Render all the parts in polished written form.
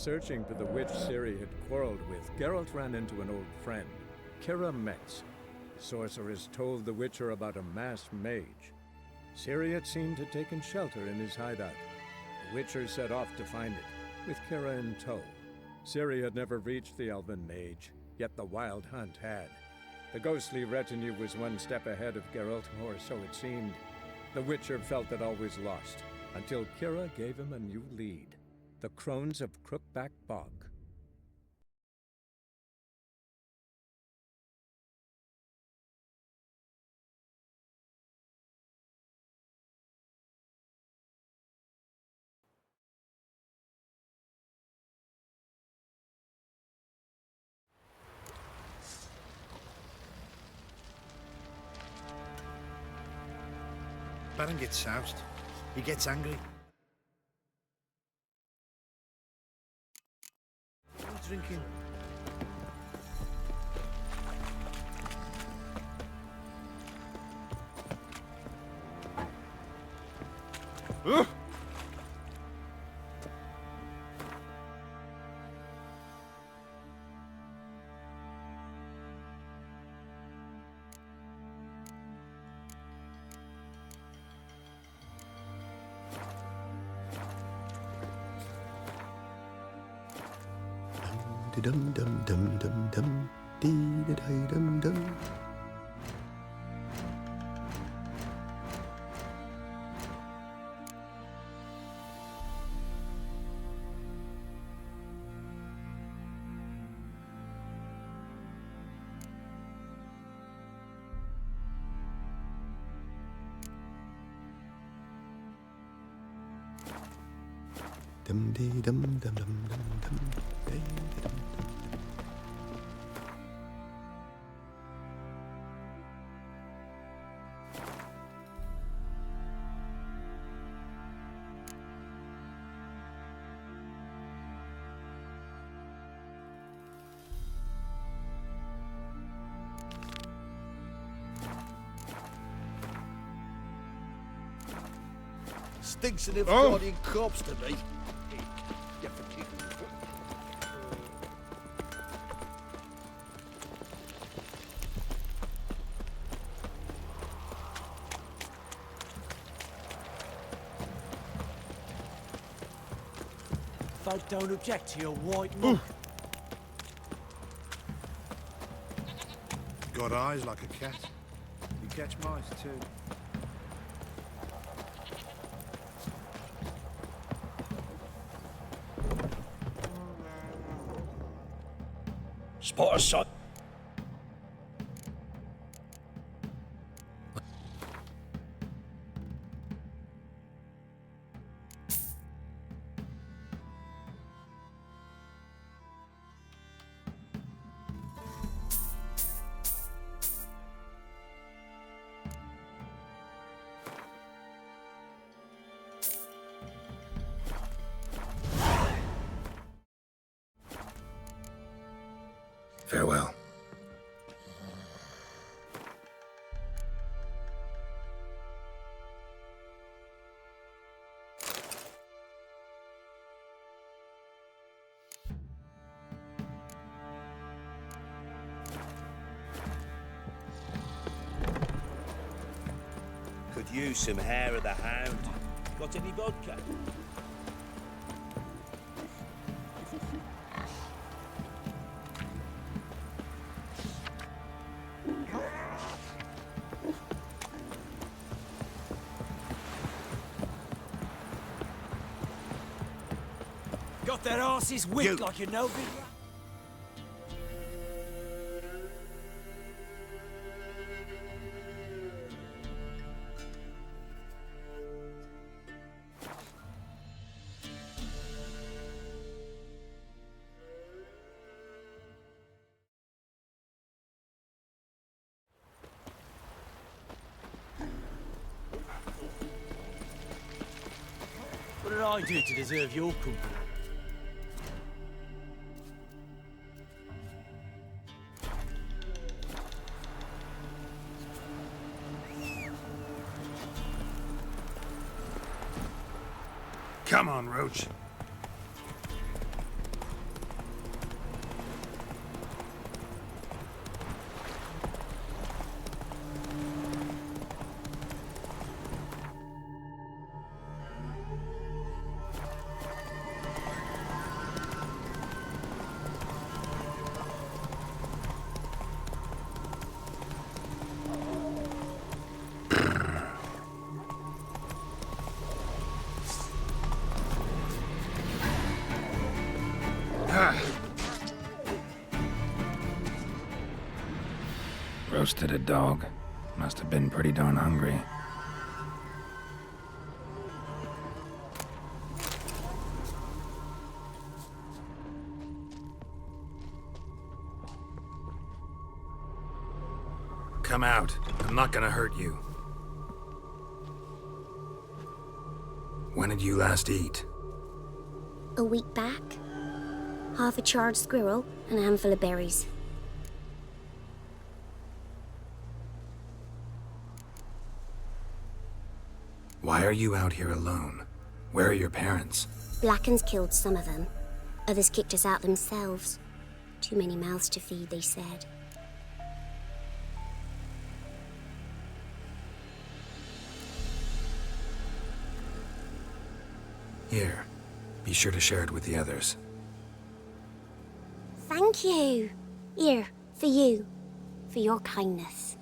searching for the witch Ciri had quarreled with, Geralt ran into an old friend, Kira Metz. The sorceress told the Witcher about a masked mage. Ciri had seemed to have taken shelter in his hideout. The Witcher set off to find it, with Kira in tow. Ciri had never reached the elven mage, yet the Wild Hunt had. The ghostly retinue was one step ahead of Geralt, or so it seemed. The Witcher felt that all was lost, until Kira gave him a new lead. The Crones of Crookback Bog. Baron gets soused. He gets angry. What are you drinking? Dum dum dum dum dum dee da dum dum. Dum dee dum dum dum dum dum dee dum. Stinks of Freudian corpse to me. Folk don't object to your white monk. Got eyes like a cat. You catch mice too. Spot a son. Farewell. Could use some hair of the hound. Got any vodka? Got their asses whipped like you know. What did I do to deserve your company? Come on, Roach. Roasted a dog. Must have been pretty darn hungry. Come out. I'm not gonna hurt you. When did you last eat? A week back. Half a charred squirrel and a handful of berries. Why are you out here alone? Where are your parents? Blackens killed some of them. Others kicked us out themselves. Too many mouths to feed, they said. Here. Be sure to share it with the others. Thank you. Here, for you. For your kindness.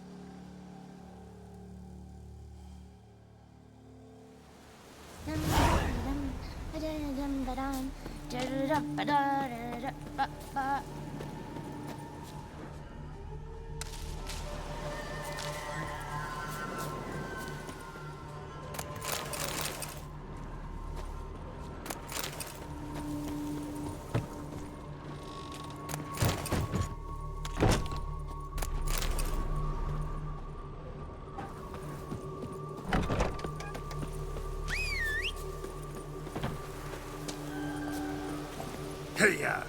Hey-ya!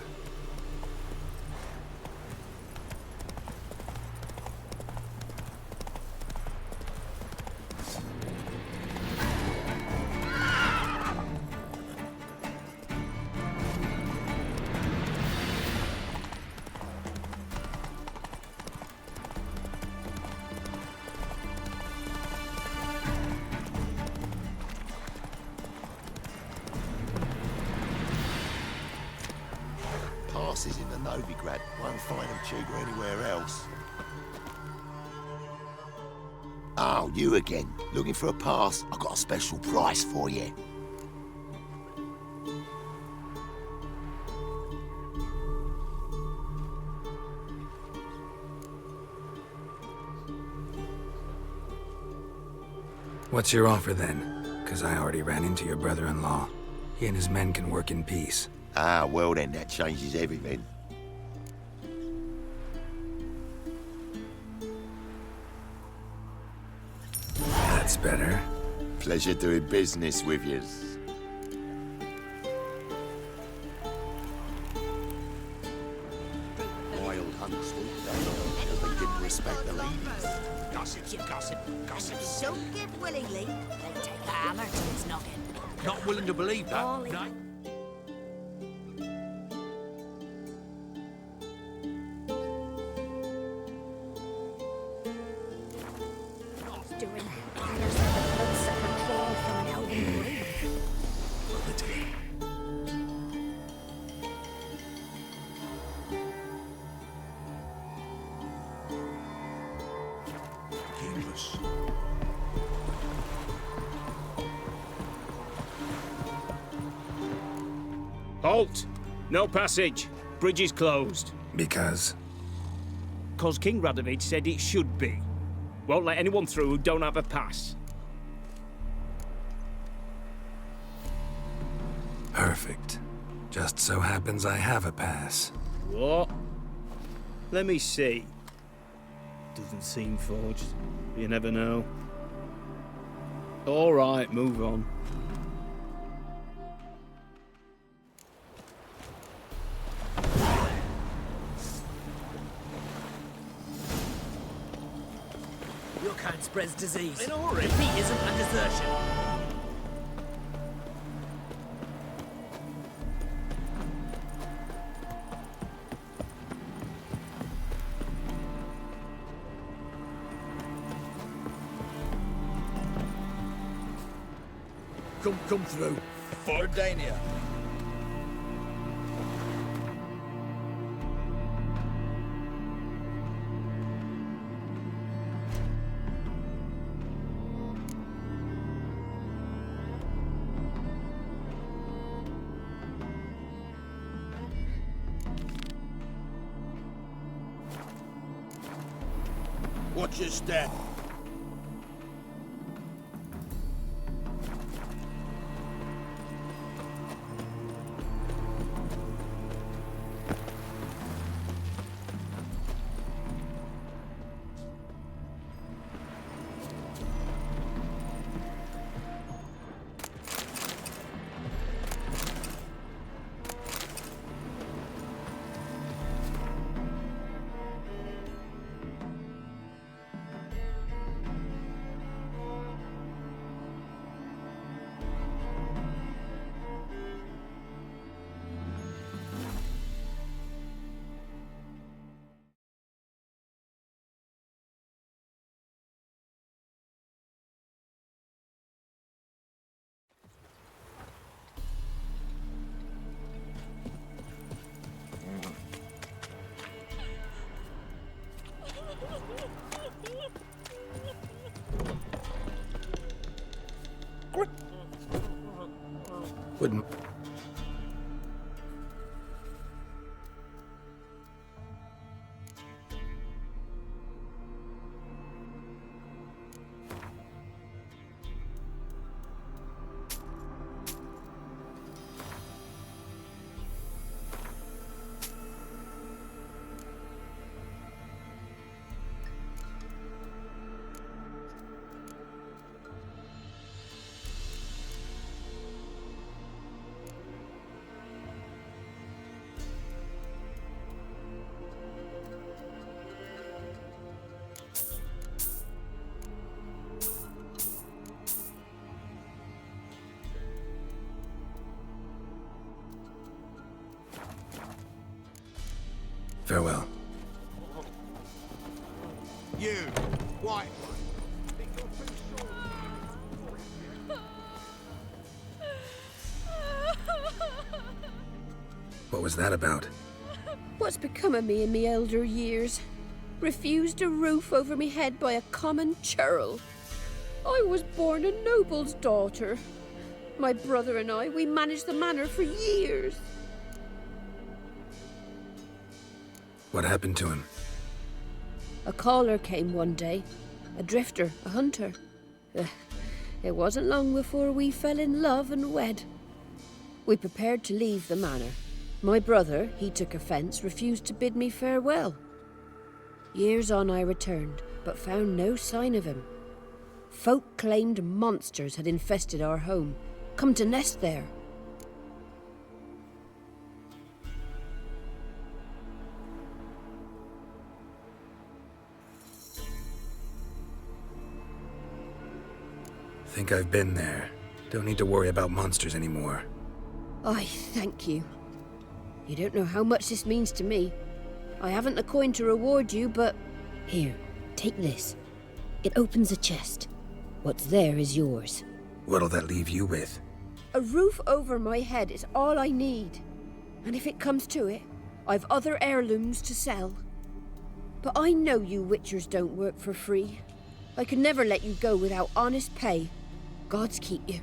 Passes in the Novigrad. Won't find them cheaper anywhere else. Oh, you again. Looking for a pass? I've got a special price for you. What's your offer then? 'Cause I already ran into your brother-in-law. He and his men can work in peace. Ah, well then, that changes everything. That's better. Pleasure doing business with you. Wild hunts swooped down on them because they didn't respect the ladies. Gossips, gossip, gossips. Don't give willingly, then take a hammer to his noggin. Not willing to believe that. Ollie. No. Doing there's like a bloodsucker crawl from an elven grave. Halt! No passage. Bridge is closed. Because? 'Cause King Radovid said it should be. Won't let anyone through who don't have a pass. Perfect. Just so happens I have a pass. What? Let me see. Doesn't seem forged. You never know. All right, move on. Your kind spreads disease. In a hurry. Defeatism and desertion. Come through. Verdania. Watch your step. Wouldn't... Farewell. You, white. What was that about? What's become of me in me elder years? Refused a roof over me head by a common churl. I was born a noble's daughter. My brother and I, we managed the manor for years. What happened to him? A caller came one day. A drifter, a hunter. It wasn't long before we fell in love and wed. We prepared to leave the manor. My brother, he took offence, refused to bid me farewell. Years on I returned, but found no sign of him. Folk claimed monsters had infested our home, come to nest there. Think I've been there. Don't need to worry about monsters anymore. I thank you. You don't know how much this means to me. I haven't a coin to reward you, but... Here, take this. It opens a chest. What's there is yours. What'll that leave you with? A roof over my head is all I need. And if it comes to it, I've other heirlooms to sell. But I know you witchers don't work for free. I could never let you go without honest pay. Gods keep you.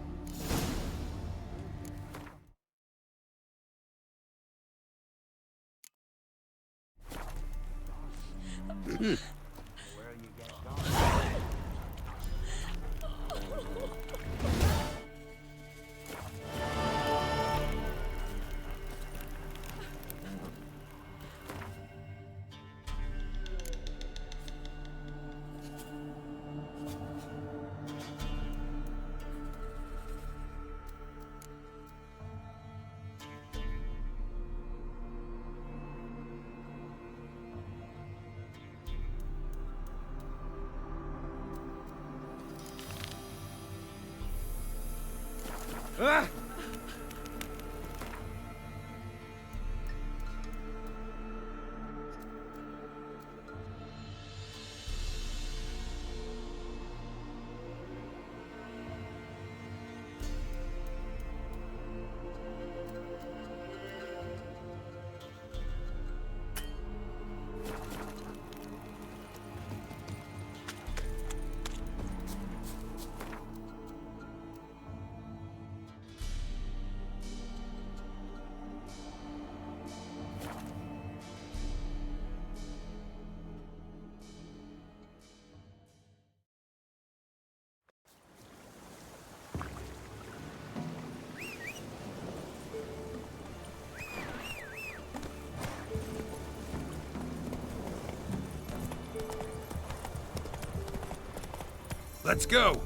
Ah! Let's go!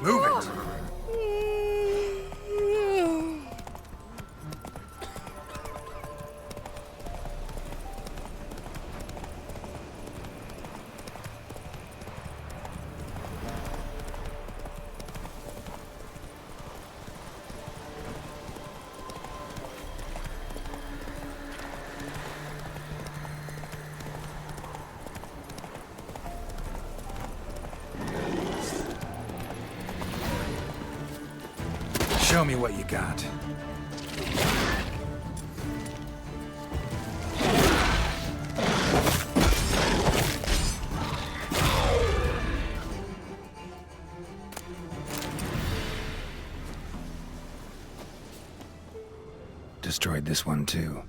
Move it! Show me what you got. Destroyed this one too.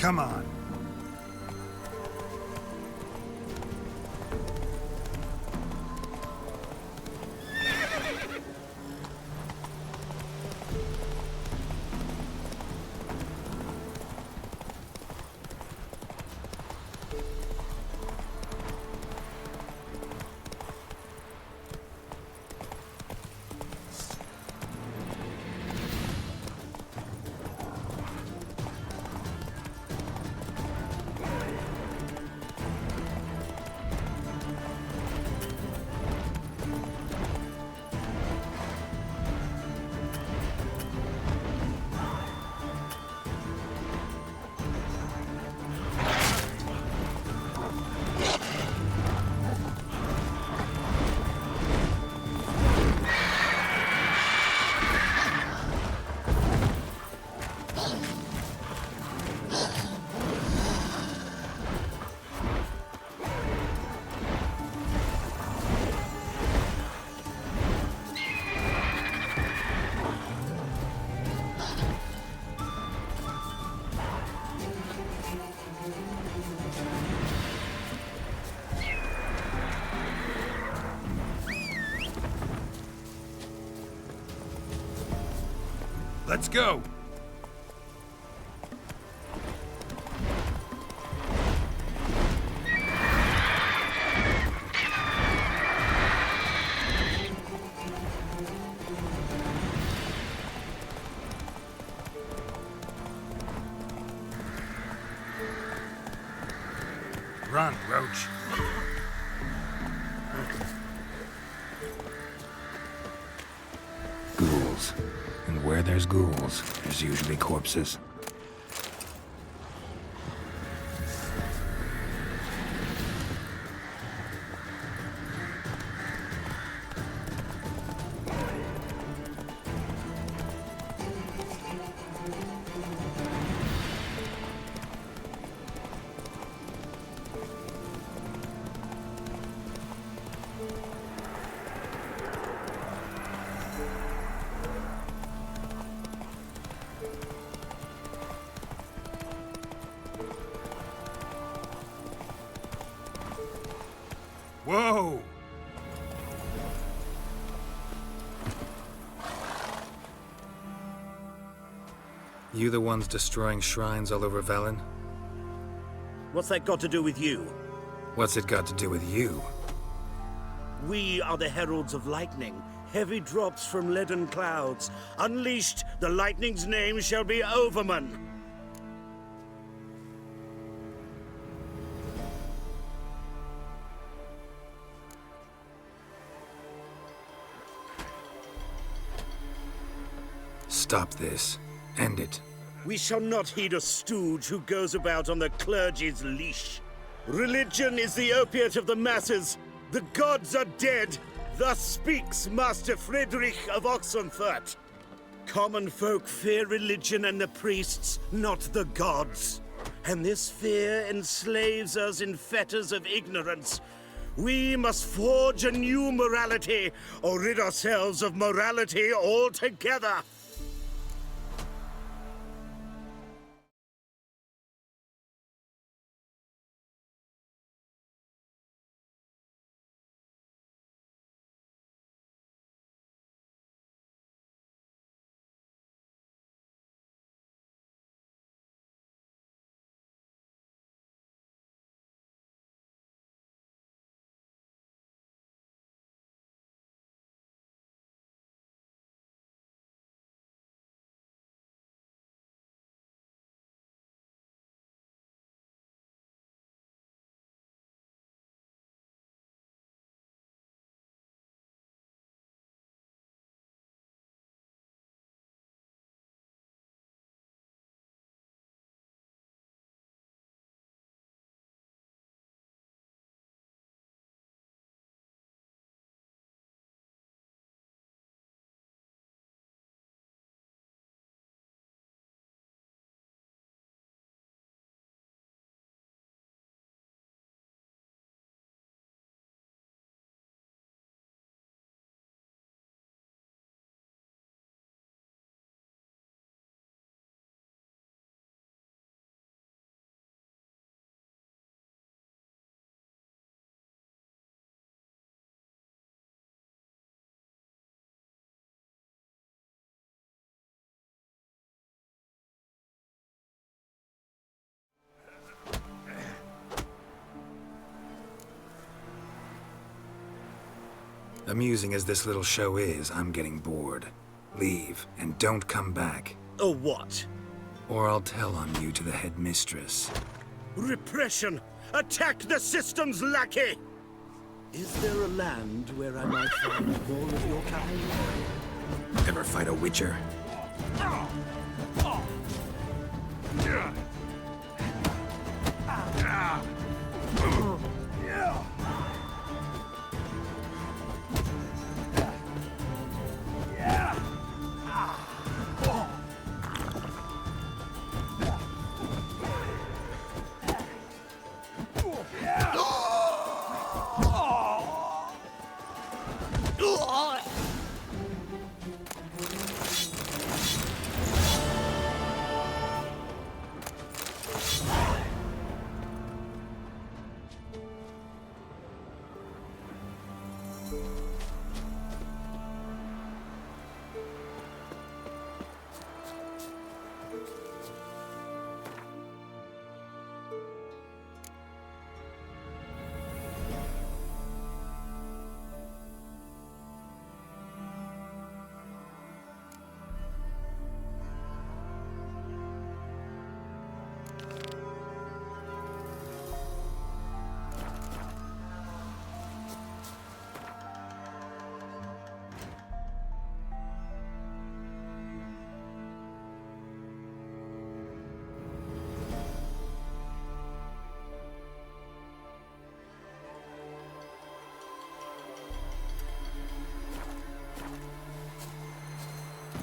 Come on. Let's go! Run, Roach. Ghouls. And where there's ghouls, there's usually corpses. Whoa! You the ones destroying shrines all over Velen? What's that got to do with you? What's it got to do with you? We are the heralds of lightning. Heavy drops from leaden clouds. Unleashed, the lightning's name shall be Overman. Stop this. End it. We shall not heed a stooge who goes about on the clergy's leash. Religion is the opiate of the masses. The gods are dead. Thus speaks Master Friedrich of Oxenfurt. Common folk fear religion and the priests, not the gods. And this fear enslaves us in fetters of ignorance. We must forge a new morality, or rid ourselves of morality altogether. Amusing as this little show is, I'm getting bored. Leave, and don't come back. Oh, what? Or I'll tell on you to the headmistress. Repression! Attack the system's lackey! Is there a land where I might find more of your kind? Ever fight a witcher?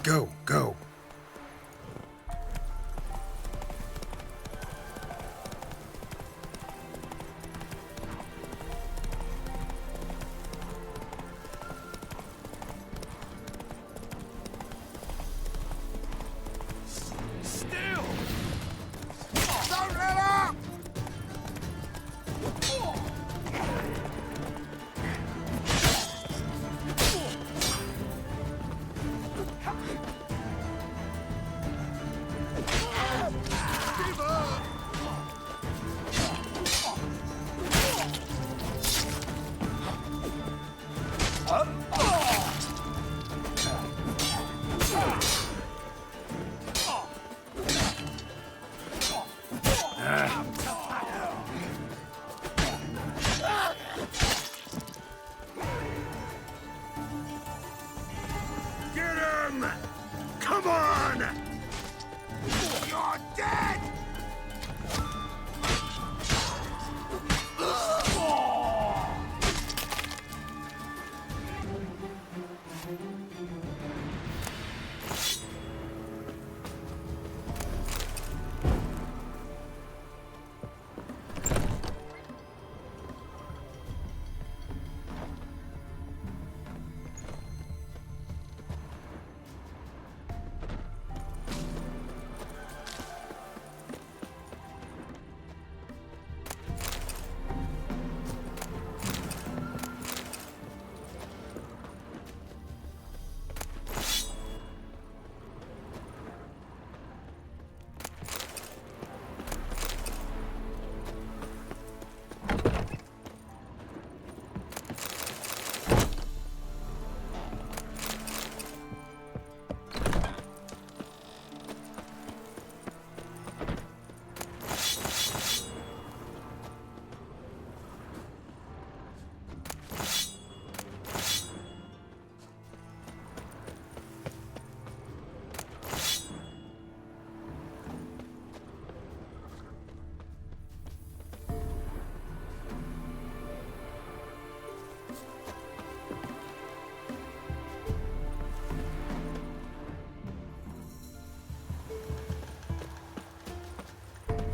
Go, go. Still! Don't let up! Get him! Come on! You're dead!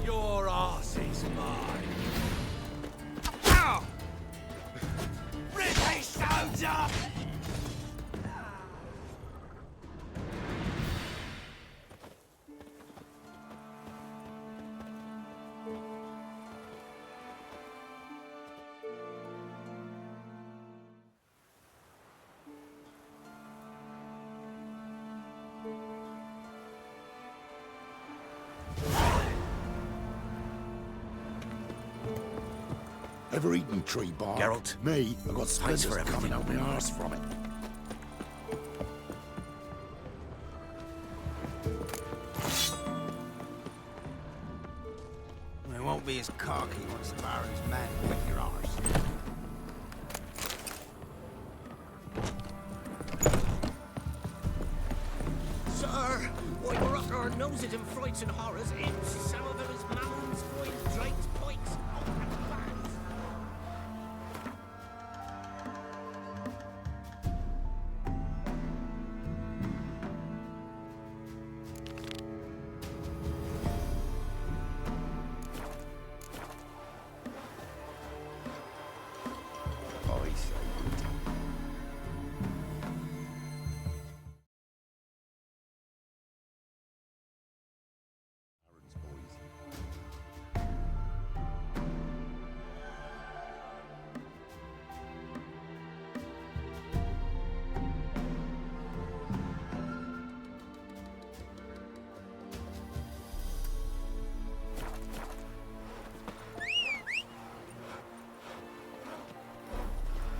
Your arse is mine. Ow! British soldier! Ever eaten tree bark? Geralt, Me? I got thanks splinters for everything. coming up my arse from it. It won't be as cocky once the Baron's men whip your arse. Sir, we were up our noses in frights and horrors, in some of them as mammons, coins, drakes, pikes, and bands. I say.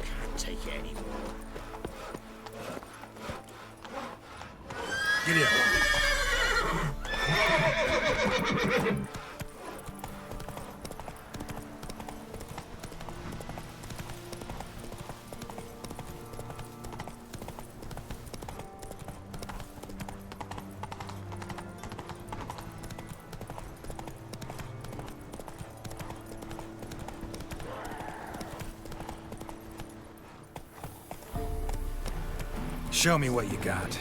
Can't take it anymore. Giddy up. Show me what you got.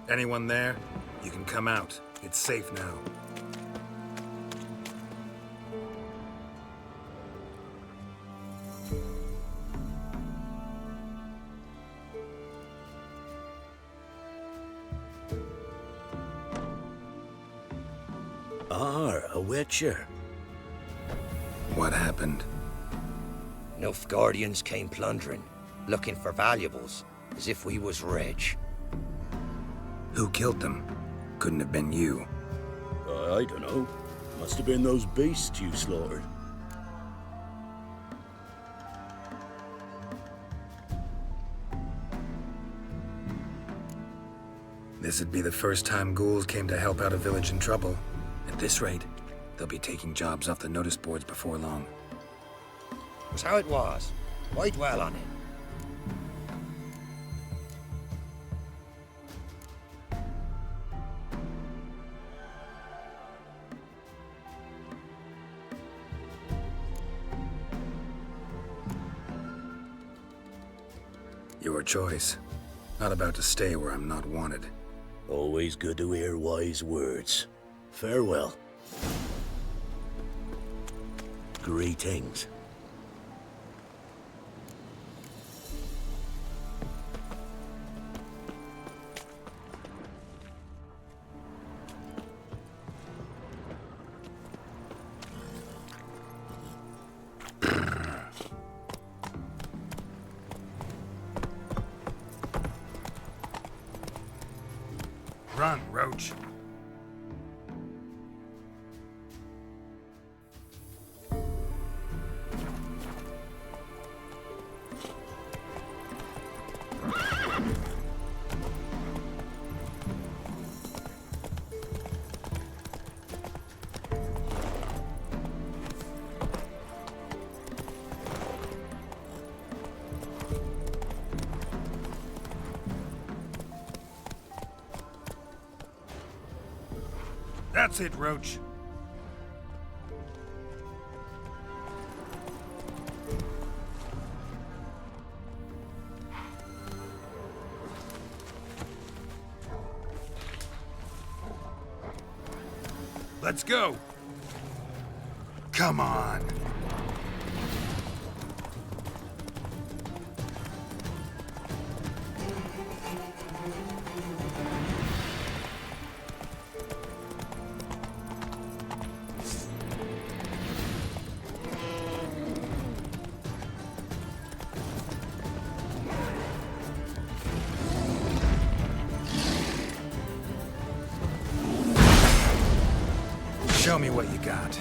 Anyone there? You can come out. It's safe now. A witcher. What happened? Nilfgaardians came plundering, looking for valuables, as if we was rich. Who killed them? Couldn't have been you. I don't know. Must have been those beasts you slaughtered. This'd be the first time ghouls came to help out a village in trouble. At this rate, they'll be taking jobs off the notice boards before long. Was how it was. Why dwell on it? Your choice. Not about to stay where I'm not wanted. Always good to hear wise words. Farewell. Greetings. Run, Roach. That's it, Roach. Let's go. Come on. Show me what you got.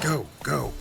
Go, go.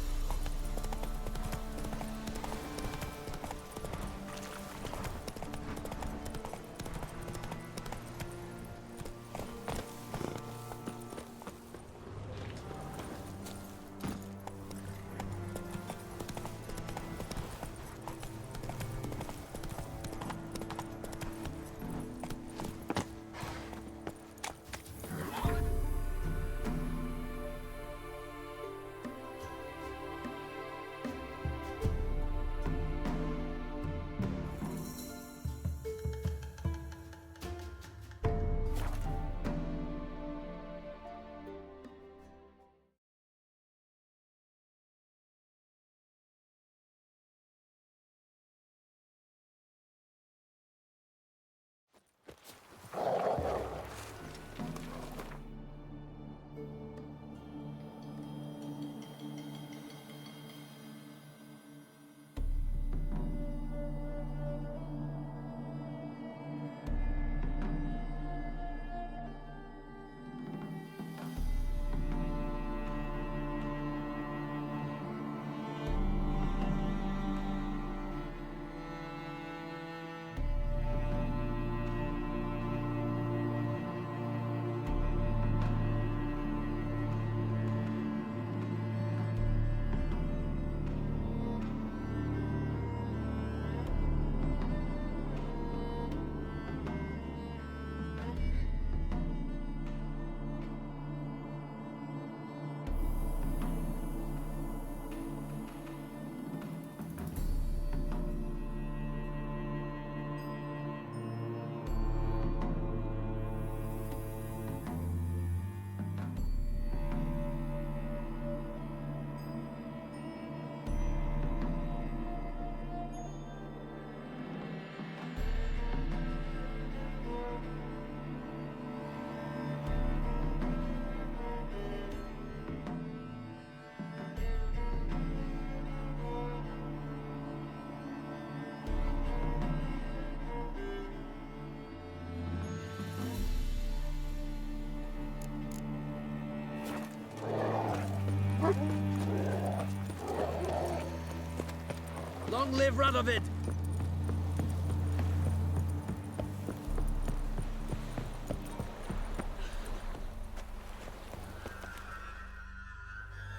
Long live Radovid!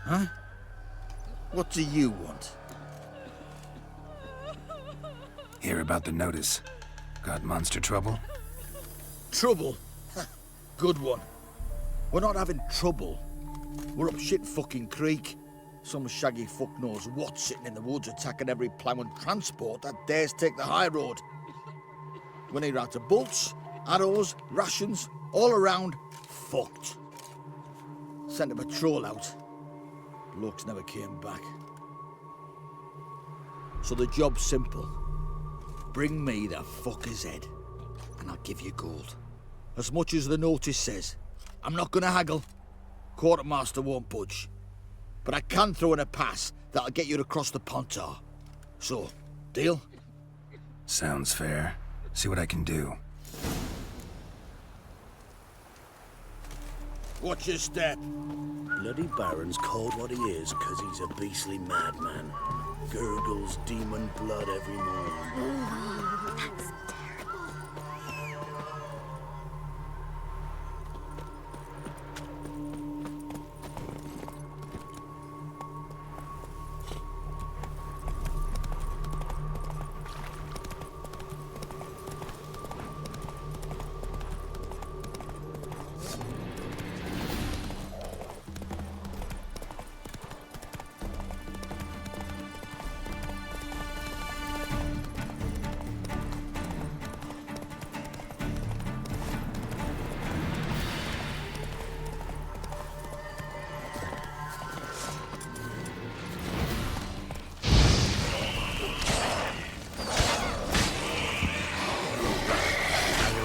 Huh? What do you want? Hear about the notice. Got monster trouble? Trouble? Good one. We're not having trouble. We're up shit fucking creek. Some shaggy fuck knows what sitting in the woods attacking every plough and transport that dares take the high road. We need out of bolts, arrows, rations, all around, fucked. Sent a patrol out. Blokes never came back. So the job's simple. Bring me the fucker's head, and I'll give you gold. As much as the notice says. I'm not gonna haggle. Quartermaster won't budge. But I can throw in a pass that'll get you across the Pontar. So, deal? Sounds fair. See what I can do. Watch your step. Bloody Baron's called what he is because he's a beastly madman. Gurgles demon blood every morning. That's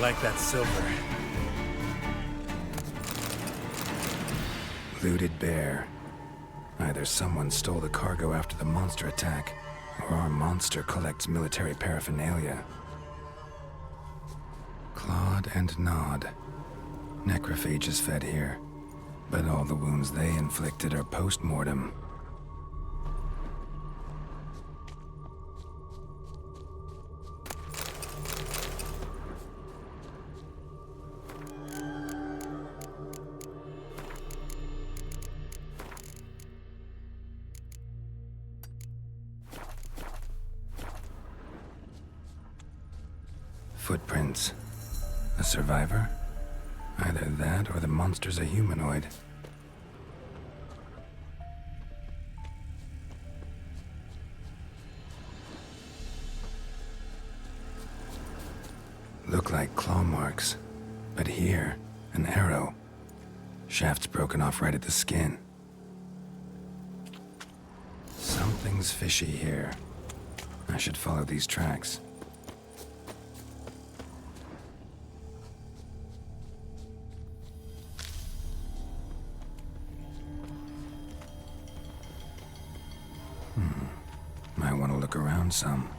Like that silver. Looted bear. Either someone stole the cargo after the monster attack, or our monster collects military paraphernalia. Clawed and gnawed. Necrophages fed here, but all the wounds they inflicted are post-mortem. Footprints. A survivor? Either that or the monster's a humanoid. Look like claw marks. But here, an arrow. Shaft's broken off right at the skin. Something's fishy here. I should follow these tracks. Might want to look around some.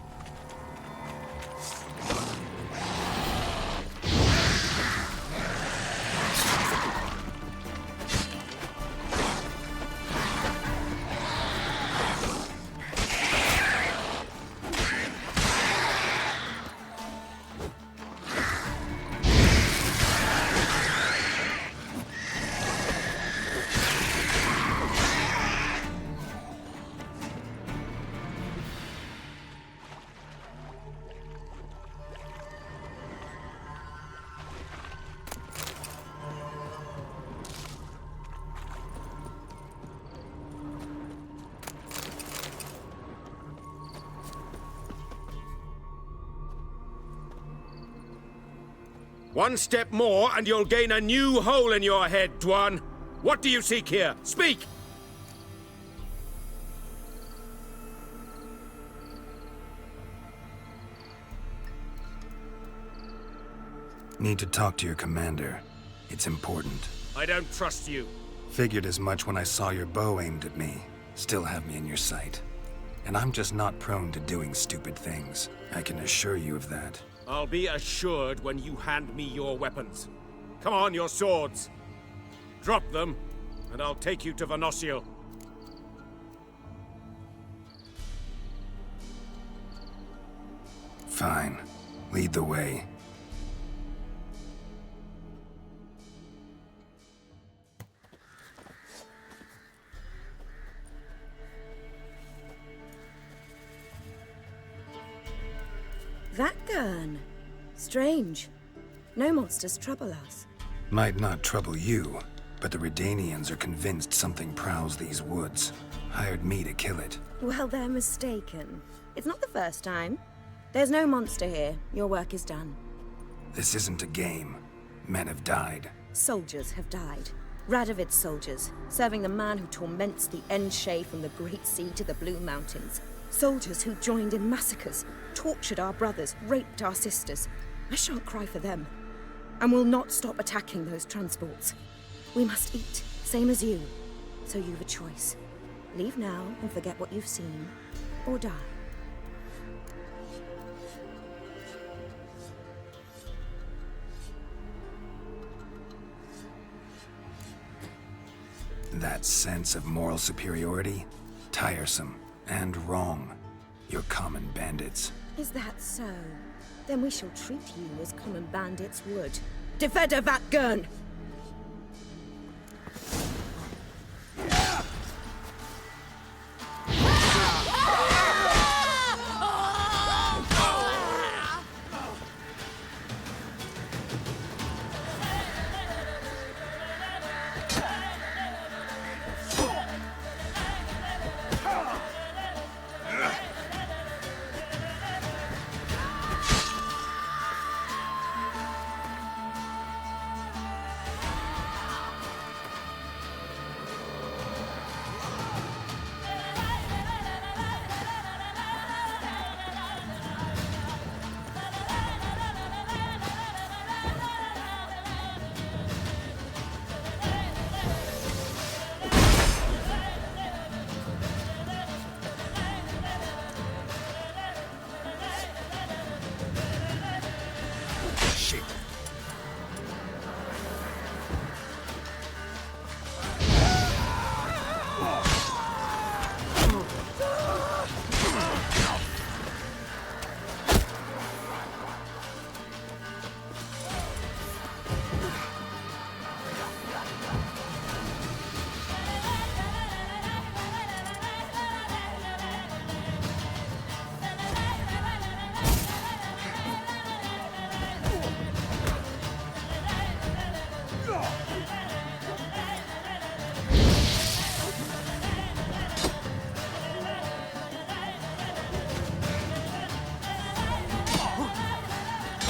One step more, and you'll gain a new hole in your head, Dwan. What do you seek here? Speak! Need to talk to your commander. It's important. I don't trust you. Figured as much when I saw your bow aimed at me. Still have me in your sight. And I'm just not prone to doing stupid things. I can assure you of that. I'll be assured when you hand me your weapons. Come on, your swords. Drop them, and I'll take you to Venosio. Fine. Lead the way. That Gurn. Strange. No monsters trouble us. Might not trouble you, but the Redanians are convinced something prowls these woods. Hired me to kill it. Well, they're mistaken. It's not the first time. There's no monster here. Your work is done. This isn't a game. Men have died. Soldiers have died. Radovid's soldiers, serving the man who torments the Enshe from the Great Sea to the Blue Mountains. Soldiers who joined in massacres, tortured our brothers, raped our sisters. I shan't cry for them. And will not stop attacking those transports. We must eat, same as you. So you've a choice. Leave now and forget what you've seen, or die. That sense of moral superiority? Tiresome and wrong. You're common bandits. Is that so? Then we shall treat you as common bandits would. Defender Vatgern!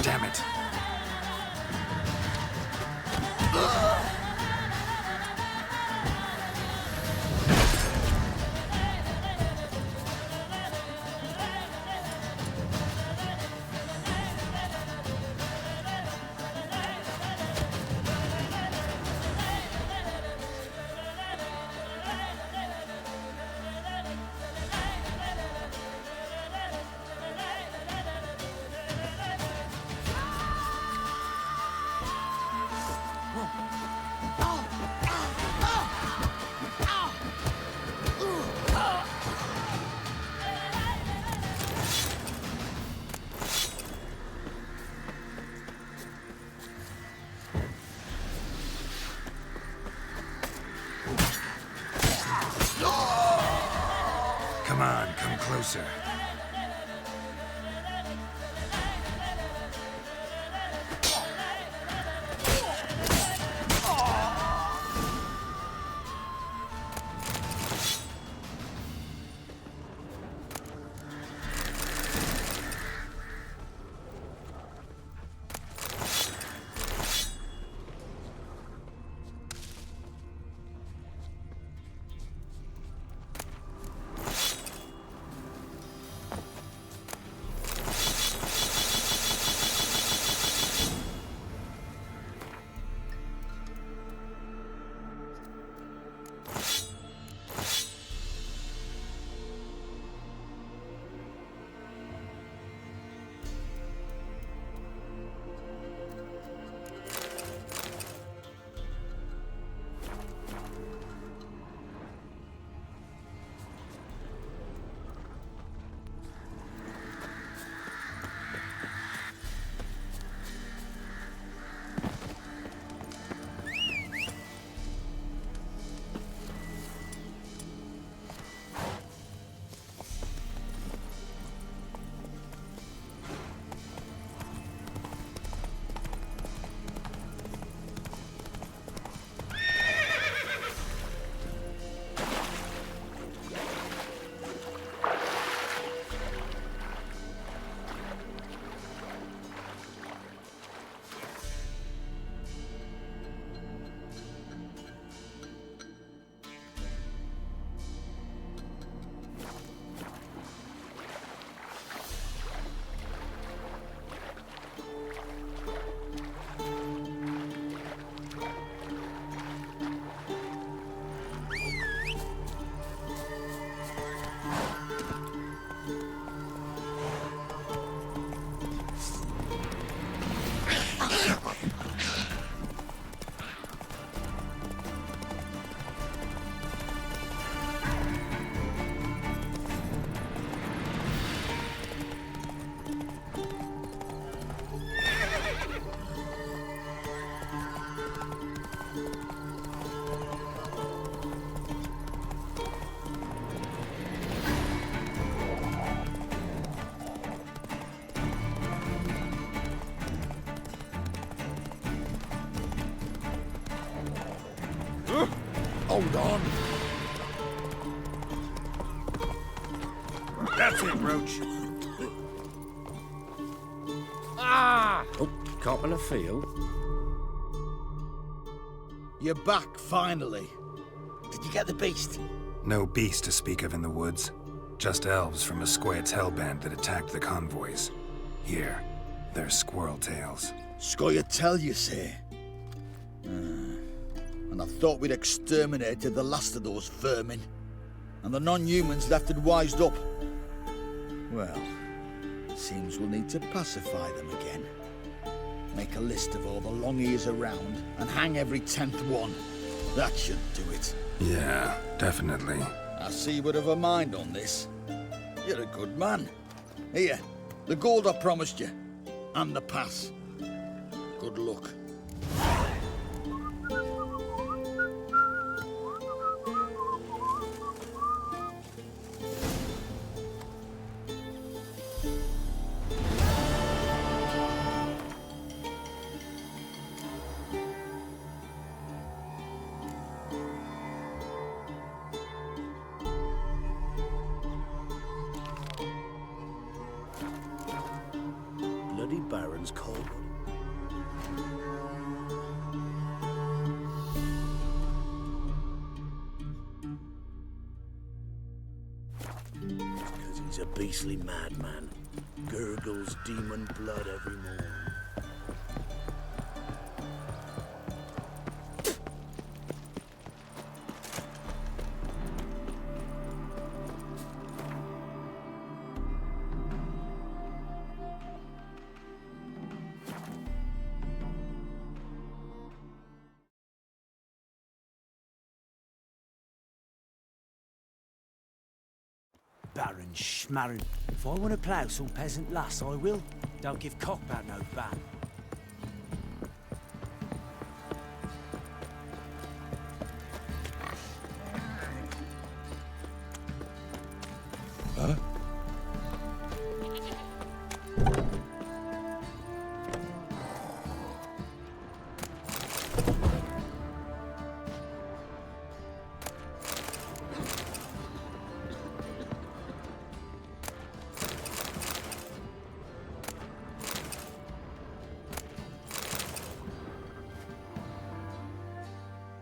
Damn it. Come on, come closer. Hold on. That's it, Roach. Ah! Oh, cop in a field. You're back, finally. Did you get the beast? No beast to speak of in the woods. Just elves from a Squared's hellband that attacked the convoys. Here, they're squirrel tails. Scoia'tael, you say? And I thought we'd exterminated the last of those vermin. And the non-humans left and wised up. Well, seems we'll need to pacify them again. Make a list of all the long ears around and hang every 10th one. That should do it. Yeah, definitely. I see you would have a mind on this. You're a good man. Here, the gold I promised you. And the pass. Good luck. Bloody Baron's cold. Because he's a beastly madman. Gurgles demon blood every morn. Baron Schmarren. If I want to plough some peasant lass, I will. Don't give cock about no ban. Huh?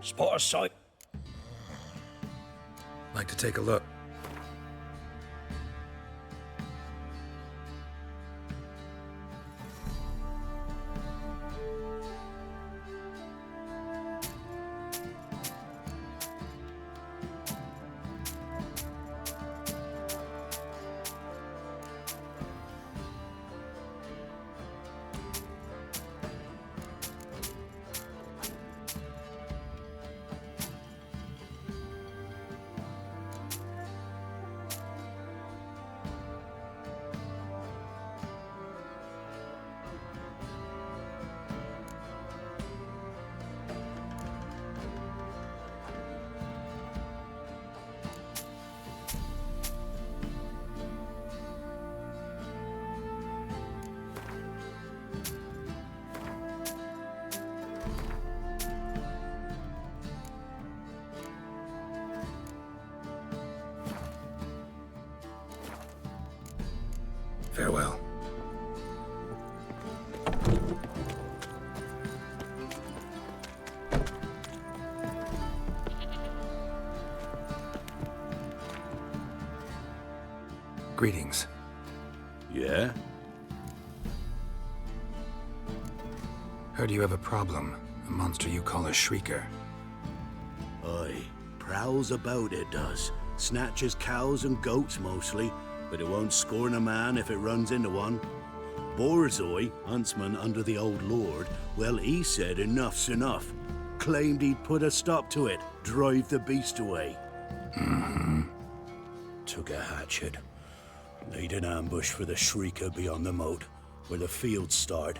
Spot a sight. Like to take a look. Farewell. Greetings. Yeah? Heard you have a problem. A monster you call a Shrieker. Aye. Prowls about, it does. Snatches cows and goats mostly, but it won't scorn a man if it runs into one. Borzoi, huntsman under the old lord, well, he said enough's enough. Claimed he'd put a stop to it, drive the beast away. Took a hatchet. Laid an ambush for the Shrieker beyond the moat, where the fields start.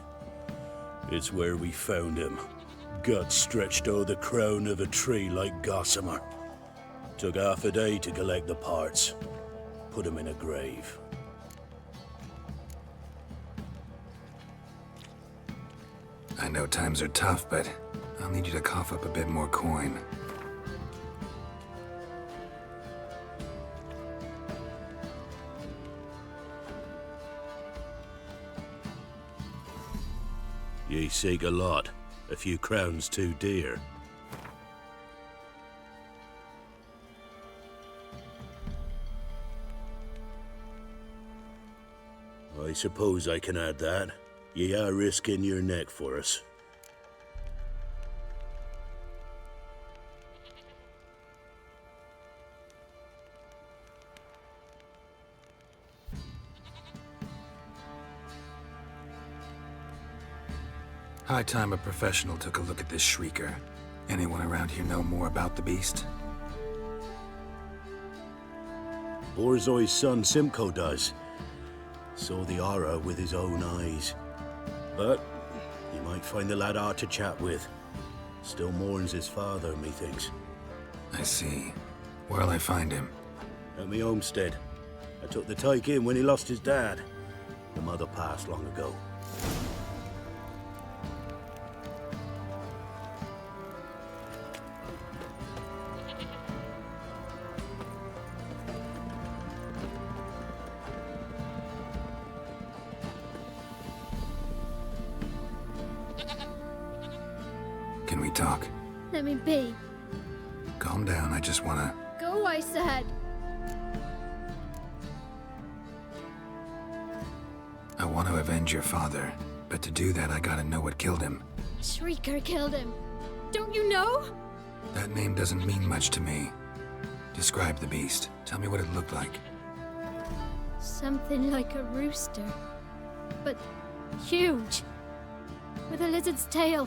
It's where we found him. Guts stretched o'er the crown of a tree like gossamer. Took half a day to collect the parts. Put him in a grave. I know times are tough, but I'll need you to cough up a bit more coin. Ye seek a lot. A few crowns too dear. I suppose I can add that. Ye are risking your neck for us. High time a professional took a look at this shrieker. Anyone around here know more about the beast? Borzoi's son Simcoe does. Saw the aura with his own eyes. But you might find the lad hard to chat with. Still mourns his father, methinks. I see. Where'll I find him? At me homestead. I took the tyke in when he lost his dad. The mother passed long ago. Can we talk? Let me be. Calm down, I just wanna... Go, I said. I want to avenge your father, but to do that I gotta know what killed him. Shrieker killed him. Don't you know? That name doesn't mean much to me. Describe the beast. Tell me what it looked like. Something like a rooster. But huge. With a lizard's tail.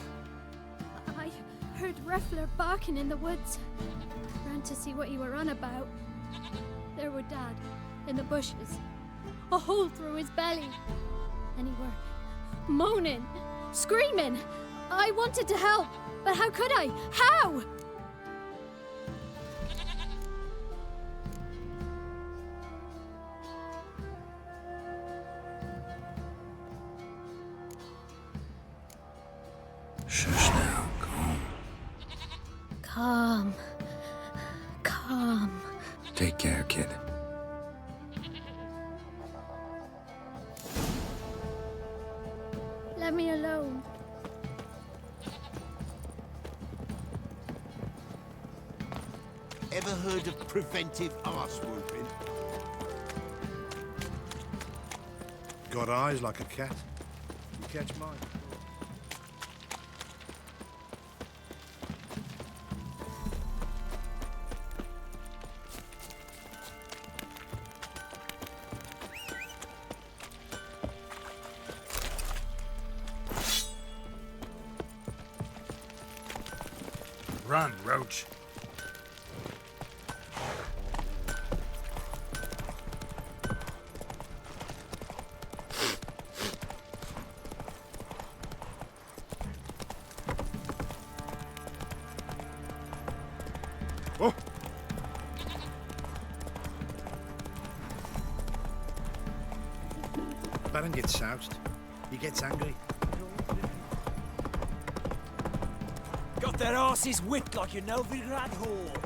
I heard Reffler barking in the woods. Ran to see what you were on about. There were Dad, in the bushes. A hole through his belly. And he were moaning, screaming. I wanted to help, but how could I? How? Shush now, calm. Calm. Calm. Take care, kid. Let me alone. Ever heard of preventive arse whooping? Got eyes like a cat. You catch mine. Run, Roach. Oh! Baron gets soused. He gets angry. Got their asses whipped like a Novigrad whore.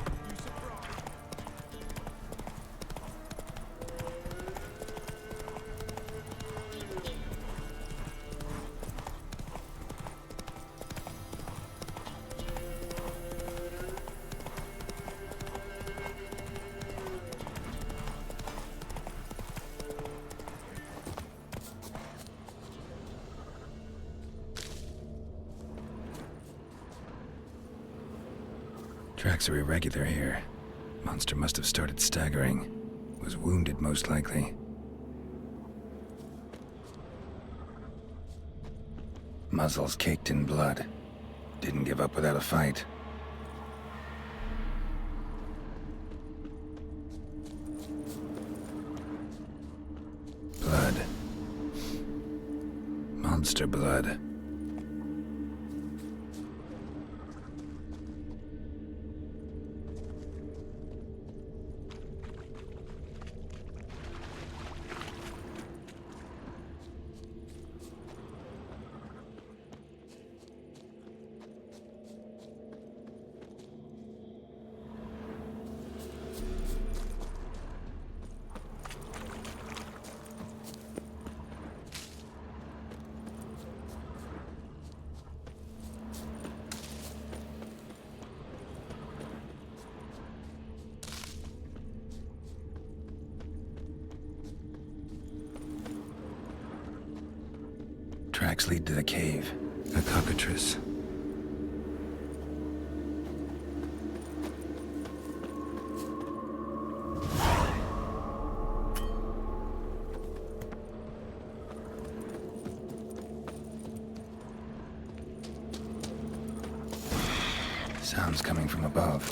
Tracks are irregular here. Monster must have started staggering. Was wounded, most likely. Muzzles caked in blood. Didn't give up without a fight. Blood. Monster blood. tracks lead to the cave. A cockatrice. Sounds coming from above.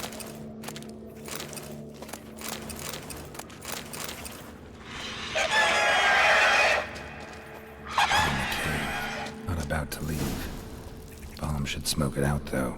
In the cave. Not about to leave. Bomb should smoke it out, though.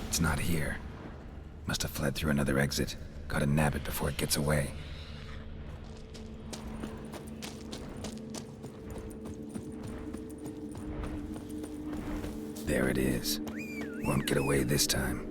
It's not here. Must have fled through another exit. Gotta nab it before it gets away. There it is. Won't get away this time.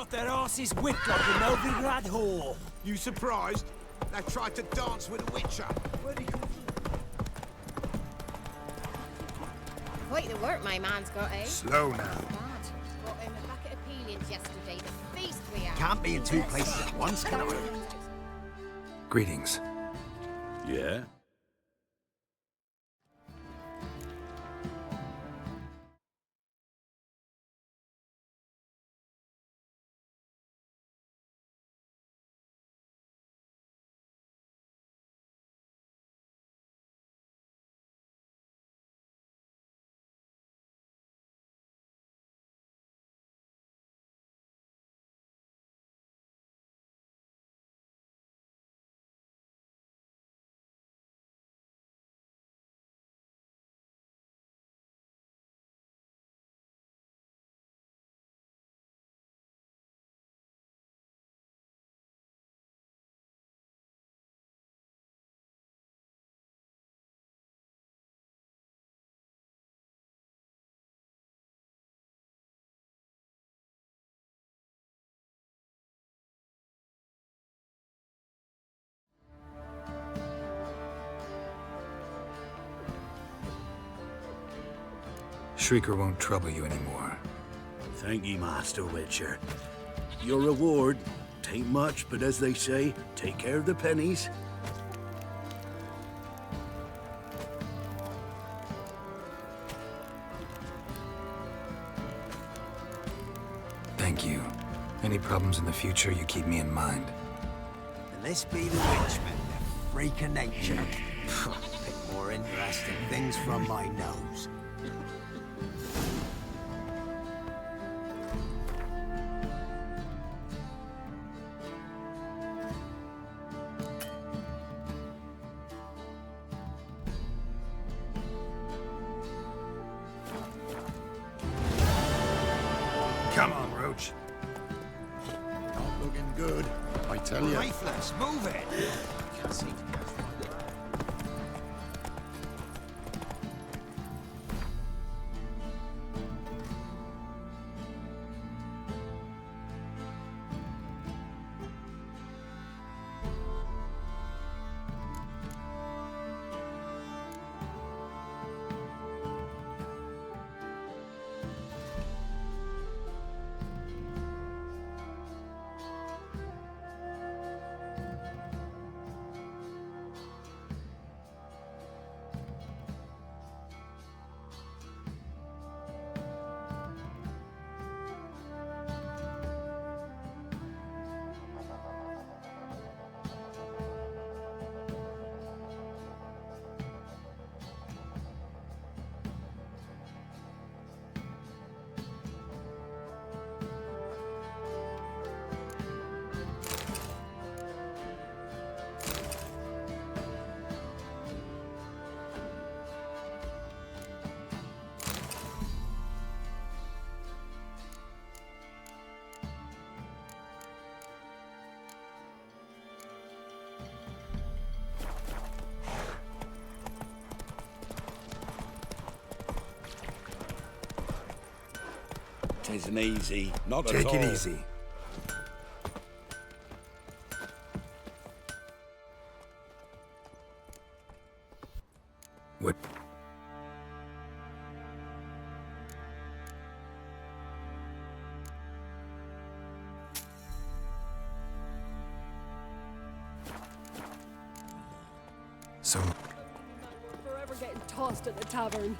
got their asses whipped like a Novigrad whore. You surprised? They tried to dance with a witcher. Where'd he come from? Quite the work my man's got, eh? Slow now. Bad. Got him a bucket of peelings yesterday. The feast we had. Can't be in two places at once, can I? Greetings. Yeah? Shrieker won't trouble you anymore. Thank ye, Master Witcher. Your reward, tain't much, but as they say, take care of the pennies. Thank you. Any problems in the future, you keep me in mind. And this be the witchman, the freak of nature. Pick more interesting things from my nose. Come on, Roach. Not looking good, I tell you. Faithless, move it! Can't see. Tisn't easy. Not Take at all. it easy. What? So, Forever getting tossed at the tavern.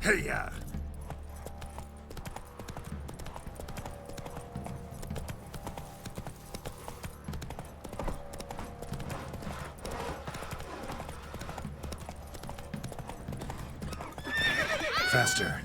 Hey-ya! Faster.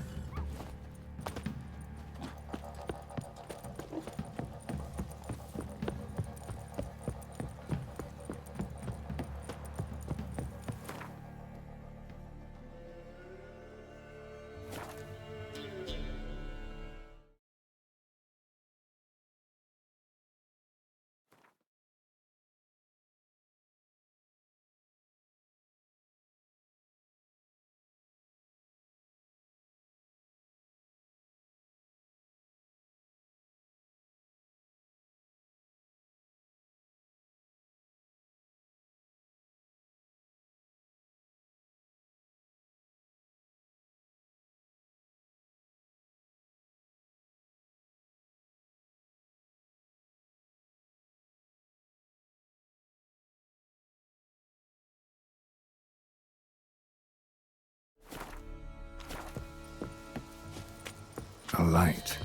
A light.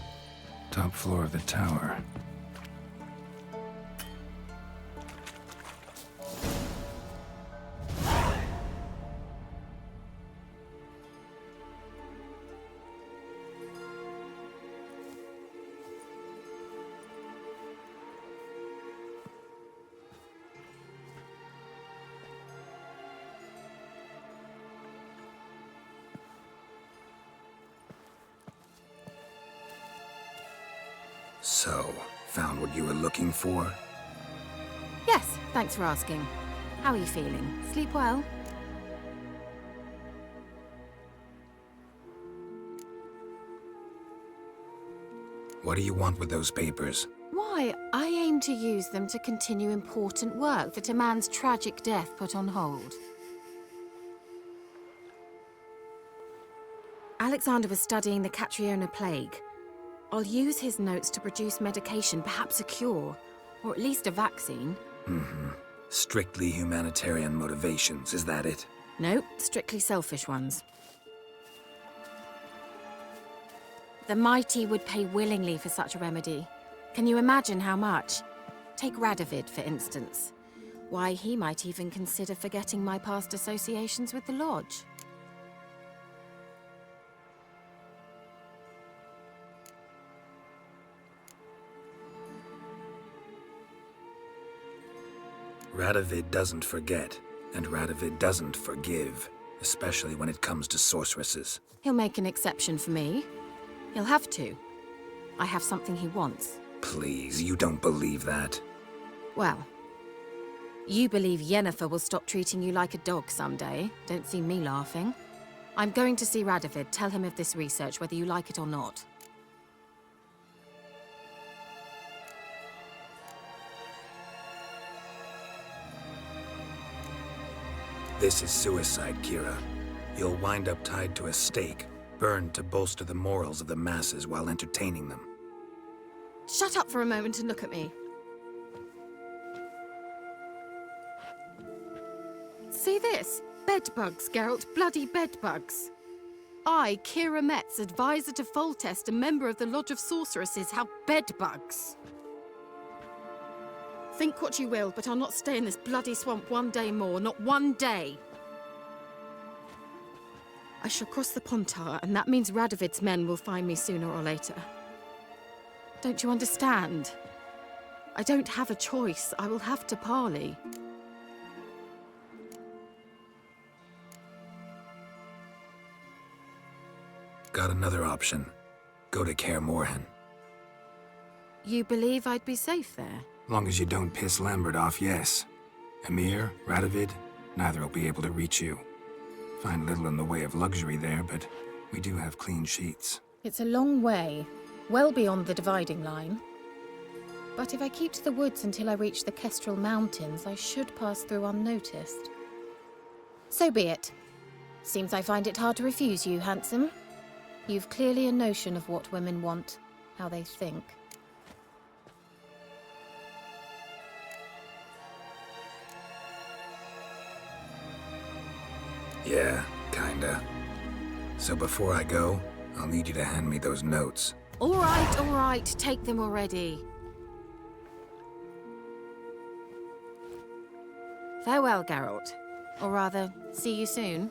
Top floor of the tower. So, found what you were looking for? Yes, thanks for asking. How are you feeling? Sleep well? What do you want with those papers? Why, I aim to use them to continue important work that a man's tragic death put on hold. Alexander was studying the Catriona plague. I'll use his notes to produce medication, perhaps a cure, or at least a vaccine. Mm-hmm. Strictly humanitarian motivations, is that it? No, strictly selfish ones. The mighty would pay willingly for such a remedy. Can you imagine how much? Take Radovid, for instance. Why, he might even consider forgetting my past associations with the Lodge. Radovid doesn't forget, and Radovid doesn't forgive, especially when it comes to sorceresses. He'll make an exception for me. He'll have to. I have something he wants. Please, you don't believe that. Well, you believe Yennefer will stop treating you like a dog someday. Don't see me laughing. I'm going to see Radovid, tell him of this research, whether you like it or not. This is suicide, Kira. You'll wind up tied to a stake, burned to bolster the morals of the masses while entertaining them. Shut up for a moment and look at me. See this? Bedbugs, Geralt. Bloody bedbugs. I, Kira Metz, advisor to Foltest, a member of the Lodge of Sorceresses, have bedbugs. Think what you will, but I'll not stay in this bloody swamp one day more. Not one day. I shall cross the Pontar, and that means Radovid's men will find me sooner or later. Don't you understand? I don't have a choice. I will have to parley. Got another option. Go to Kaer Morhen. You believe I'd be safe there? Long as you don't piss Lambert off, yes. Emir, Radovid, neither will be able to reach you. Find little in the way of luxury there, but we do have clean sheets. It's a long way, well beyond the dividing line. But if I keep to the woods until I reach the Kestrel Mountains, I should pass through unnoticed. So be it. Seems I find it hard to refuse you, handsome. You've clearly a notion of what women want, how they think. Yeah, kinda. So before I go, I'll need you to hand me those notes. All right. Take them already. Farewell, Geralt. Or rather, see you soon.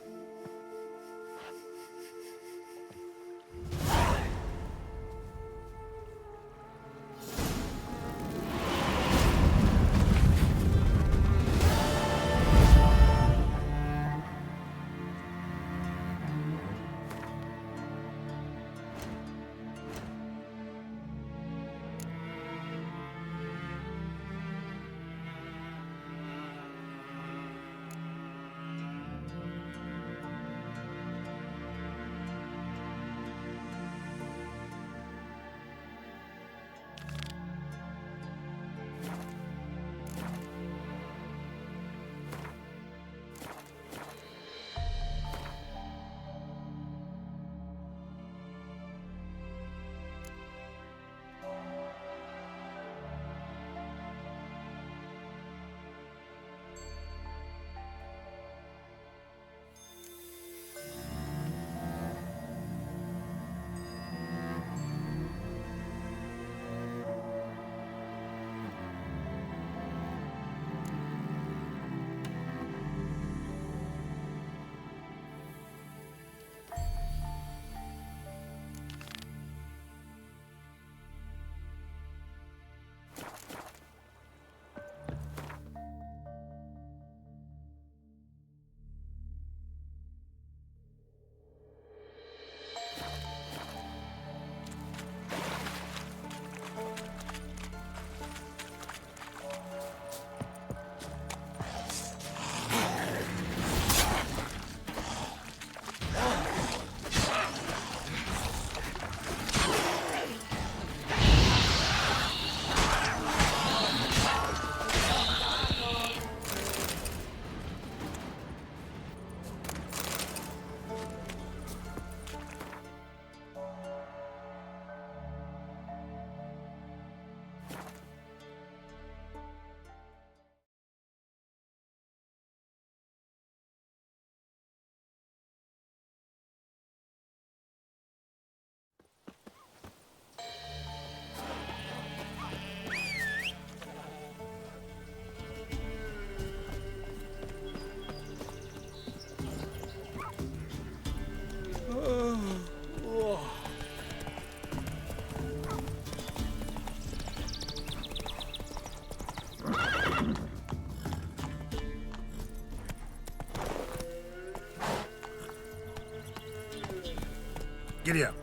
Giddy up.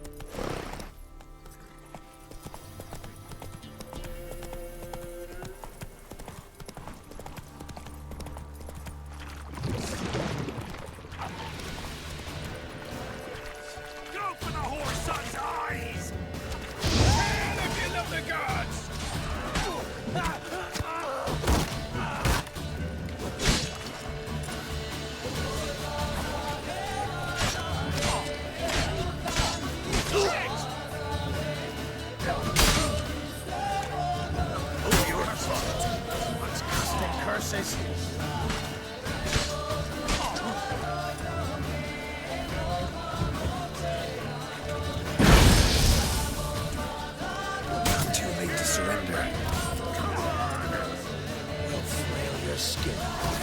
Go for the horse son's eyes! And if you love the gods! Curses. Too late to surrender. Come on. We'll flail your skin off.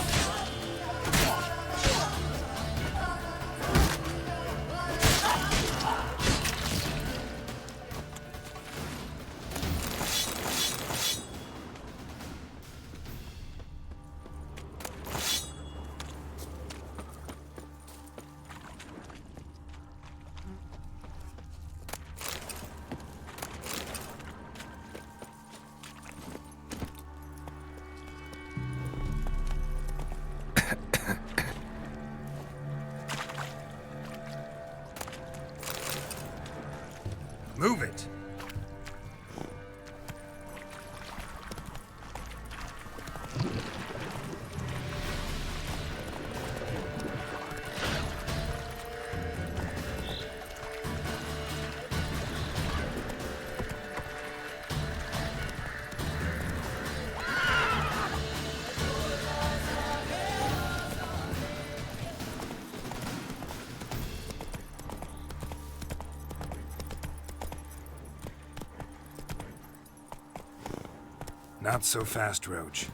Not so fast, Roach.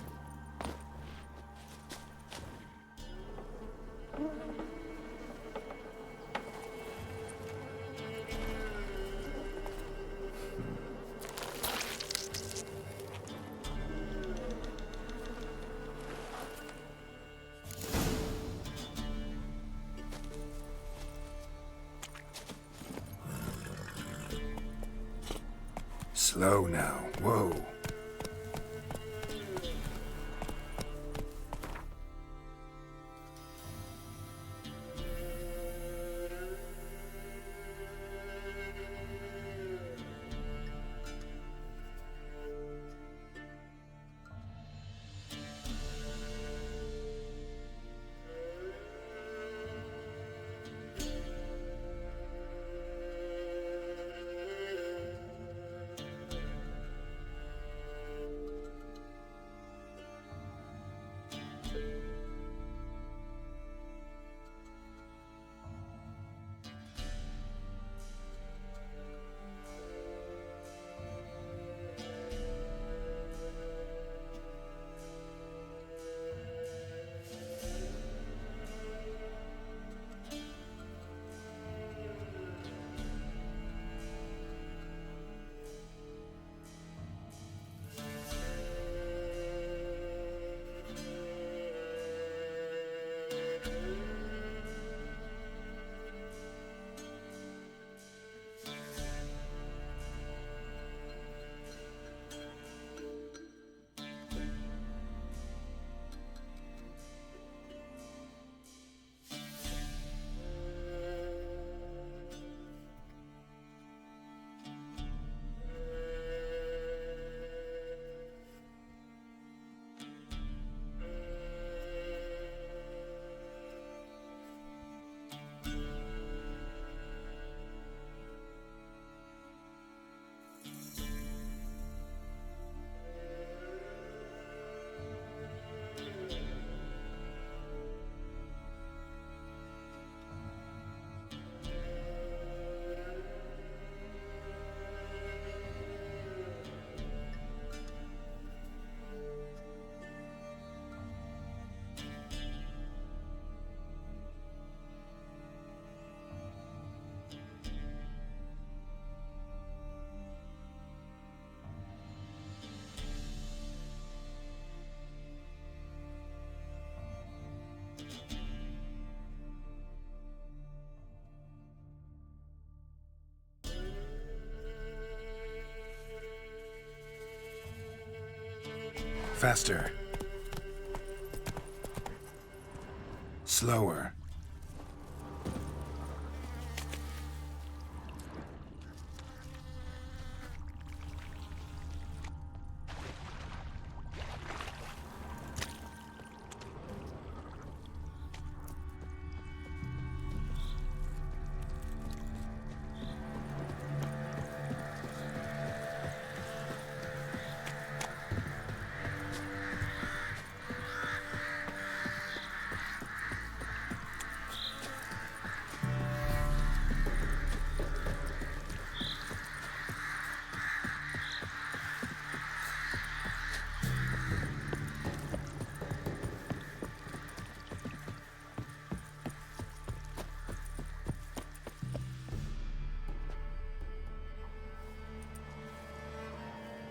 Slow now. Whoa. Faster. Slower.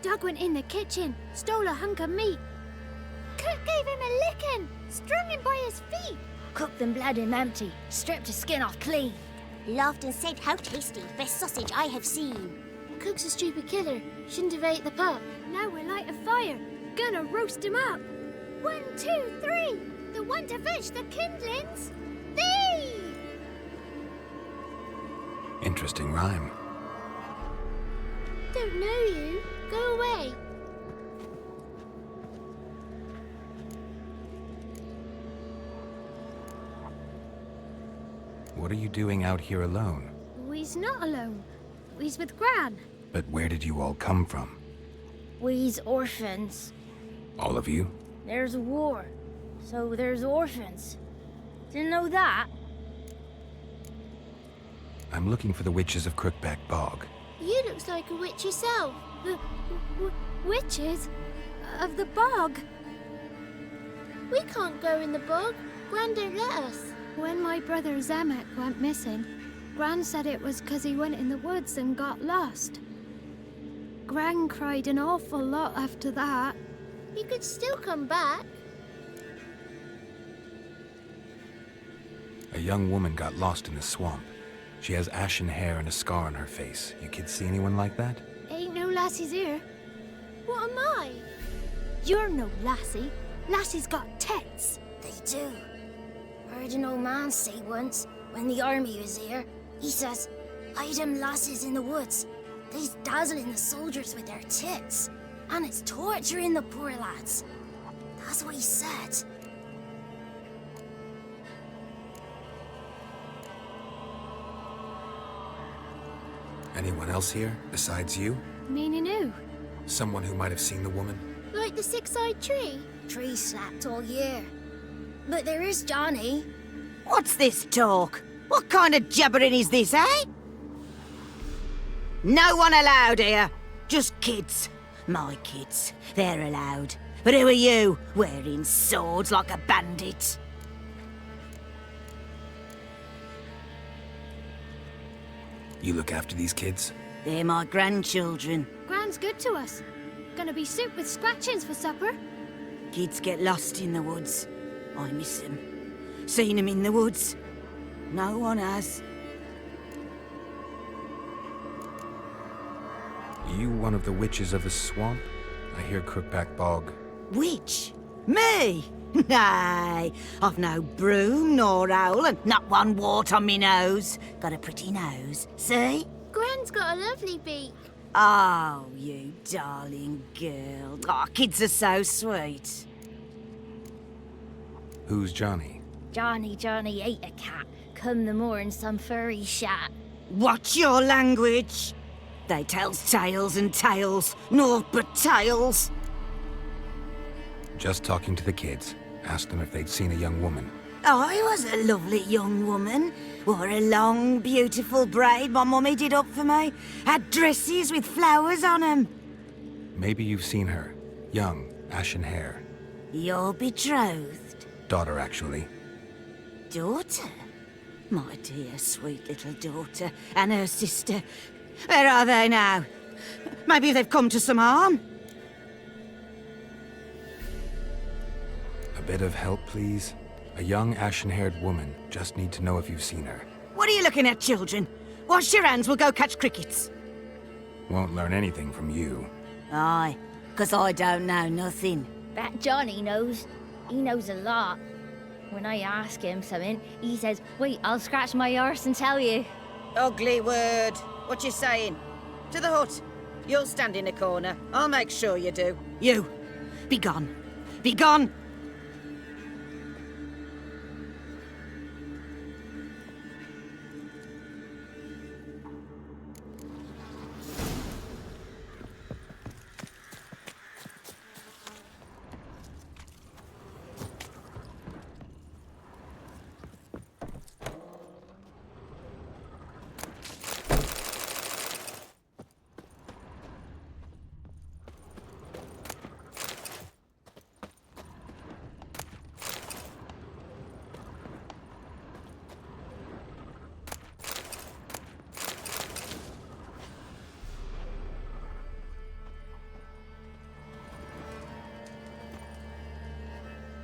Doug went in the kitchen, stole a hunk of meat. Cook gave him a licking, strung him by his feet. Cooked them blood him empty, stripped his skin off clean. Laughed and said, "How tasty, best sausage I have seen." Cook's a stupid killer, shouldn't have ate the pup. Now we'll light a fire, gonna roast him up. 1, 2, 3, the one to fetch the kindlings. Thee! Interesting rhyme. Don't know you. Go away. What are you doing out here alone? We's not alone. We's with Gran. But where did you all come from? We's orphans. All of you? There's a war, so there's orphans. Didn't know that? I'm looking for the witches of Crookback Bog. You looks like a witch yourself. Witches? of the bog. We can't go in the bog. Gran don't let us. When my brother Zemek went missing, Gran said it was 'cause he went in the woods and got lost. Gran cried an awful lot after that. He could still come back. A young woman got lost in the swamp. She has ashen hair and a scar on her face. You kids see anyone like that? Ain't no lassies here. What am I? You're no lassie. Lassie's got tits. They do. Heard an old man say once, when the army was here, he says, hide them lasses in the woods. They's dazzling the soldiers with their tits. And it's torturing the poor lads. That's what he said. Anyone else here, besides you? Meaning who? Someone who might have seen the woman? Like the six-eyed tree? Tree slapped all year. But there is Johnny. What's this talk? What kind of jabbering is this, eh? No one allowed here. Just kids. My kids. They're allowed. But who are you, wearing swords like a bandit? You look after these kids? They're my grandchildren. Gran's good to us. Gonna be soup with scratchings for supper. Kids get lost in the woods. I miss them. Seen them in the woods. No one has. You one of the witches of the swamp? I hear Crookback Bog. Witch? Me? Nay, I've no broom nor owl and not one wart on me nose. Got a pretty nose, see? Gran's got a lovely beak. Oh, you darling girl. Oh, kids are so sweet. Who's Johnny? Johnny ate a cat. Come the moor in some furry shat. What's your language? They tells tales and tales, naught but tales. Just talking to the kids. Asked them if they'd seen a young woman. I was a lovely young woman. Wore a long, beautiful braid my mummy did up for me. Had dresses with flowers on 'em. Maybe you've seen her. Young, ashen hair. You're betrothed? Daughter, actually. Daughter? My dear, sweet little daughter. And her sister. Where are they now? Maybe they've come to some harm? A bit of help, please? A young, ashen-haired woman. Just need to know if you've seen her. What are you looking at, children? Wash your hands, we'll go catch crickets. Won't learn anything from you. Aye, 'cause I don't know nothing. That Johnny knows. He knows a lot. When I ask him something, he says, wait, I'll scratch my arse and tell you. Ugly word. What you saying? To the hut. You'll stand in a corner. I'll make sure you do. You. Be gone. Be gone!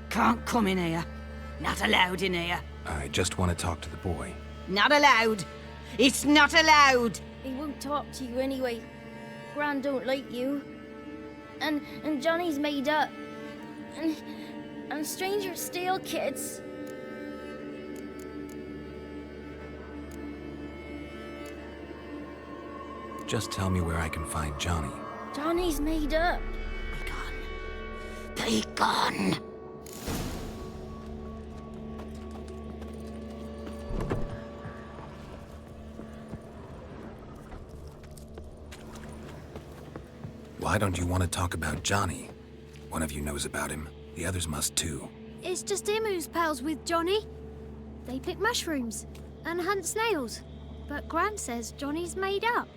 Can't come in here. Not allowed in here. I just want to talk to the boy. Not allowed. It's not allowed. He won't talk to you anyway. Gran don't like you. And Johnny's made up. And strangers steal kids. Just tell me where I can find Johnny. Johnny's made up. Be gone. Why don't you want to talk about Johnny? One of you knows about him. The others must too. It's just him who's pals with Johnny. They pick mushrooms and hunt snails. But Gran says Johnny's made up.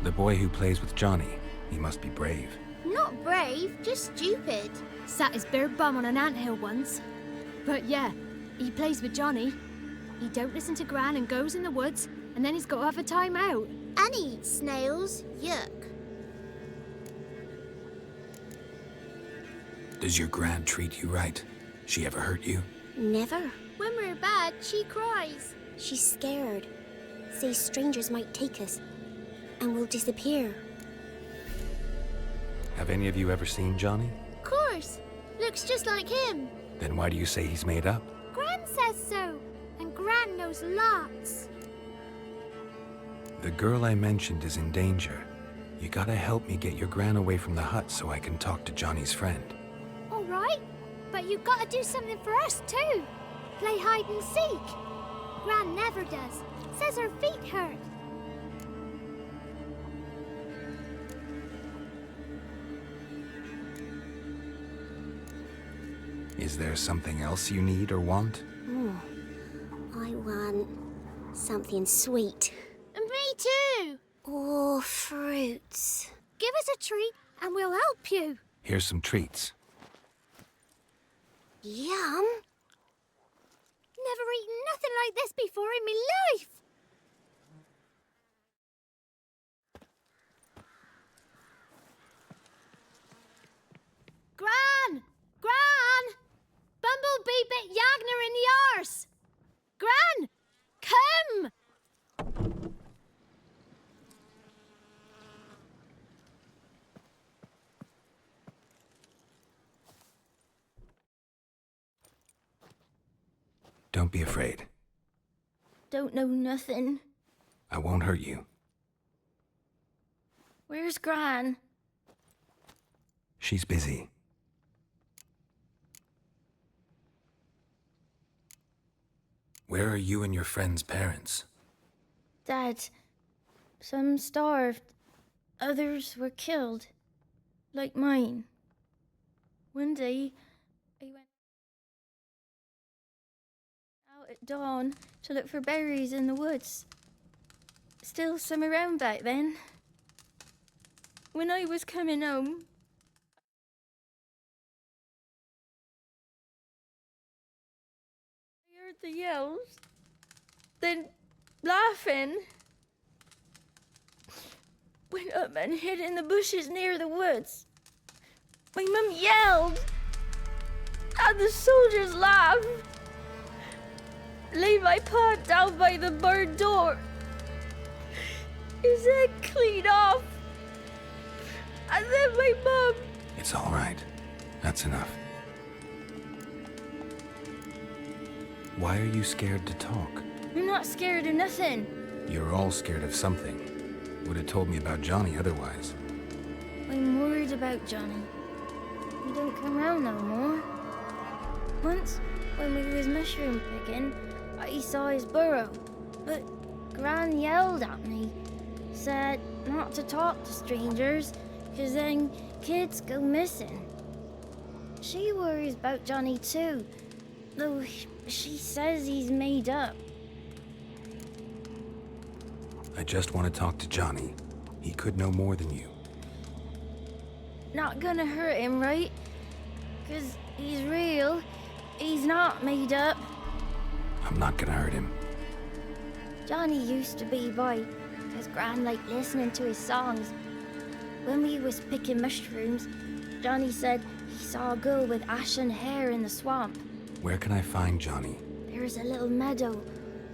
The boy who plays with Johnny. He must be brave. Not brave, just stupid. Sat his bare bum on an anthill once. But yeah, he plays with Johnny. He don't listen to Gran and goes in the woods, and then he's got to have a time out. And he eats snails. Yuck. Does your Gran treat you right? She ever hurt you? Never. When we're bad, she cries. She's scared. Says strangers might take us, and we'll disappear. Have any of you ever seen Johnny? Of course. Looks just like him. Then why do you say he's made up? Gran says so. And Gran knows lots. The girl I mentioned is in danger. You gotta help me get your Gran away from the hut so I can talk to Johnny's friend. All right. But you gotta do something for us too. Play hide and seek. Gran never does. Says her feet hurt. Is there something else you need or want? I want something sweet. And me too. Oh, fruits. Give us a treat and we'll help you. Here's some treats. Yum. Never eaten nothing like this before in my life. Gran! Gran! Bumblebee bit Yagner in the arse! Gran! Come! Don't be afraid. Don't know nothing. I won't hurt you. Where's Gran? She's busy. Where are you and your friend's parents? Dad, some starved. Others were killed. Like mine. One day, I went out at dawn to look for berries in the woods. Still some around back then. When I was coming home, I heard the yells. Then, laughing, went up and hid in the bushes near the woods. My mum yelled, and the soldiers laughed. Laid my pa down by the barn door. His head clean off. And then my mum... It's all right. That's enough. Why are you scared to talk? I'm not scared of nothing. You're all scared of something. Would have told me about Johnny otherwise. I'm worried about Johnny. He don't come round no more. Once, when we was mushroom picking, I saw his burrow. But Gran yelled at me. Said not to talk to strangers, 'cause then kids go missing. She worries about Johnny too, though she says he's made up. I just want to talk to Johnny. He could know more than you. Not gonna hurt him, right? 'Cause he's real. He's not made up. I'm not gonna hurt him. Johnny used to be by, 'cause Gran liked listening to his songs. When we was picking mushrooms, Johnny said he saw a girl with ashen hair in the swamp. Where can I find Johnny? There's a little meadow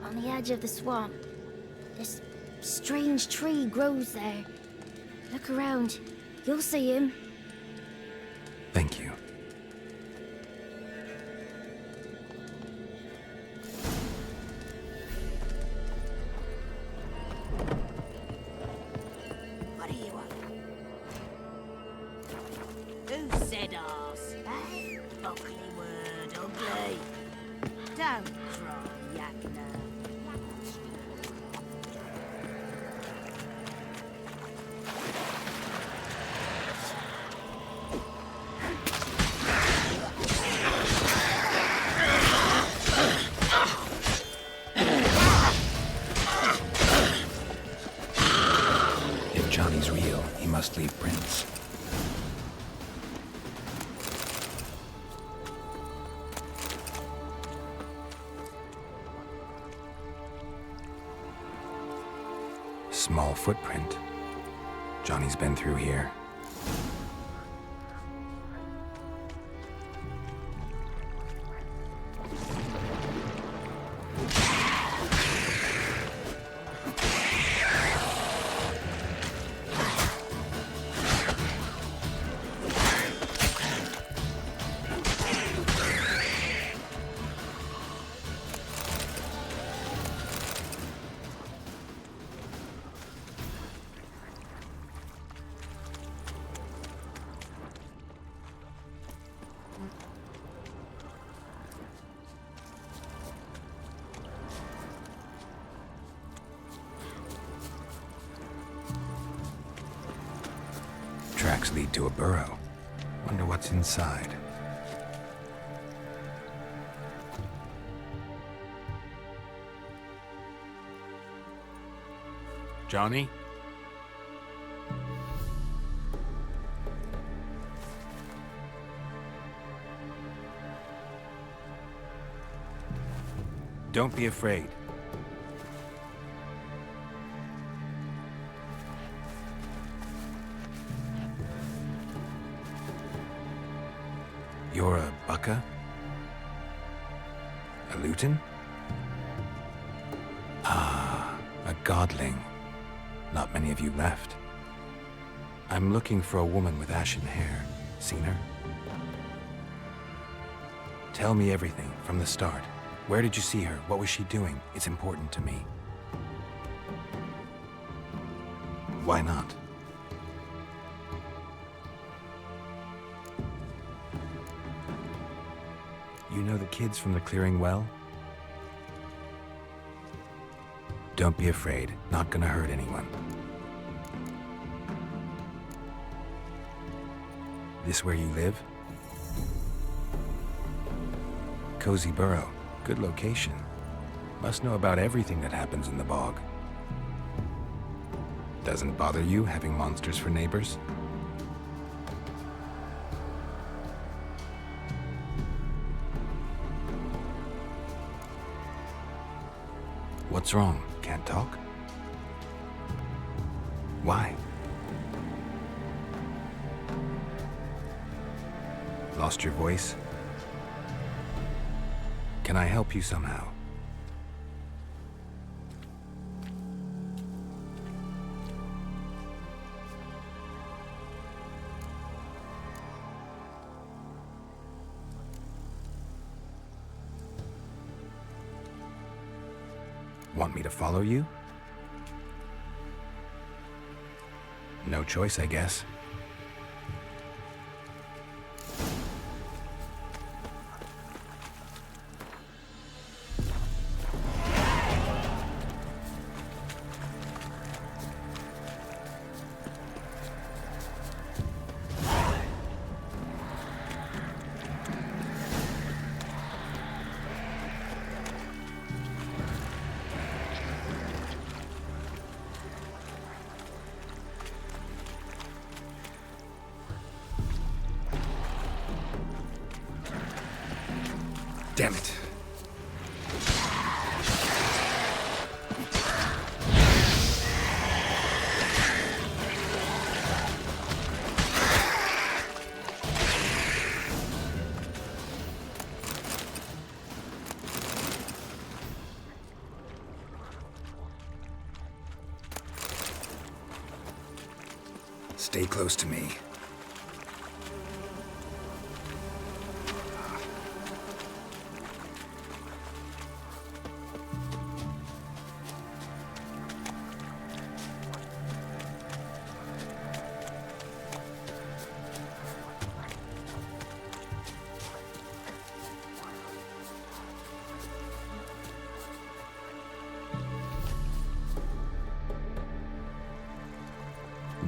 on the edge of the swamp. This strange tree grows there. Look around. You'll see him. Thank you. What are you up? Who said arse? Eh? Ugly word, ugly. Don't try, Yagner. Johnny's real, he must leave prints. Small footprint. Johnny's been through here. Tracks lead to a burrow. Wonder what's inside. Johnny? Don't be afraid. You're a Bucca? A Luton? Ah, a godling. Not many of you left. I'm looking for a woman with ashen hair. Seen her? Tell me everything from the start. Where did you see her? What was she doing? It's important to me. Why not? You know the kids from the clearing well? Don't be afraid. Not gonna hurt anyone. This where you live? Cozy Burrow. Good location. Must know about everything that happens in the bog. Doesn't bother you having monsters for neighbors? What's wrong? Can't talk? Why? Lost your voice? Can I help you somehow? Want me to follow you? No choice, I guess. Damn it. Stay close to me.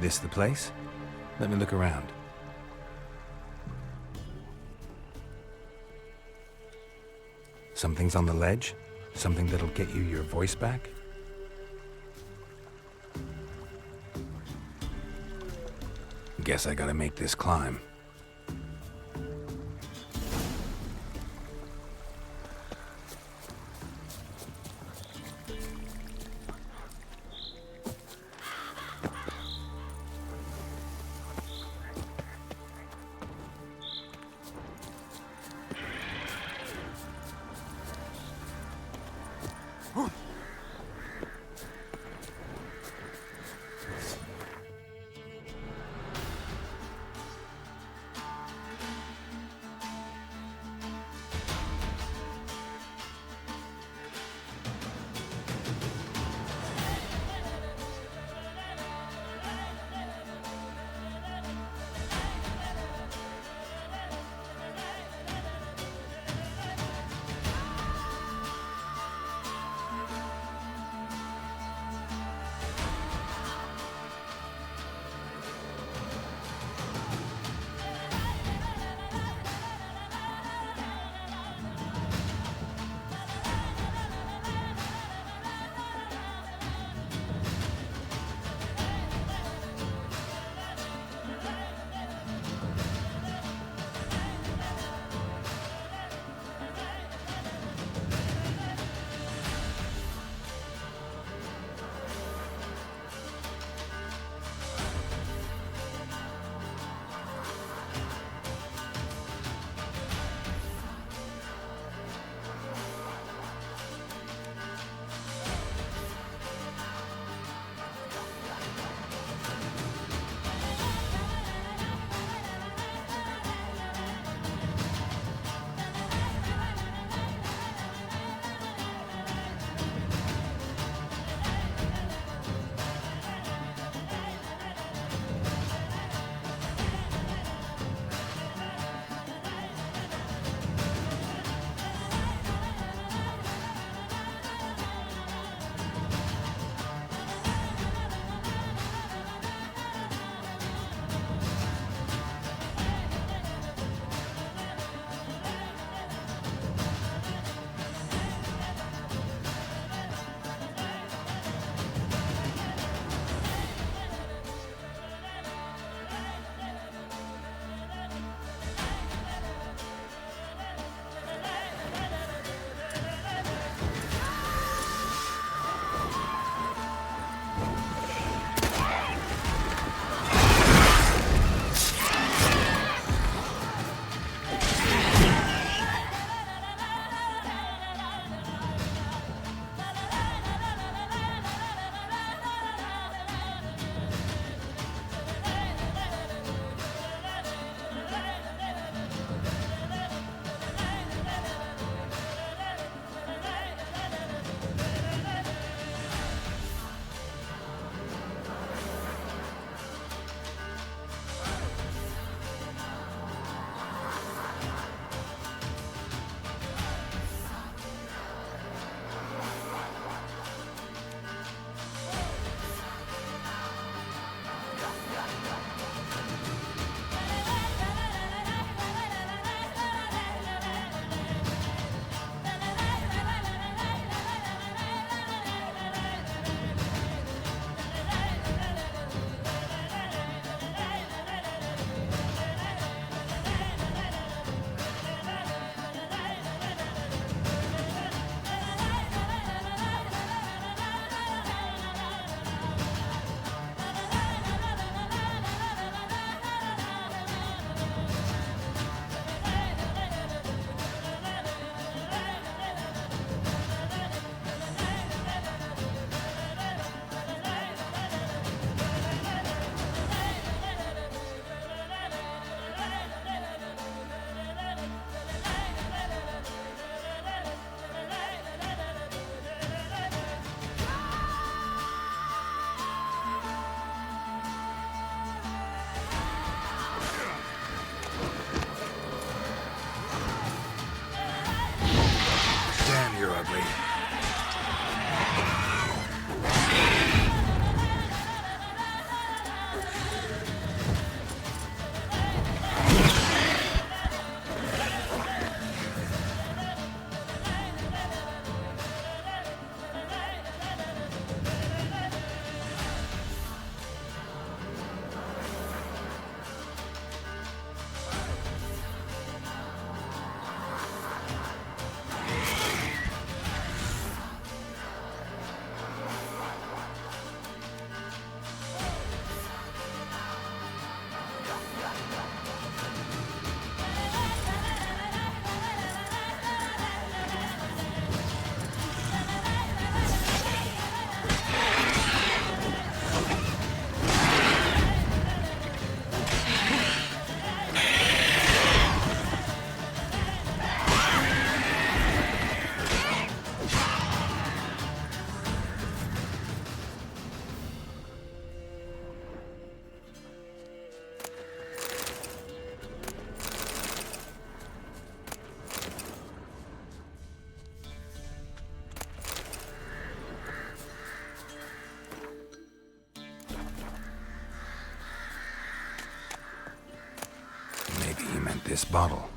This the place? Let me look around. Something's on the ledge? Something that'll get you your voice back? Guess I gotta make this climb. this bottle.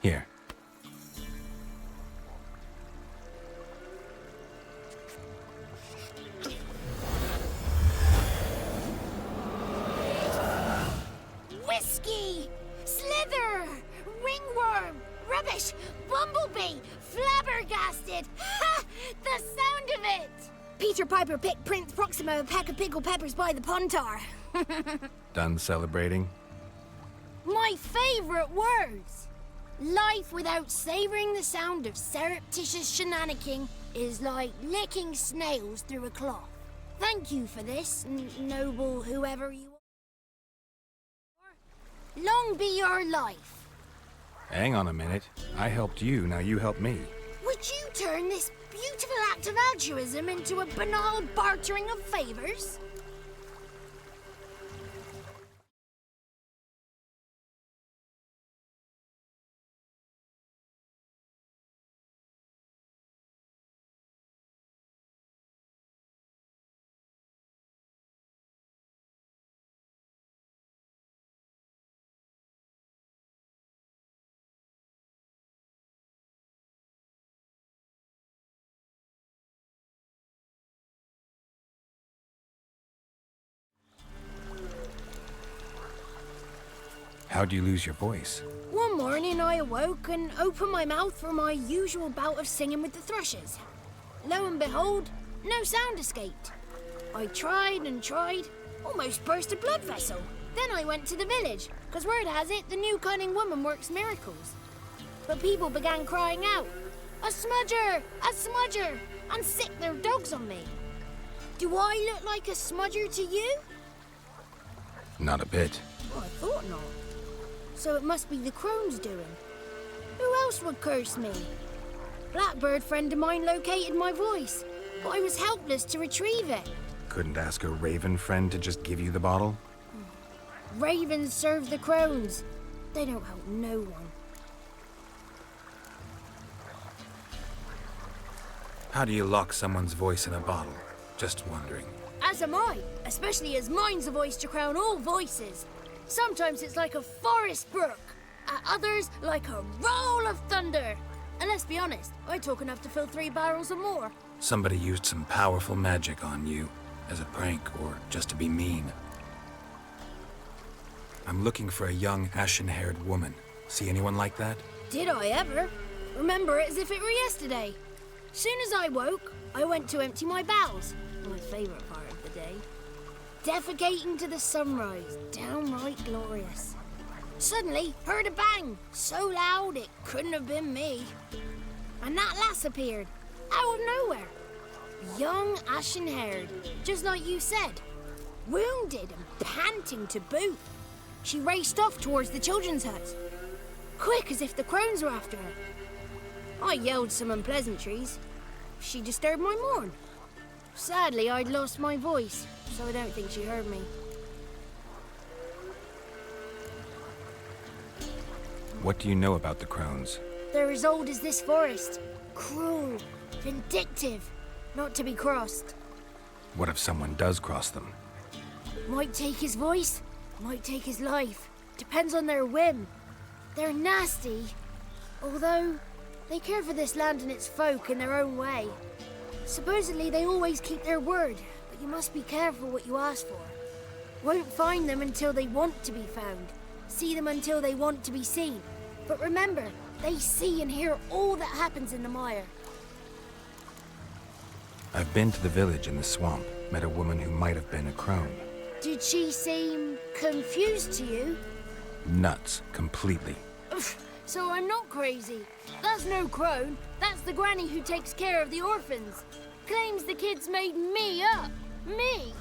Here. Whiskey! Slither! Ringworm! Rubbish! Bumblebee! Flabbergasted! Ha! The sound of it! Peter Piper picked Prince Proxima a pack of pickled peppers by the Pontar. Done celebrating? My favourite words! Life without savouring the sound of surreptitious shenanigans is like licking snails through a cloth. Thank you for this, noble whoever you are. Long be your life. Hang on a minute. I helped you, now you help me. Would you turn this beautiful act of altruism into a banal bartering of favours? How'd you lose your voice? One morning I awoke and opened my mouth for my usual bout of singing with the thrushes. Lo and behold, no sound escaped. I tried and tried, almost burst a blood vessel. Then I went to the village, because word has it the new cunning woman works miracles. But people began crying out, "A smudger! A smudger!" and sicked their dogs on me. Do I look like a smudger to you? Not a bit. Well, I thought not. So it must be the crone's doing. Who else would curse me? Blackbird friend of mine located my voice, but I was helpless to retrieve it. Couldn't ask a raven friend to just give you the bottle? Ravens serve the crones. They don't help no one. How do you lock someone's voice in a bottle? Just wondering. As am I, especially as mine's a voice to crown all voices. Sometimes it's like a forest brook, at others like a roll of thunder. And let's be honest, I talk enough to fill 3 barrels or more. Somebody used some powerful magic on you, as a prank or just to be mean. I'm looking for a young, ashen-haired woman. See anyone like that? Did I ever? Remember it as if it were yesterday. Soon as I woke, I went to empty my bowels. My favourite part of the day. Defecating to the sunrise, downright glorious. Suddenly, heard a bang, so loud it couldn't have been me. And that lass appeared, out of nowhere. Young, ashen-haired, just like you said. Wounded and panting to boot. She raced off towards the children's hut. Quick as if the crones were after her. I yelled some unpleasantries. She disturbed my morn. Sadly, I'd lost my voice, so I don't think she heard me. What do you know about the crones? They're as old as this forest. Cruel, vindictive, not to be crossed. What if someone does cross them? Might take his voice, might take his life. Depends on their whim. They're nasty, although they care for this land and its folk in their own way. Supposedly they always keep their word, but you must be careful what you ask for. Won't find them until they want to be found. See them until they want to be seen. But remember, they see and hear all that happens in the mire. I've been to the village in the swamp, met a woman who might have been a crone. Did she seem confused to you? Nuts, completely. So I'm not crazy. That's no crone. That's the granny who takes care of the orphans. Claims the kids made me up. Me!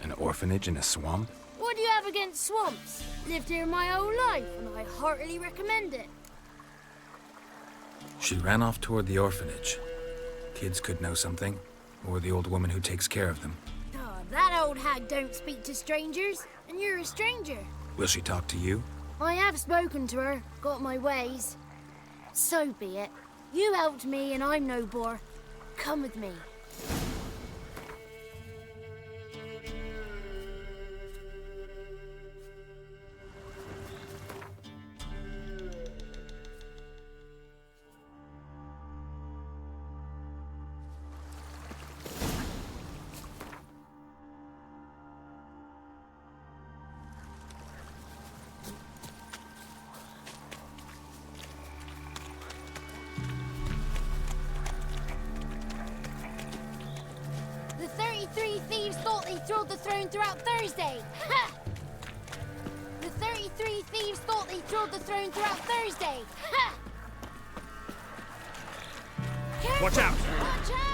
An orphanage in a swamp? What do you have against swamps? Lived here my whole life, and I heartily recommend it. She ran off toward the orphanage. Kids could know something, or the old woman who takes care of them. Oh, that old hag don't speak to strangers, and you're a stranger. Will she talk to you? I have spoken to her, got my ways. So be it. You helped me and I'm no bore. Come with me. The 33 thieves thought they thrilled the throne throughout Thursday. Ha! The 33 thieves thought they thrilled the throne throughout Thursday. Ha! Careful! Watch out! Watch out!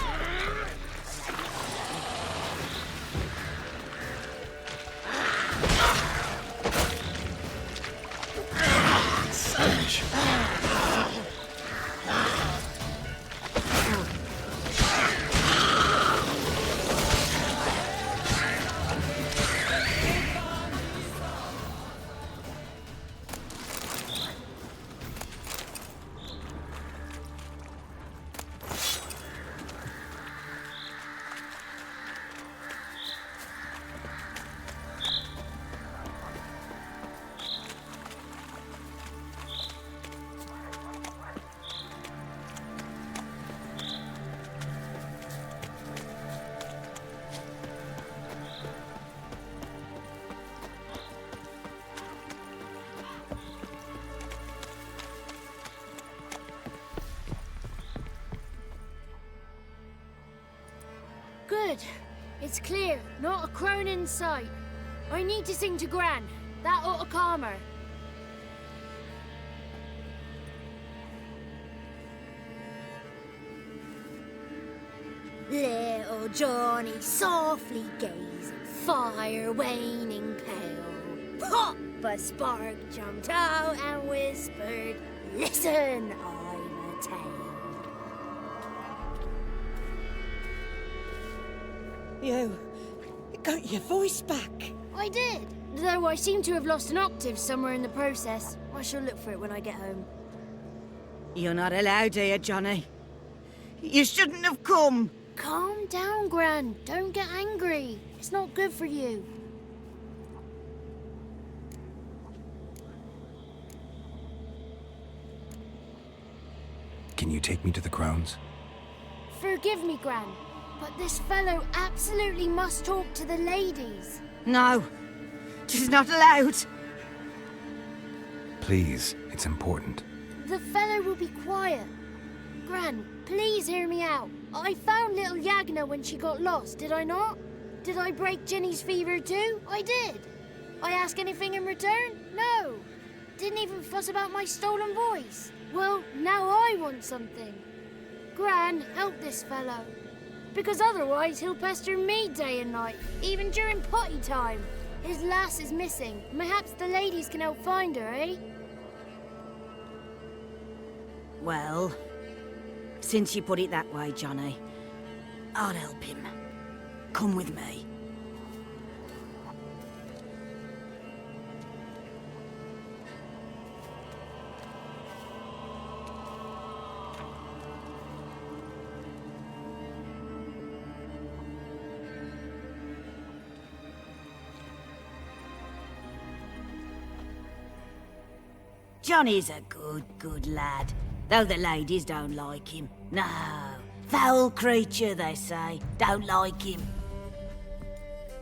Savage. Good. It's clear. Not a crone in sight. I need to sing to Gran. That ought to calm her. Little Johnny softly gazing, fire waning pale. Pop! A spark jumped out and whispered, "Listen, I'm a tale." You got your voice back. I did, though I seem to have lost an octave somewhere in the process. I shall look for it when I get home. You're not allowed here, Johnny. You shouldn't have come. Calm down, Gran. Don't get angry. It's not good for you. Can you take me to the Crones? Forgive me, Gran, but this fellow absolutely must talk to the ladies. No, she's not allowed. Please, it's important. The fellow will be quiet. Gran, please hear me out. I found little Yagna when she got lost, did I not? Did I break Ginny's fever too? I did. I ask anything in return? No. Didn't even fuss about my stolen voice. Well, now I want something. Gran, help this fellow. Because otherwise he'll pester me day and night, even during potty time. His lass is missing. Perhaps the ladies can help find her, eh? Well, since you put it that way, Johnny, I'll help him. Come with me. Johnny's a good lad, though the ladies don't like him. No, foul creature, they say. Don't like him.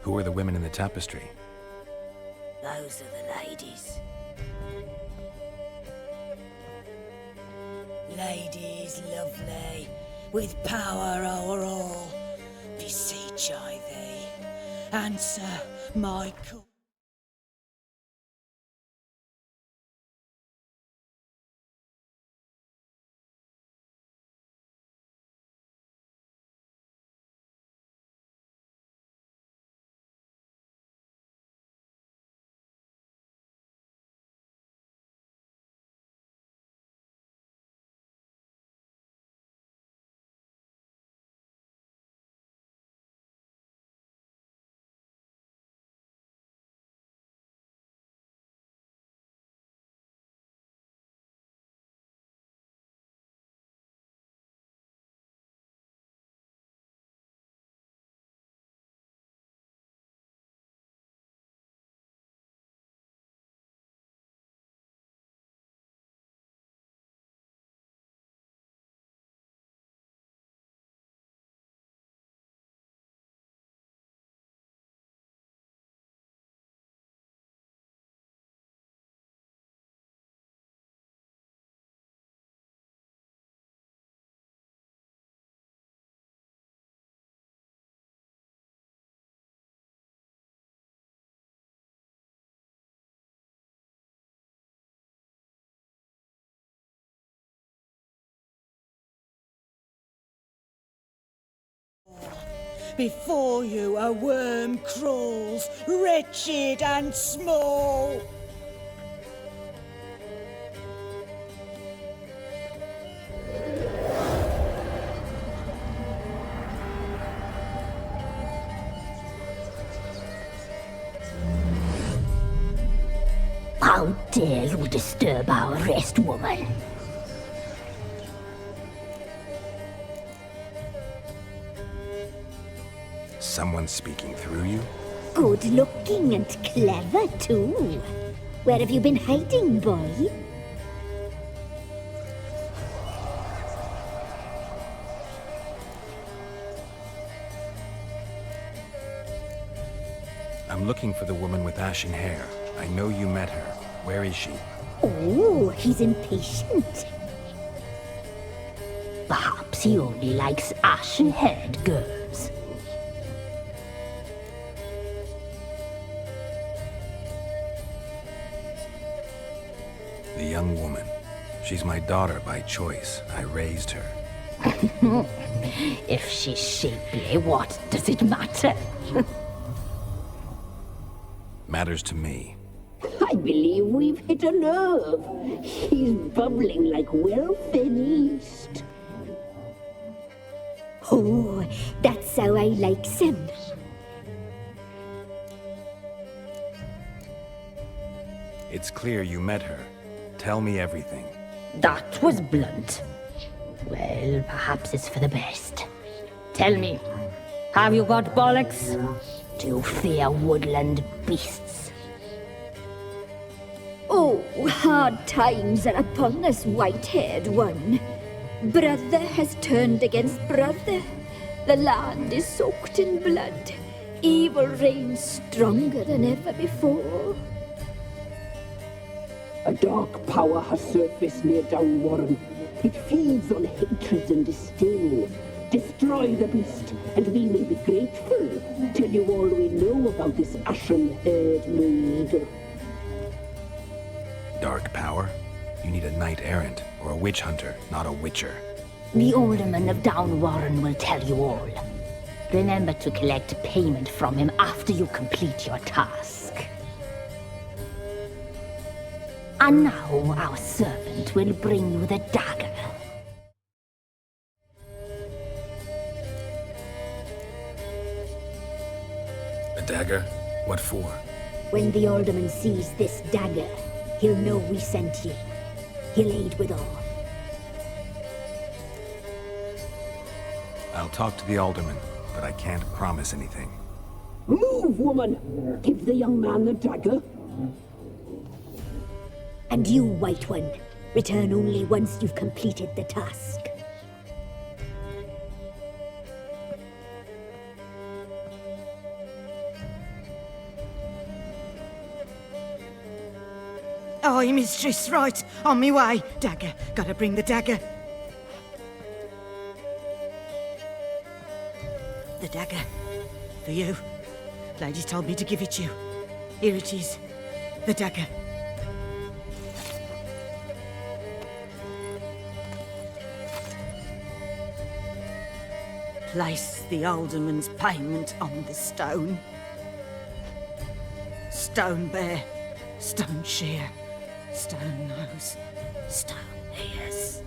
Who are the women in the tapestry? Those are the ladies. Ladies lovely, with power o'er all, beseech I thee, answer my call. before you a worm crawls, wretched and small. How dare you disturb our rest, woman? Someone speaking through you? Good looking and clever, too. Where have you been hiding, boy? I'm looking for the woman with ashen hair. I know you met her. Where is she? Oh, he's impatient. Perhaps he only likes ashen-haired girls. The young woman. She's my daughter by choice. I raised her. If she's shapely, what does it matter? Matters to me. I believe we've hit a nerve. He's bubbling like well-fed yeast. Oh, that's how I likes him. It's clear you met her. Tell me everything. That was blunt. Well, perhaps it's for the best. Tell me, have you got bollocks? Do you fear woodland beasts? Oh, hard times are upon us, white-haired one. Brother has turned against brother. The land is soaked in blood. Evil reigns stronger than ever before. A dark power has surfaced near Downwarren. It feeds on hatred and disdain. Destroy the beast, and we may be grateful. Tell you all we know about this ashen-haired maid. Dark power? You need a knight-errant, or a witch-hunter, not a witcher. The alderman of Downwarren will tell you all. Remember to collect payment from him after you complete your task. And now our servant will bring you the dagger. A dagger? What for? When the alderman sees this dagger, he'll know we sent ye. He'll aid with all. I'll talk to the alderman, but I can't promise anything. Move, woman! Give the young man the dagger. And you, White One, return only once you've completed the task. Aye, mistress, right. On me way. Dagger. Gotta bring the dagger. The dagger. For you. Ladies told me to give it you. Here it is. The dagger. Place the alderman's payment on the stone. Stone bear, stone shear, stone nose, stone ears.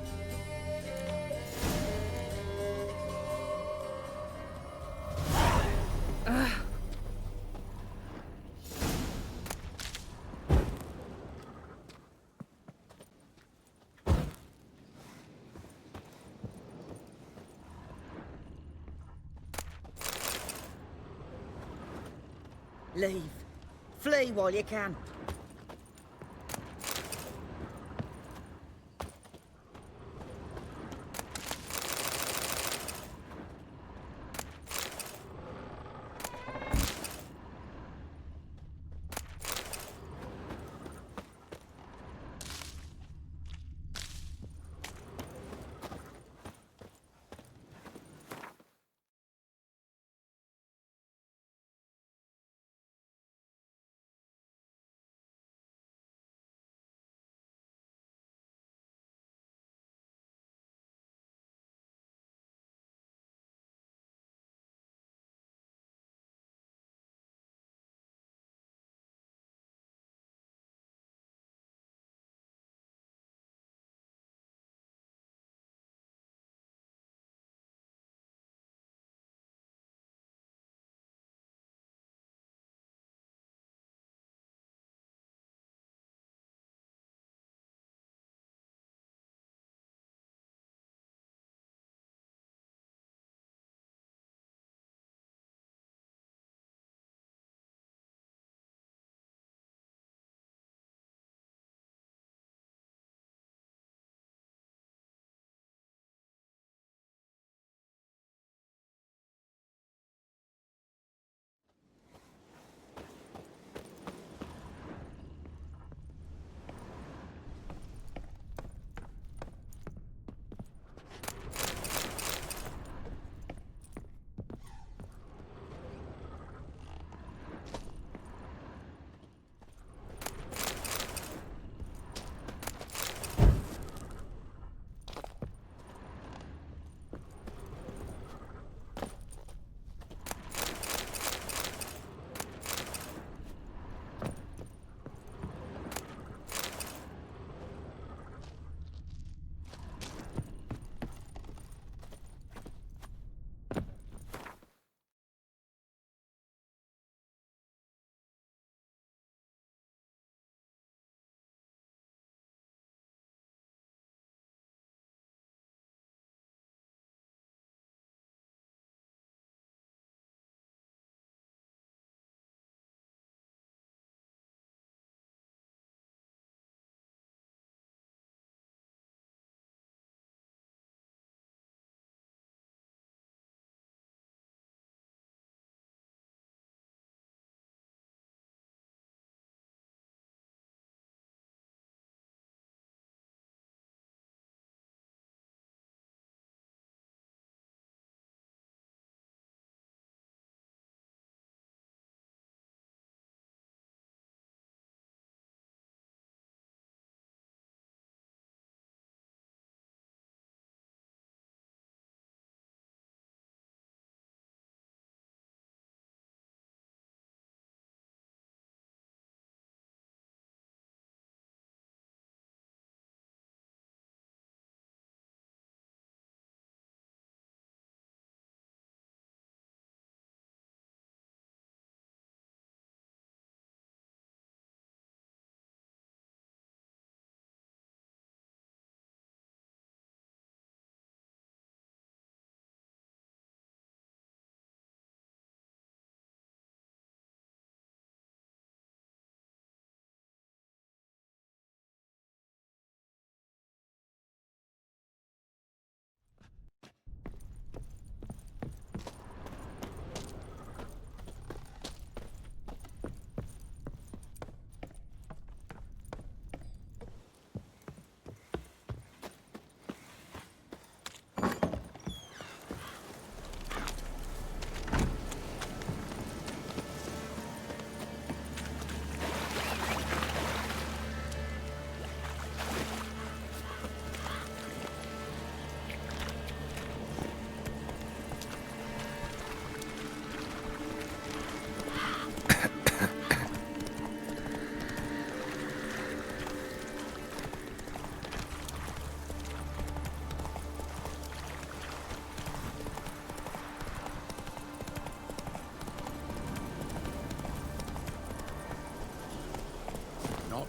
Leave. Flee while you can.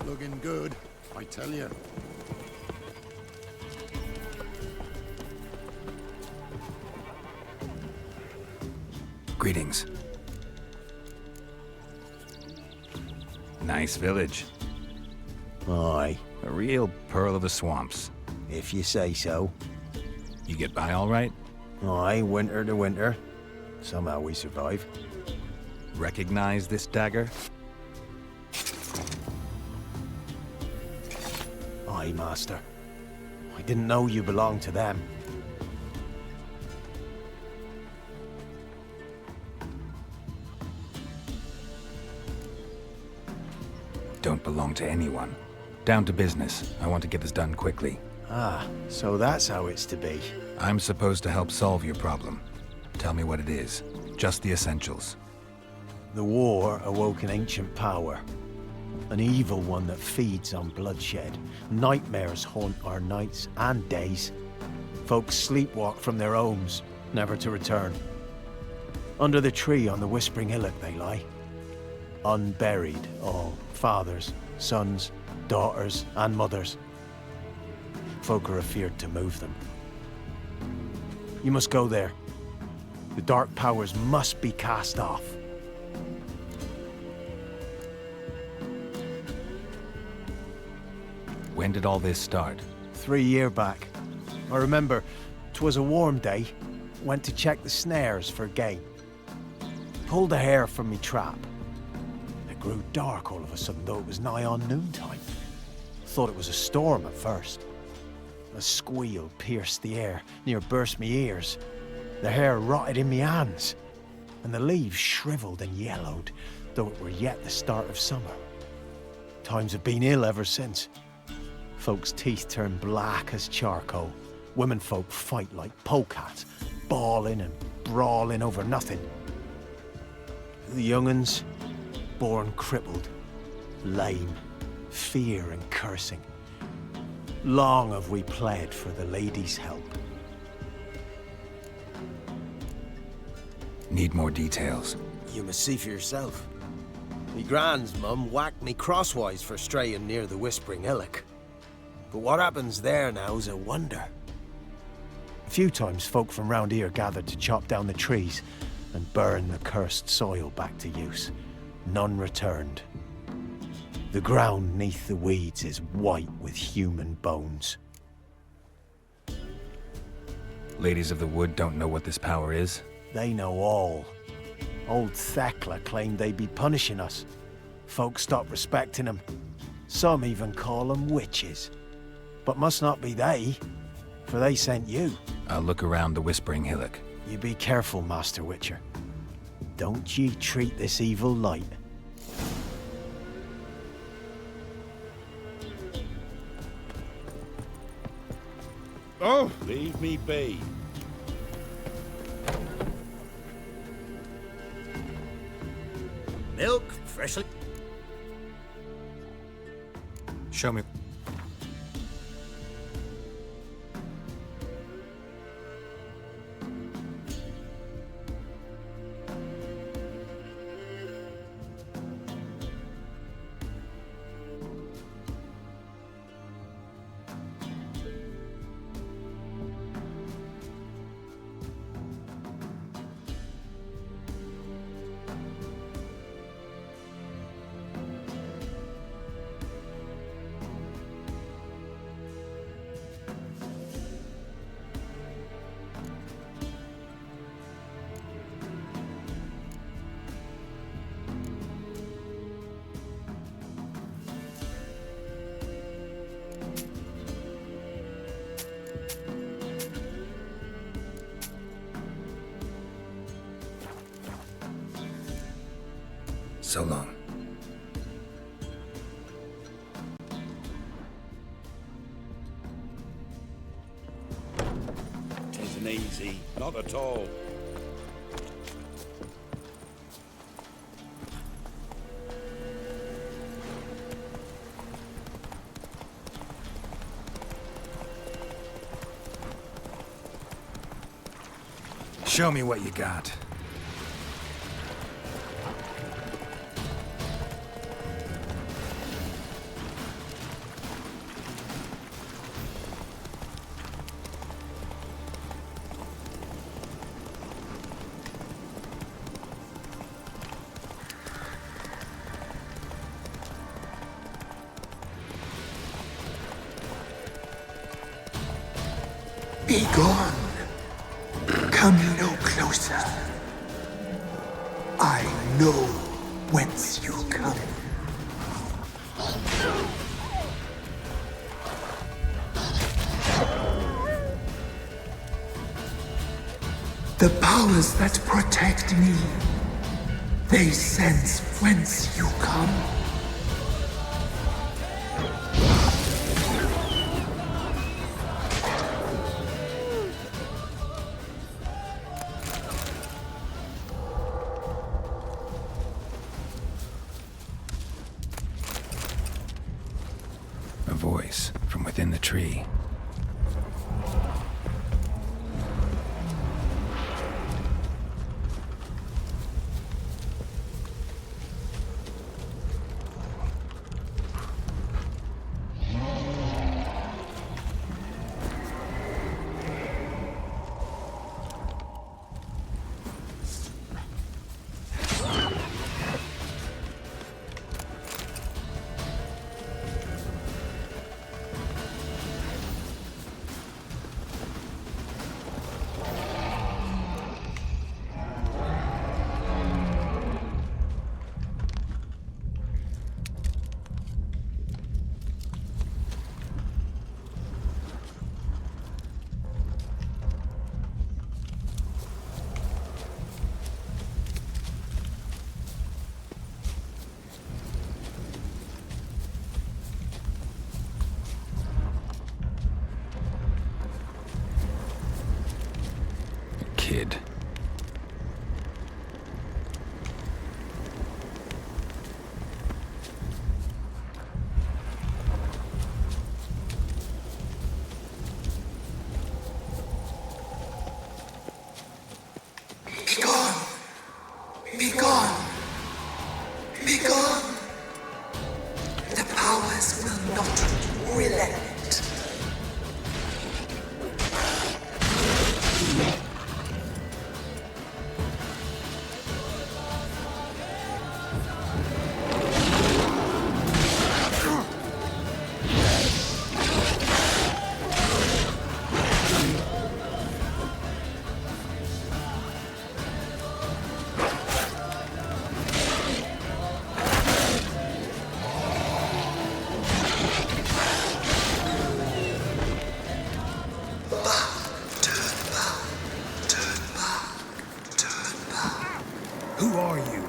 Looking good, I tell you. Greetings. Nice village. Aye. A real pearl of the swamps. If you say so. You get by all right? Aye, winter to winter. Somehow we survive. Recognize this dagger? Aye, Master. I didn't know you belonged to them. Don't belong to anyone. Down to business. I want to get this done quickly. Ah, so that's how it's to be. I'm supposed to help solve your problem. Tell me what it is. Just the essentials. The war awoke an ancient power. An evil one that feeds on bloodshed. Nightmares haunt our nights and days. Folks sleepwalk from their homes, never to return. Under the tree on the Whispering Hillock they lie. Unburied, all. Fathers, sons, daughters, and mothers. Folk are afeard to move them. You must go there. The dark powers must be cast off. When did all this start? 3 years back. I remember 'twas a warm day. Went to check the snares for game. Pulled a hare from me trap. It grew dark all of a sudden, though it was nigh on noontime. Thought it was a storm at first. A squeal pierced the air, near burst me ears. The hair rotted in me hands, and the leaves shriveled and yellowed, though it were yet the start of summer. Times have been ill ever since. Folks' teeth turn black as charcoal. Women folk fight like polecats, bawling and brawling over nothing. The young'uns, born crippled, lame, fear and cursing. Long have we pled for the lady's help. Need more details. You must see for yourself. Me grand's mum whacked me crosswise for straying near the Whispering Hillock. But what happens there now's a wonder. A few times folk from round here gathered to chop down the trees and burn the cursed soil back to use. None returned. The ground neath the weeds is white with human bones. Ladies of the Wood don't know what this power is? They know all. Old Thekla claimed they'd be punishing us. Folk stopped respecting them. Some even call them witches. But must not be they, for they sent you. I'll look around the Whispering Hillock. You be careful, Master Witcher. Don't ye treat this evil light. Oh, leave me be. Milk, freshly. Show me. So long. Tisn't easy, not at all. Show me what you got. Be gone. Come no closer. I know whence you come. The powers that protect me, they sense whence you come. A voice from within the tree. Kid. Be gone. Be gone. Be gone. The powers will not relent. Who are you?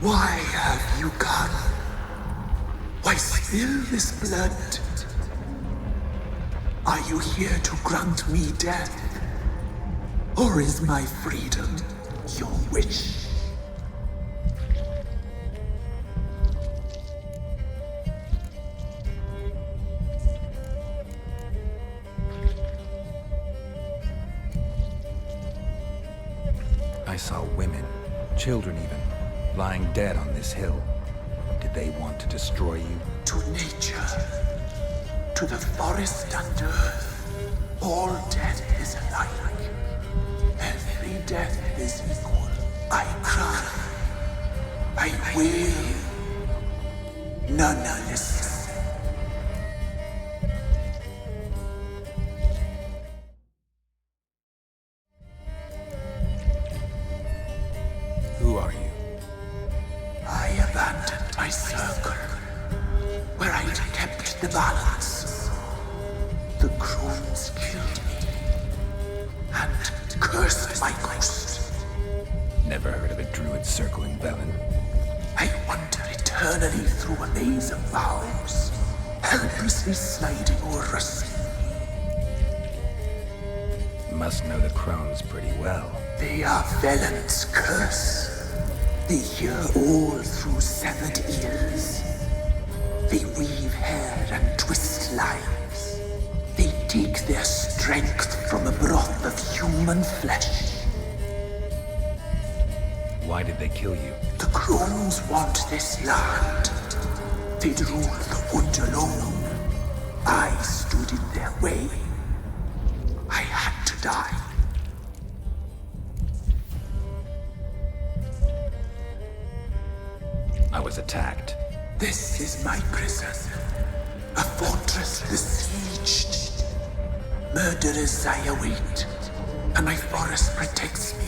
Why have you come? Why spill this blood? Are you here to grant me death? Or is my freedom your wish? I saw women, children even, lying dead on this hill. Did they want to destroy you? To nature, to the forest and earth, all death is alike. Every death is equal. I cry, I wail, none listen. Who are you? I abandoned my circle, where I'd kept the balance. The crones killed me, and cursed my ghost. Never heard of a druid circle in Velen. I wonder eternally through a maze of vows, helplessly sliding o'er us. You must know the crones pretty well. They are Velen's curse. They hear all through severed ears. They weave hair and twist lives. They take their strength from a broth of human flesh. Why did they kill you? The crones want this land. They'd rule the wood alone. I stood in their way. I had to die. I was attacked. This is my prison. A fortress besieged. Murderers I await, and my forest protects me.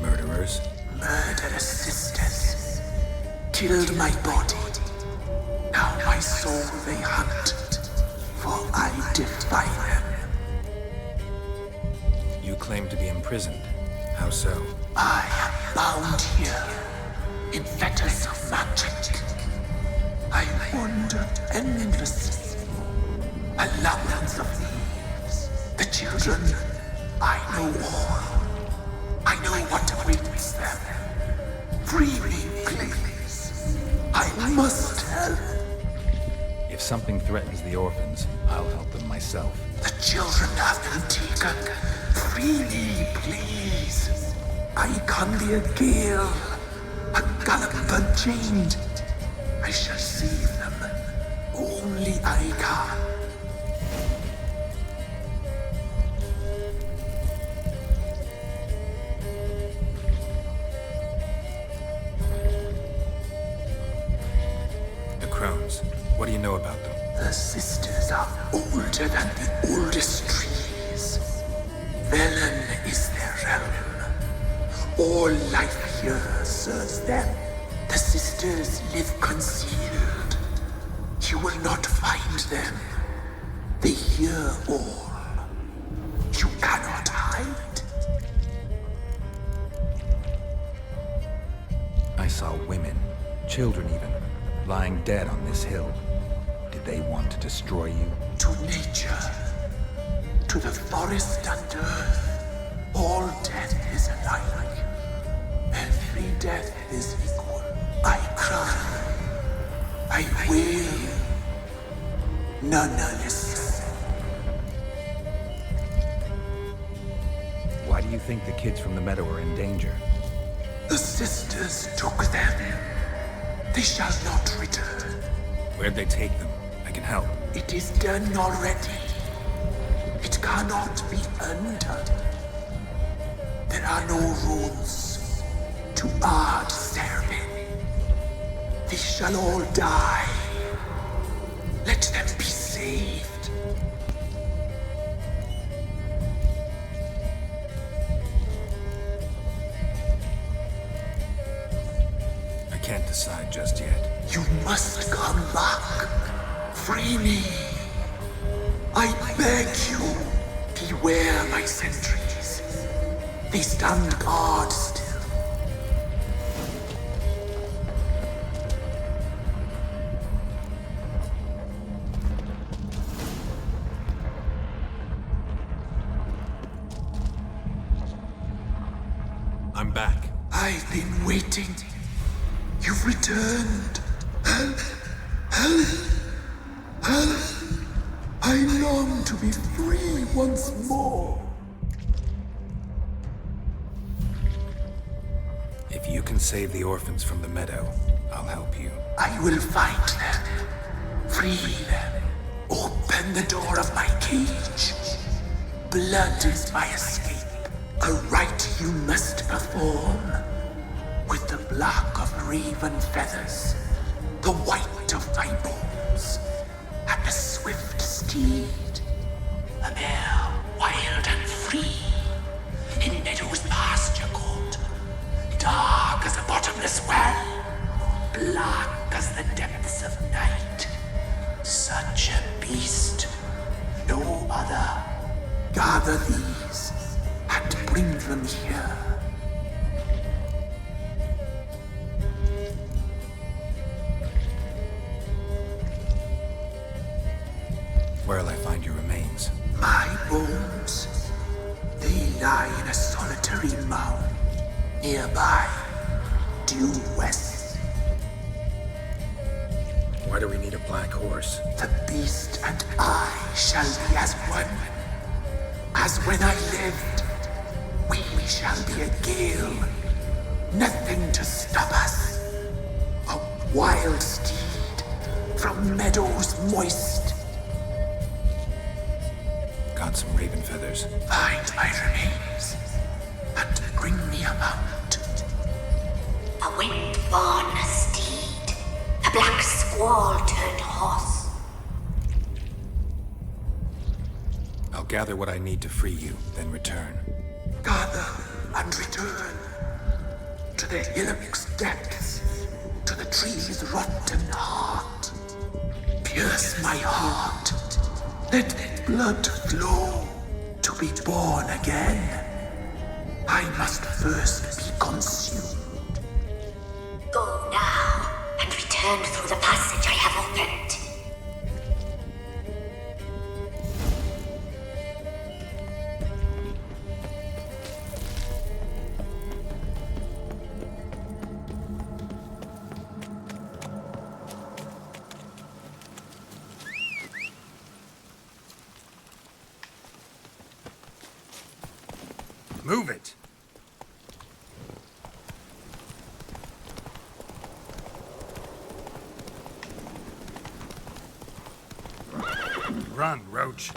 Murderers? Murderous sisters. Killed my body. Now my soul they hunt, for I defy them. You claim to be imprisoned. How so? I am bound here, in fetters of magic. I wandered endlessly, a labyrinth of leaves. The children, I know all. I know what awaits them. Free me, please. I must help. If something threatens the orphans, I'll help them myself. The children have been taken. Free me, please. I can be a gale, a gallop chained. I shall save them. Only I can. The crones. What do you know about them? The sisters are older than the oldest trees. Velen is their realm. All life here serves them. The sisters live concealed. You will not find them. They hear all. You cannot hide. I saw women, children even, lying dead on this hill. Did they want to destroy you? To nature, to the forest and earth, all death is alike. Every death is equal. I cry. I wail. None listens. Why do you think the kids from the meadow are in danger? The sisters took them. They shall not return. Where'd they take them? I can help. It is done already. It cannot be undone. There are no rules to Ard Servin. They shall all die. Let them be saved. I can't decide just yet. You must come back. Free me. I beg you. Beware my sentries. They stand guard still. I'm back. I've been waiting. You've returned. I long to be free once more. If you can save the orphans from the meadow, I'll help you. I will find them. Free them. Open the door of my cage. Blood is my escape. A rite you must perform. With the black of raven feathers, the white of my bones, and a swift steed. A mare wild and free, in meadows pasture cold, dark as a bottomless well, black as the depths of night. Such a beast, no other. Gather these and bring them here. Where'll I find your remains? My bones, they lie in a solitary mound nearby, due west. Why do we need a black horse? The beast and I shall be as one. As when I lived, we shall be a gale. Nothing to stop us. A wild steed from meadows moist. Got some raven feathers. Find my remains and bring me a mount. A wind-born steed, a black squall turned horse. I'll gather what I need to free you, then return. Gather and return to the hillock's depths, to the tree's rotten heart. Pierce my heart, let blood flow to be born again. I must first be consumed. Go now and return through the passage I have opened. Move it! Run, Roach.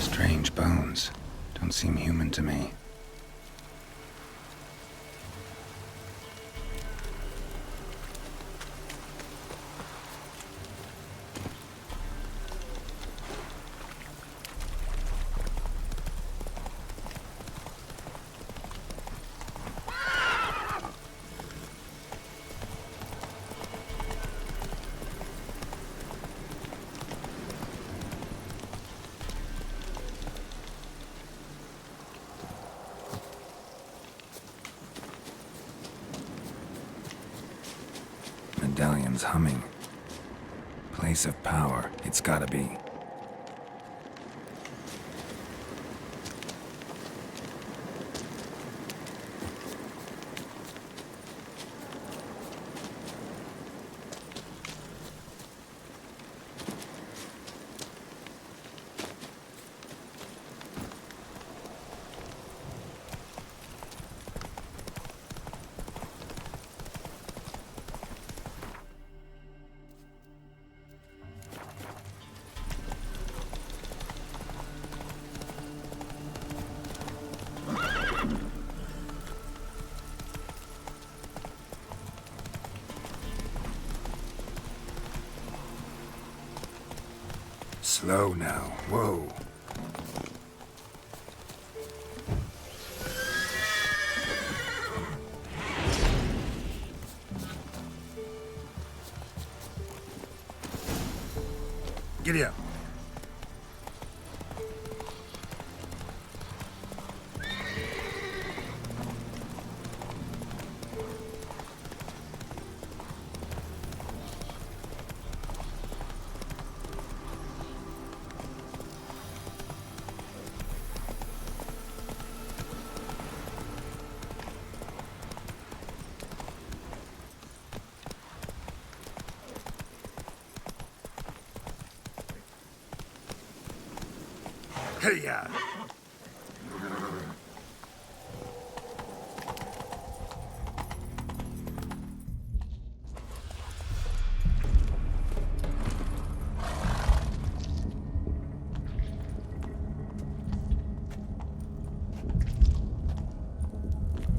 Strange bones. Don't seem human to me. Medallion's humming. Place of power, it's gotta be. Slow now. Whoa. Giddy up. Hey-ya!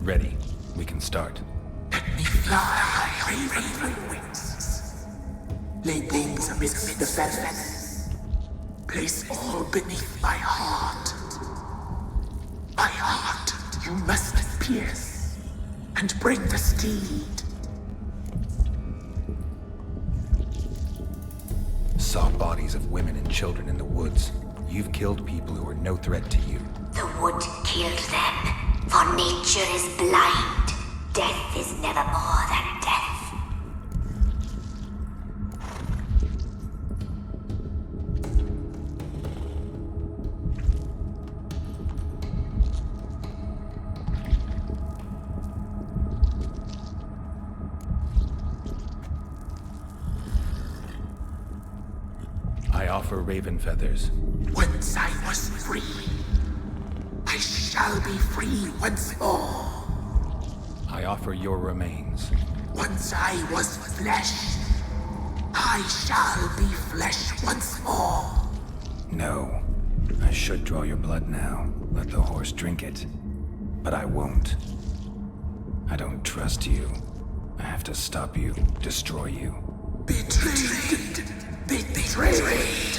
Ready. We can start. Fly, raven wings. Lay things amidst the feathers. Place all beneath my heart. My heart you must pierce, and bring the steed. Saw bodies of women and children in the woods. You've killed people who were no threat to you. The wood killed them, for nature is blind. Death is never more than death. I offer raven feathers. Once I was free, I shall be free once more. I offer your remains. Once I was flesh, I shall be flesh once more. No. I should draw your blood now. Let the horse drink it. But I won't. I don't trust you. I have to stop you, destroy you. Betrayed! Betrayed!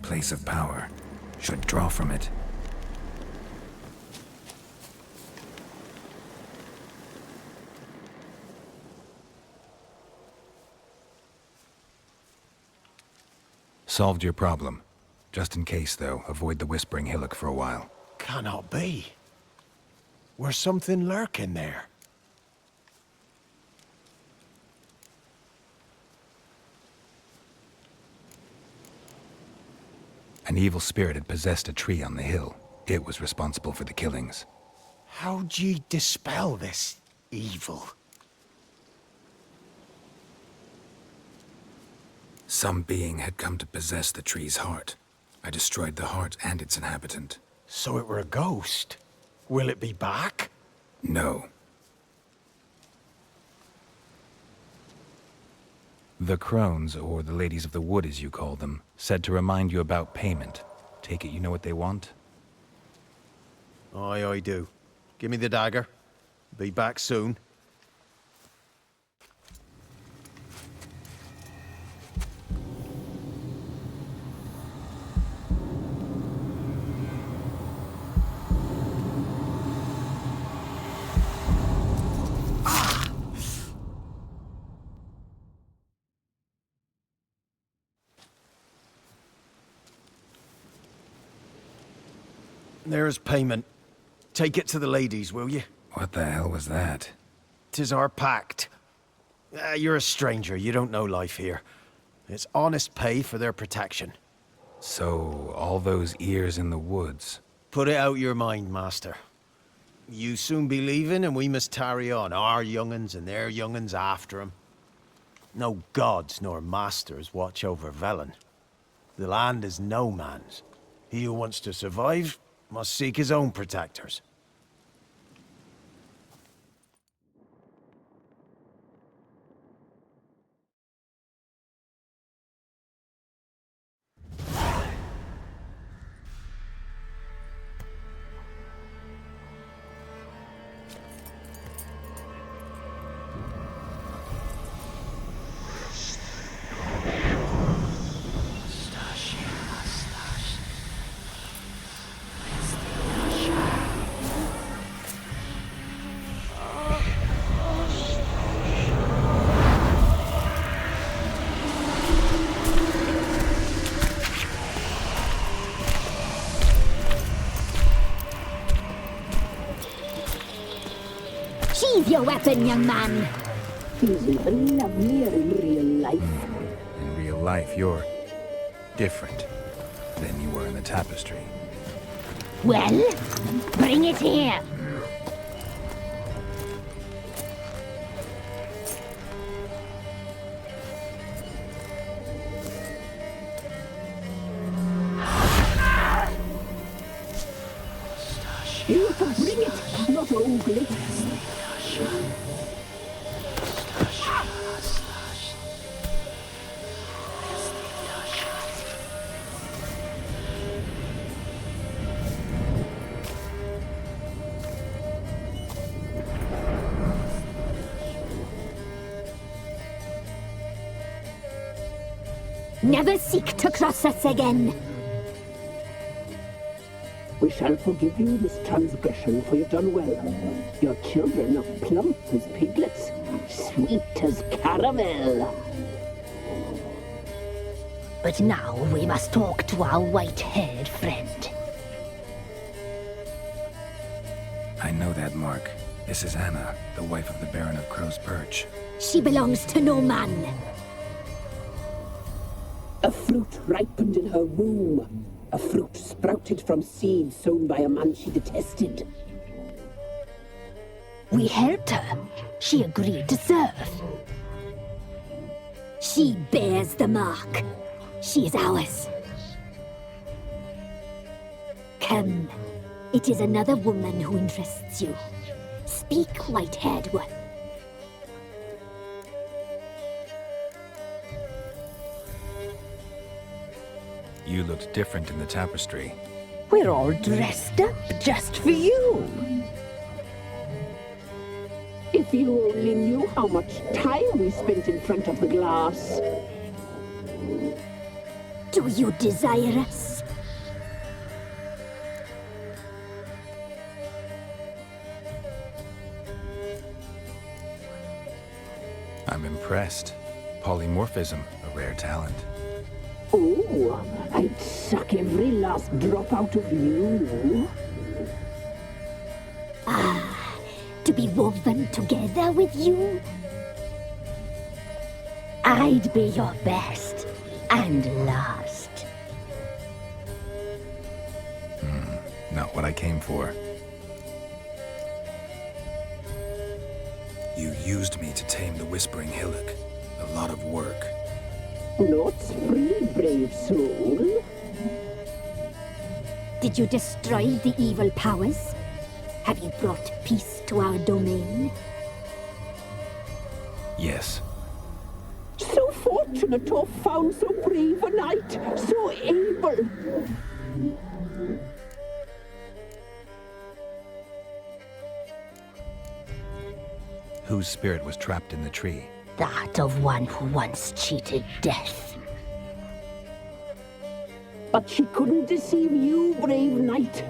Place of power. Should draw from it. Solved your problem. Just in case, though, avoid the Whispering Hillock for a while. Cannot be. Where's something lurking there? An evil spirit had possessed a tree on the hill. It was responsible for the killings. How'd ye dispel this evil? Some being had come to possess the tree's heart. I destroyed the heart and its inhabitant. So it were a ghost. Will it be back? No. The crones, or the ladies of the wood as you call them, said to remind you about payment. Take it you know what they want? Aye, I do. Give me the dagger. Be back soon. There's payment. Take it to the ladies, will you? What the hell was that? 'Tis our pact. You're a stranger, you don't know life here. It's honest pay for their protection. So, all those ears in the woods. Put it out your mind, master. You soon be leaving and we must tarry on, our young'uns and their young'uns after 'em. No gods nor masters watch over Velen. The land is no man's. He who wants to survive must seek his own protectors. Sheathe your weapon, young man. He's even lovelier in real life. In real life, you're different than you were in the tapestry. Well, bring it here. You bring it, not ogle it. Never seek to cross us again. We shall forgive you this transgression, for you've done well. Your children are plump as piglets, sweet as caramel. But now we must talk to our white-haired friend. I know that mark. This is Anna, the wife of the Baron of Crow's Perch. She belongs to no man. A fruit ripened in her womb. A fruit sprouted from seeds sown by a man she detested. We helped her. She agreed to serve. She bears the mark. She is ours. Come. It is another woman who interests you. Speak, white-haired one. You looked different in the tapestry. We're all dressed up just for you. If you only knew how much time we spent in front of the glass. Do you desire us? I'm impressed. Polymorphism, a rare talent. Oh, I'd suck every last drop out of you. Ah, to be woven together with you? I'd be your best and last. Not what I came for. You used me to tame the Whispering Hillock. A lot of work. Not free, brave soul. Did you destroy the evil powers? Have you brought peace to our domain? Yes. So fortunate to have found so brave a knight, so able. Whose spirit was trapped in the tree? That of one who once cheated death. But she couldn't deceive you, brave knight.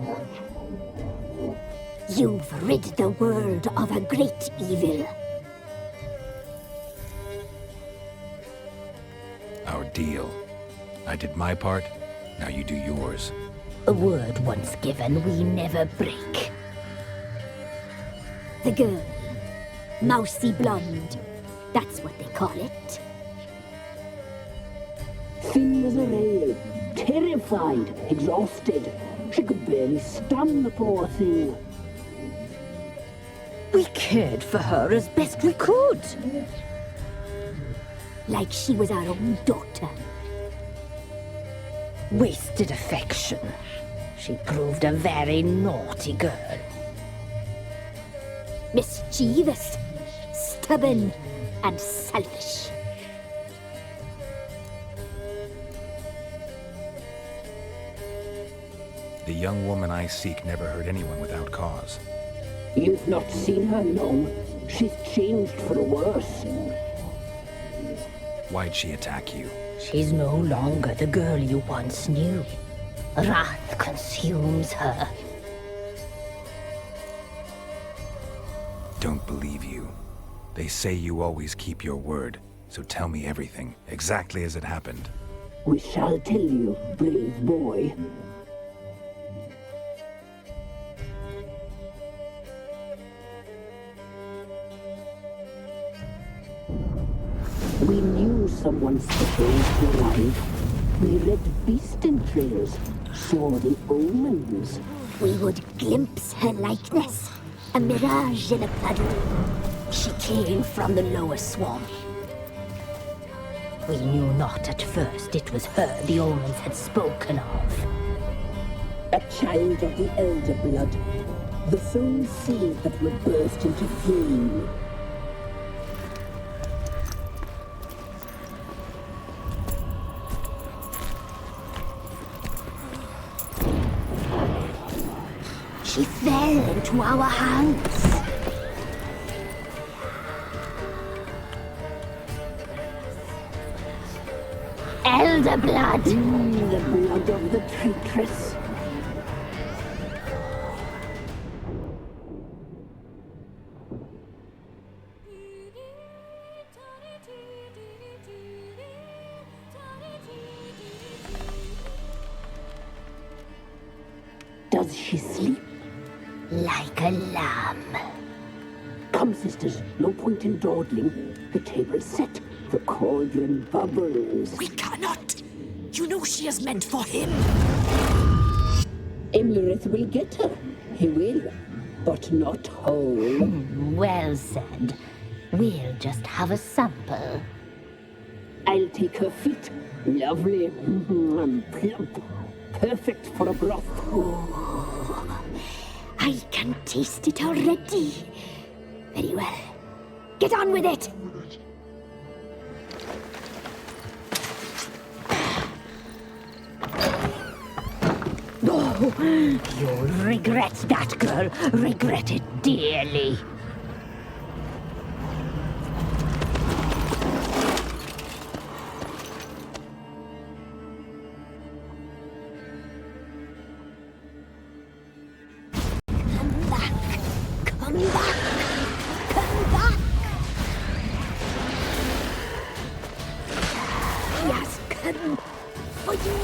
You've rid the world of a great evil. Our deal. I did my part, now you do yours. A word once given, we never break. The girl. Mousy blonde. That's what they call it. Thin as a rail, terrified, exhausted. She could barely stand, the poor thing. We cared for her as best we could. Like she was our own daughter. Wasted affection. She proved a very naughty girl. Mischievous, stubborn, and selfish. The young woman I seek never hurt anyone without cause. You've not seen her long. She's changed for the worse. Why'd she attack you? She's no longer the girl you once knew. Wrath consumes her. Don't believe you. They say you always keep your word, so tell me everything, exactly as it happened. We shall tell you, brave boy. We knew someone special would arrive. We read beast entrails, saw the omens. We would glimpse her likeness, a mirage in a puddle. She came from the lower swamp. We knew not at first it was her the omens had spoken of. A child of the Elder Blood, the soul seed that would burst into flame. She fell into our hands. Elder blood! The blood of the traitress. Does she sleep? Like a lamb. Come, sisters, no point in dawdling. The table's set. The cauldron bubbles. We cannot! You know she is meant for him! Imlerith will get her. He will. But not whole. Well said. We'll just have a sample. I'll take her feet. Lovely. And plump. Perfect for a broth. Oh, I can taste it already. Very well. Get on with it! Oh, you'll regret that, girl. Regret it dearly. Come back. Come back. Come back. He has come for you.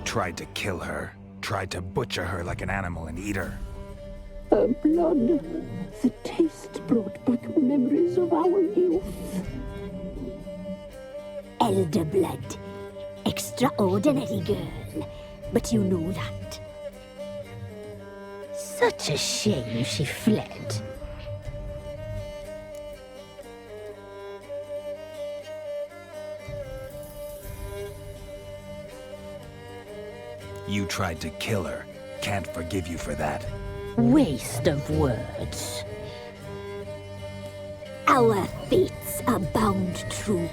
tried to kill her. Tried to butcher her like an animal and eat her. Her blood, the taste brought back memories of our youth. Elder blood. Extraordinary girl. But you know that. Such a shame she fled. You tried to kill her. Can't forgive you for that. Waste of words. Our fates are bound true.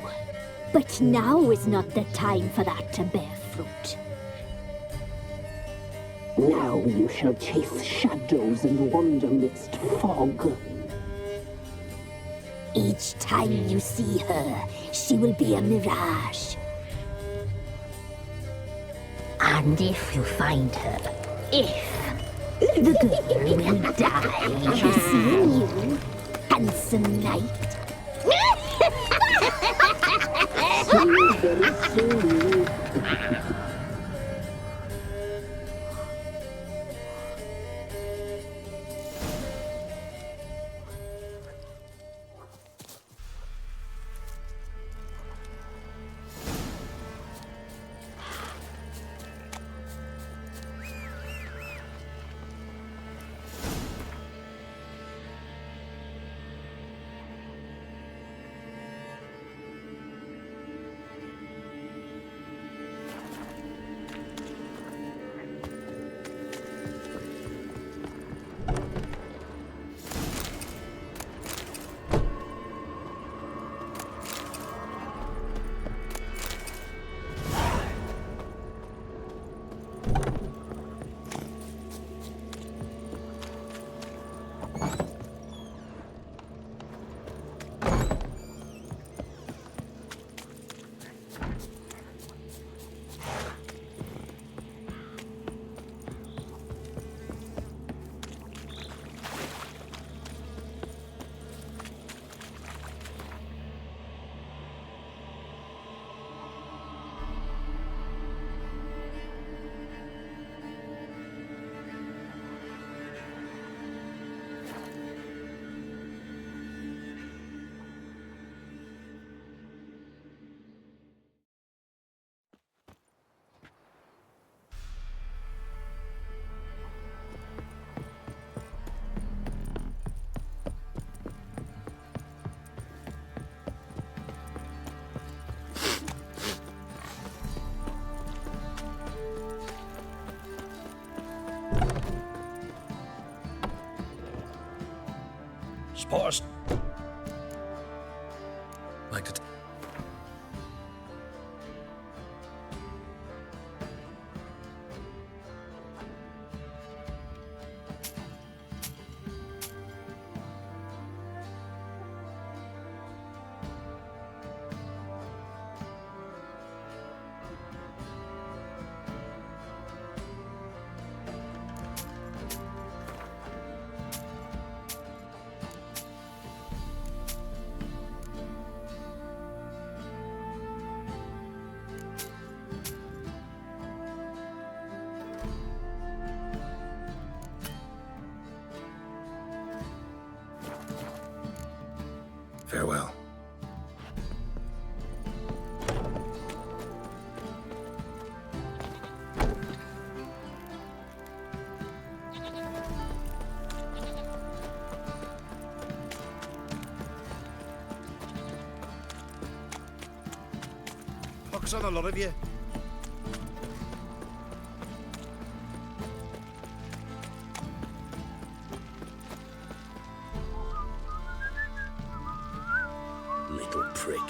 But now is not the time for that to bear fruit. Now you shall chase shadows and wander midst fog. Each time you see her, she will be a mirage. And if you find her, the girl will die. Seeing you, handsome knight. Spotters. Like to. Farewell. Focus on a lot of you. Little prick.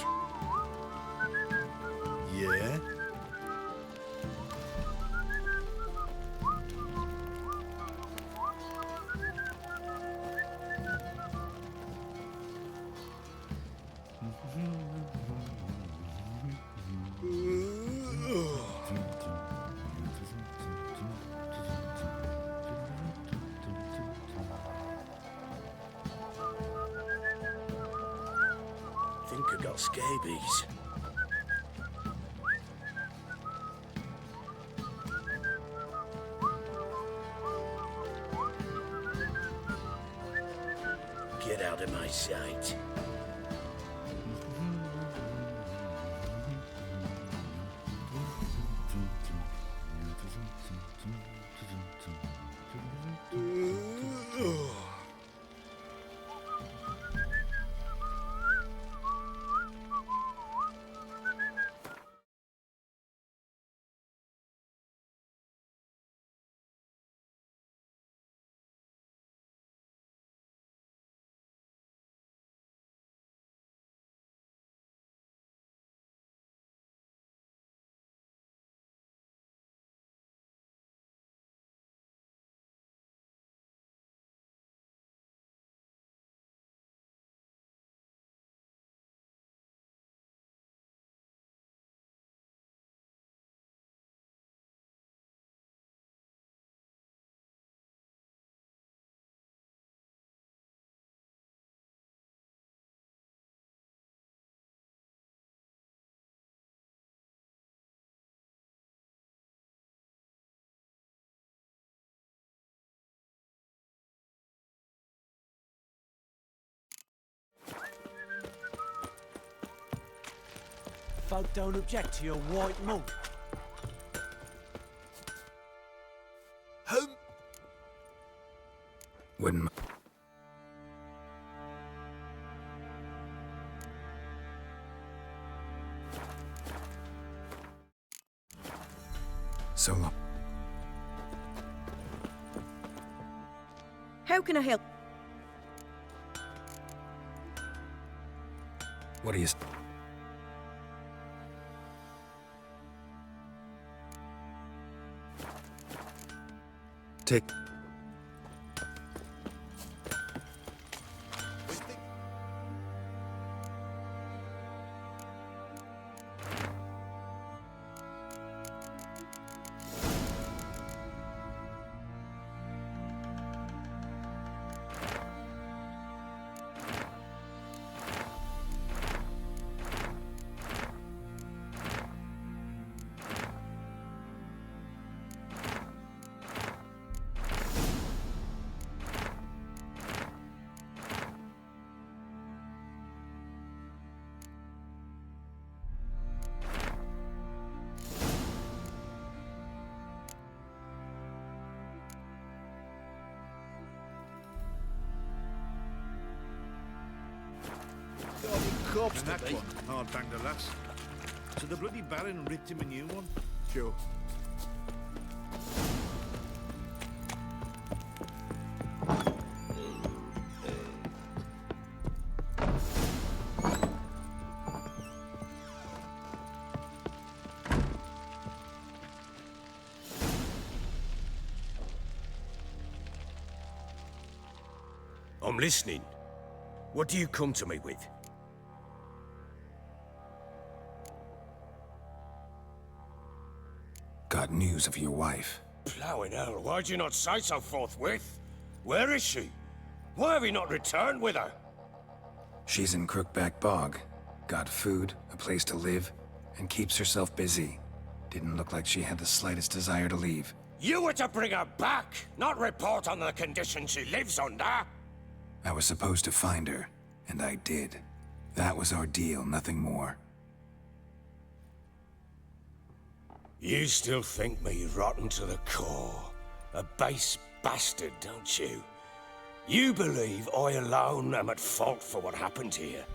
Yeah? Think I got scabies. Folk don't object to your white monk. Wouldn't. So long. How can I help? What do you... Take... Corpse And that to me. one, hard banged the lass. So the bloody Baron ripped him a new one? Sure. I'm listening. What do you come to me with? Got news of your wife. Plowing hell, why'd you not say so forthwith? Where is she? Why have you not returned with her? She's in Crookback Bog. Got food, a place to live, and keeps herself busy. Didn't look like she had the slightest desire to leave. You were to bring her back, not report on the condition she lives under. I was supposed to find her, and I did. That was our deal, nothing more. You still think me rotten to the core. A base bastard, don't you? You believe I alone am at fault for what happened here.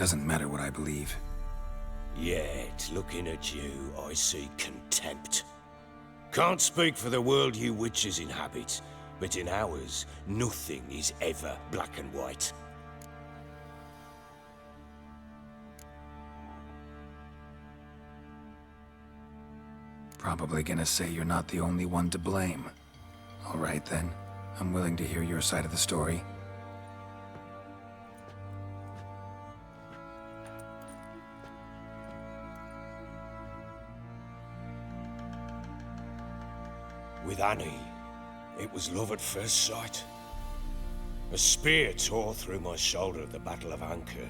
Doesn't matter what I believe. Yet, looking at you, I see contempt. Can't speak for the world you witches inhabit, but in ours, nothing is ever black and white. Probably gonna say you're not the only one to blame. All right then, I'm willing to hear your side of the story. With Annie, it was love at first sight. A spear tore through my shoulder at the Battle of Anchor.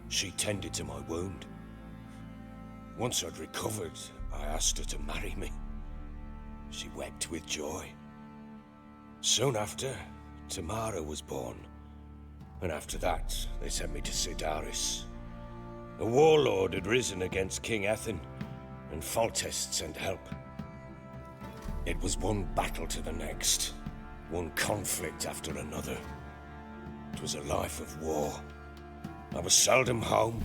She tended to my wound. Once I'd recovered, I asked her to marry me. She wept with joy. Soon after, Tamara was born. And after that, they sent me to Sidaris. A warlord had risen against King Ethan, and Foltest sent help. It was one battle to the next, one conflict after another. It was a life of war. I was seldom home,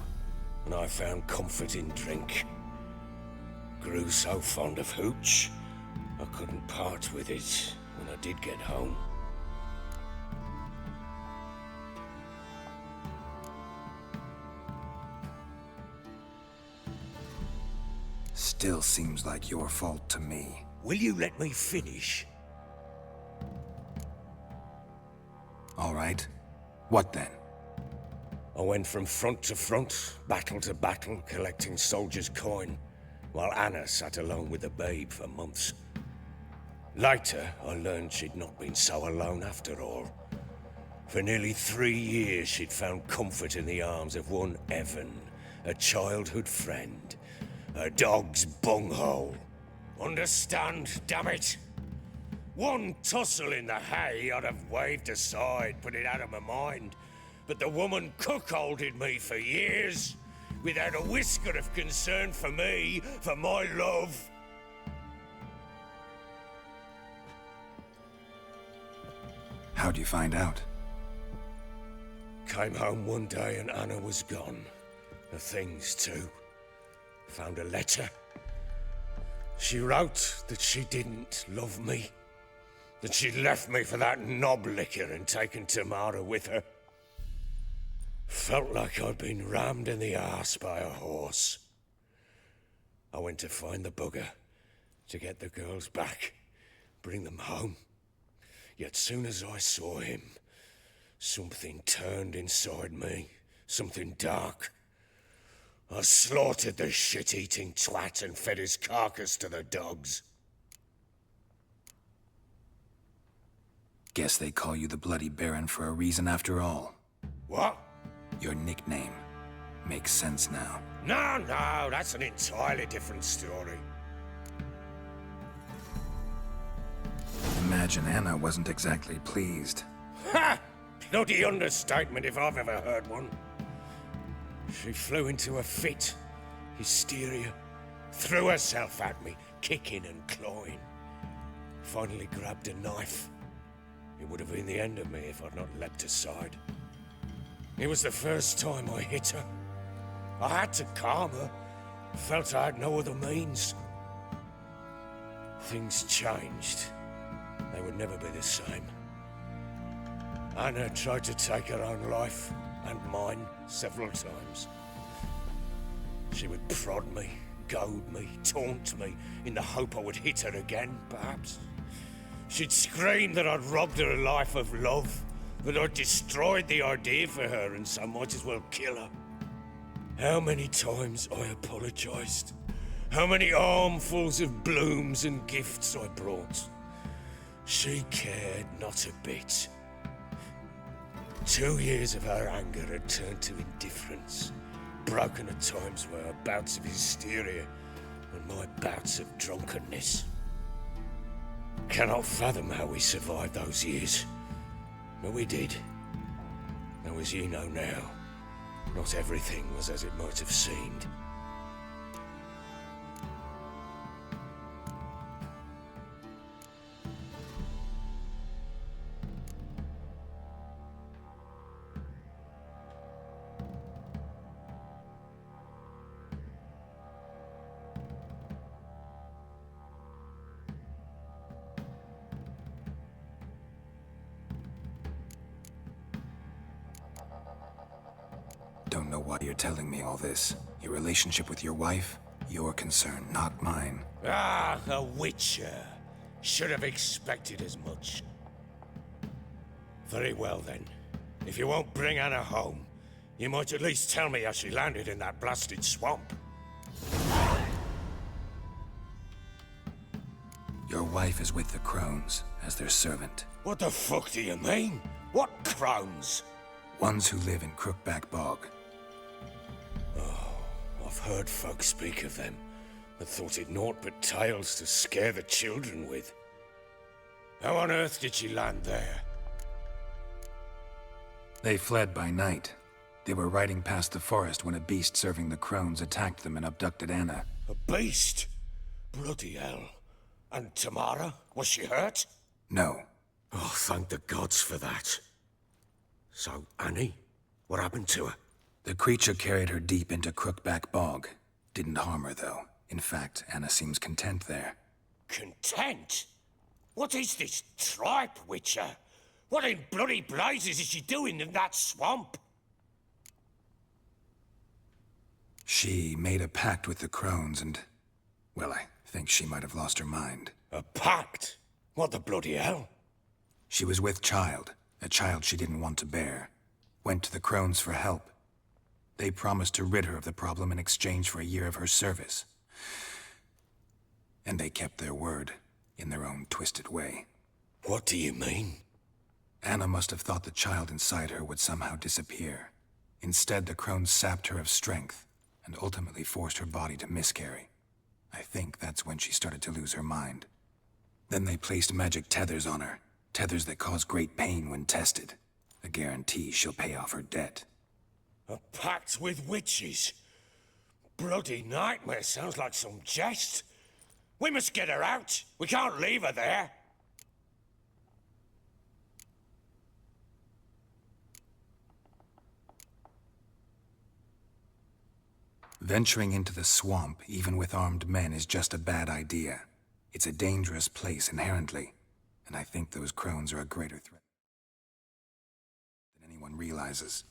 and I found comfort in drink. Grew so fond of hooch, I couldn't part with it when I did get home. Still seems like your fault to me. Will you let me finish? All right. What then? I went from front to front, battle to battle, collecting soldiers' coin, while Anna sat alone with the babe for months. Later, I learned she'd not been so alone after all. For nearly 3 years, she'd found comfort in the arms of one Evan, a childhood friend. A dog's bunghole. Understand, damn it? One tussle in the hay I'd have waved aside, put it out of my mind. But the woman cuckolded me for years, without a whisker of concern for me, for my love. How'd you find out? Came home one day and Anna was gone. The things too. Found a letter. She wrote that she didn't love me. That she'd left me for that knob licker and taken Tamara with her. Felt like I'd been rammed in the arse by a horse. I went to find the bugger, to get the girls back, bring them home. Yet soon as I saw him, something turned inside me, something dark. I slaughtered the shit-eating twat and fed his carcass to the dogs. Guess they call you the Bloody Baron for a reason after all. What? Your nickname. Makes sense now. No, that's an entirely different story. Imagine Anna wasn't exactly pleased. Ha! Bloody understatement if I've ever heard one. She flew into a fit, hysteria, threw herself at me, kicking and clawing. Finally grabbed a knife. It would have been the end of me if I'd not leapt aside. It was the first time I hit her. I had to calm her. Felt I had no other means. Things changed. They would never be the same. Anna tried to take her own life, and mine, several times. She would prod me, goad me, taunt me, in the hope I would hit her again, perhaps. She'd scream that I'd robbed her life of love, that I'd destroyed the idea for her, and so might as well kill her. How many times I apologized. How many armfuls of blooms and gifts I brought. She cared not a bit. 2 years of her anger had turned to indifference, broken at times by her bouts of hysteria and my bouts of drunkenness. Cannot fathom how we survived those years, but we did. Though as you know now, not everything was as it might have seemed. Don't know why you're telling me all this. Your relationship with your wife? Your concern, not mine. Ah, a witcher. Should have expected as much. Very well then. If you won't bring Anna home, you might at least tell me how she landed in that blasted swamp. Your wife is with the Crones, as their servant. What the fuck do you mean? What Crones? Ones who live in Crookback Bog. Oh, I've heard folk speak of them, but thought it naught but tales to scare the children with. How on earth did she land there? They fled by night. They were riding past the forest when a beast serving the Crones attacked them and abducted Anna. A beast? Bloody hell. And Tamara? Was she hurt? No. Oh, thank the gods for that. So, Annie? What happened to her? The creature carried her deep into Crookback Bog. Didn't harm her, though. In fact, Anna seems content there. Content? What is this tripe, Witcher? What in bloody blazes is she doing in that swamp? She made a pact with the Crones and... well, I think she might have lost her mind. A pact? What the bloody hell? She was with child. A child she didn't want to bear. Went to the Crones for help. They promised to rid her of the problem in exchange for a year of her service. And they kept their word. in their own twisted way. What do you mean? Anna must have thought the child inside her would somehow disappear. Instead, the crones sapped her of strength and ultimately forced her body to miscarry. I think that's when she started to lose her mind. Then they placed magic tethers on her, tethers that cause great pain when tested. A guarantee she'll pay off her debt. A pact with witches? Bloody nightmare, sounds like some jest. We must get her out. We can't leave her there. Venturing into the swamp, even with armed men, is just a bad idea. It's a dangerous place inherently, and I think those crones are a greater threat than anyone realizes.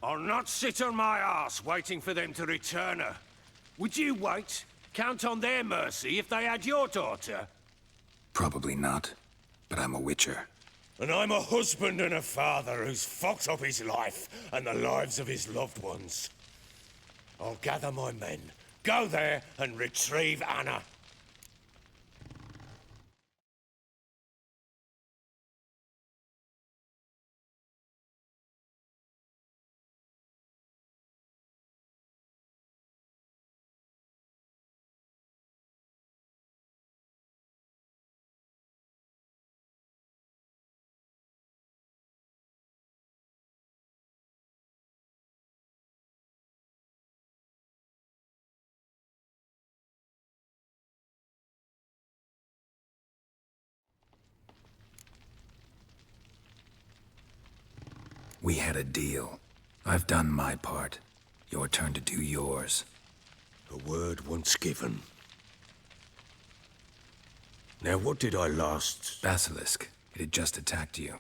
I'll not sit on my arse waiting for them to return her. Would you wait? Count on their mercy if they had your daughter? Probably not, but I'm a witcher. And I'm a husband and a father who's fucked up his life and the lives of his loved ones. I'll gather my men, go there and retrieve Anna. We had a deal. I've done my part. Your turn to do yours. A word once given. Now, what did I last... Basilisk. It had just attacked you.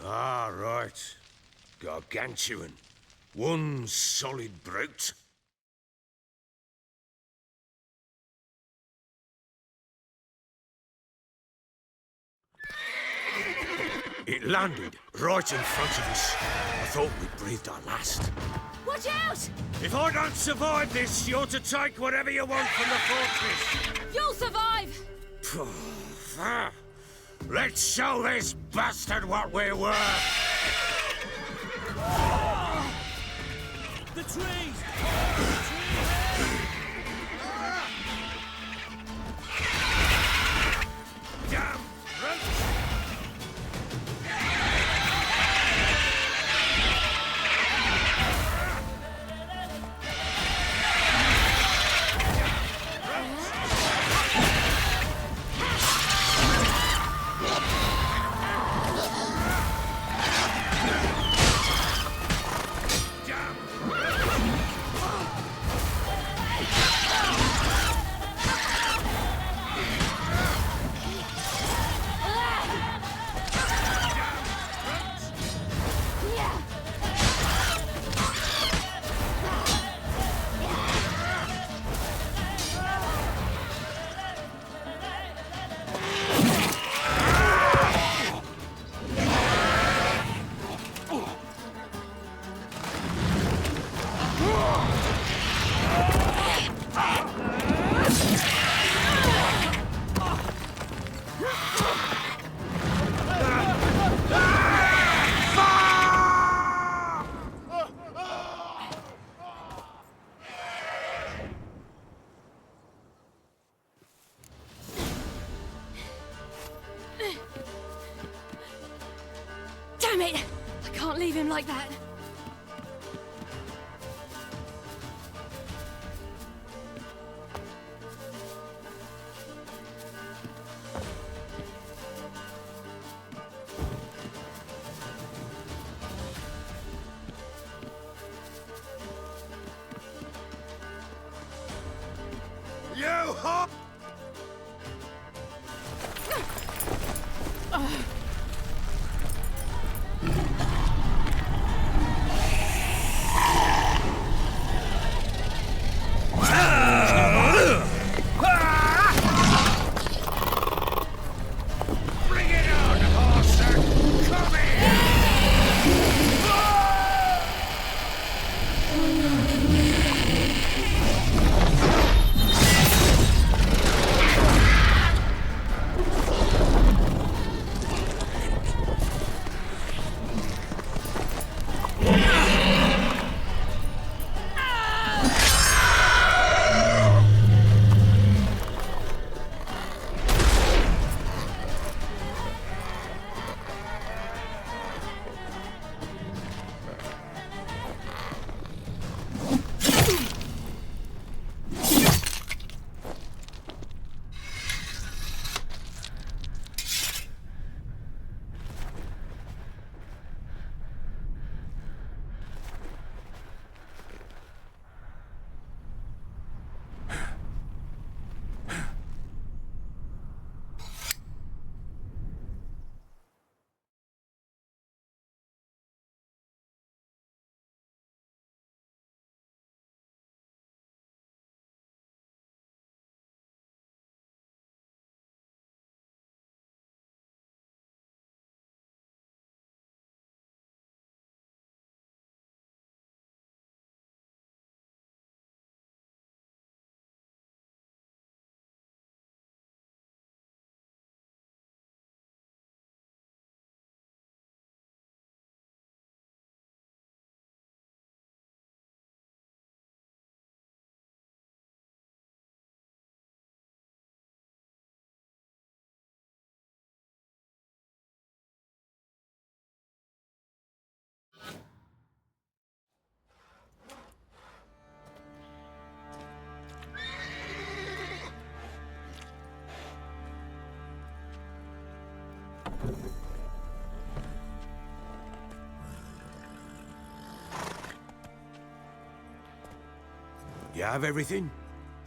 Ah, right. Gargantuan. One solid brute. It landed right in front of us. I thought we breathed our last. Watch out! If I don't survive this, you're to take whatever you want from the fortress. You'll survive! Let's show this bastard what we're worth! The trees! Damn brutes! Damn it! I can't leave him like that. You hop! You have everything?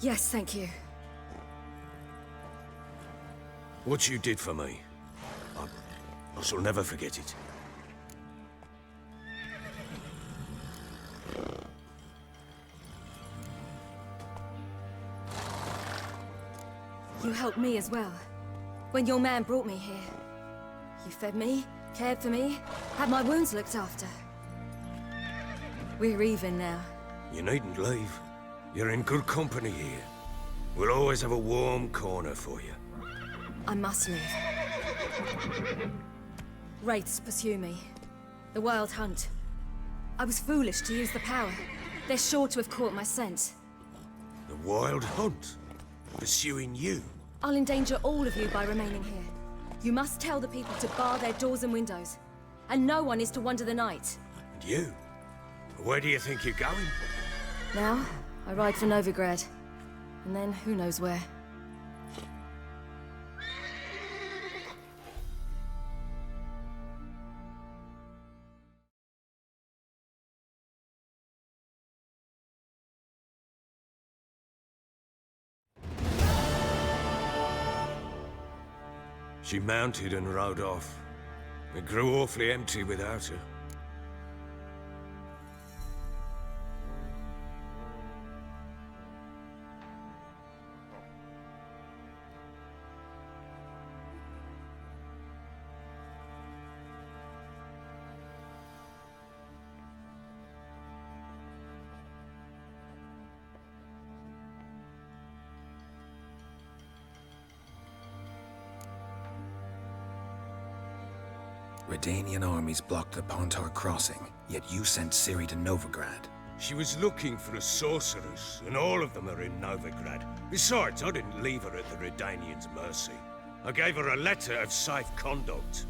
Yes, thank you. What you did for me, I shall never forget it. You helped me as well. When your man brought me here. You fed me, cared for me, had my wounds looked after. We're even now. You needn't leave. You're in good company here. We'll always have a warm corner for you. I must leave. Wraiths pursue me. The Wild Hunt. I was foolish to use the power. They're sure to have caught my scent. The Wild Hunt? Pursuing you? I'll endanger all of you by remaining here. You must tell the people to bar their doors and windows. And no one is to wander the night. And you? Where do you think you're going? Now, I ride for Novigrad. And then, who knows where. She mounted and rode off. It grew awfully empty without her. Redanian armies blocked the Pontar crossing, yet you sent Ciri to Novigrad. She was looking for a sorceress, and all of them are in Novigrad. Besides, I didn't leave her at the Redanians' mercy. I gave her a letter of safe conduct.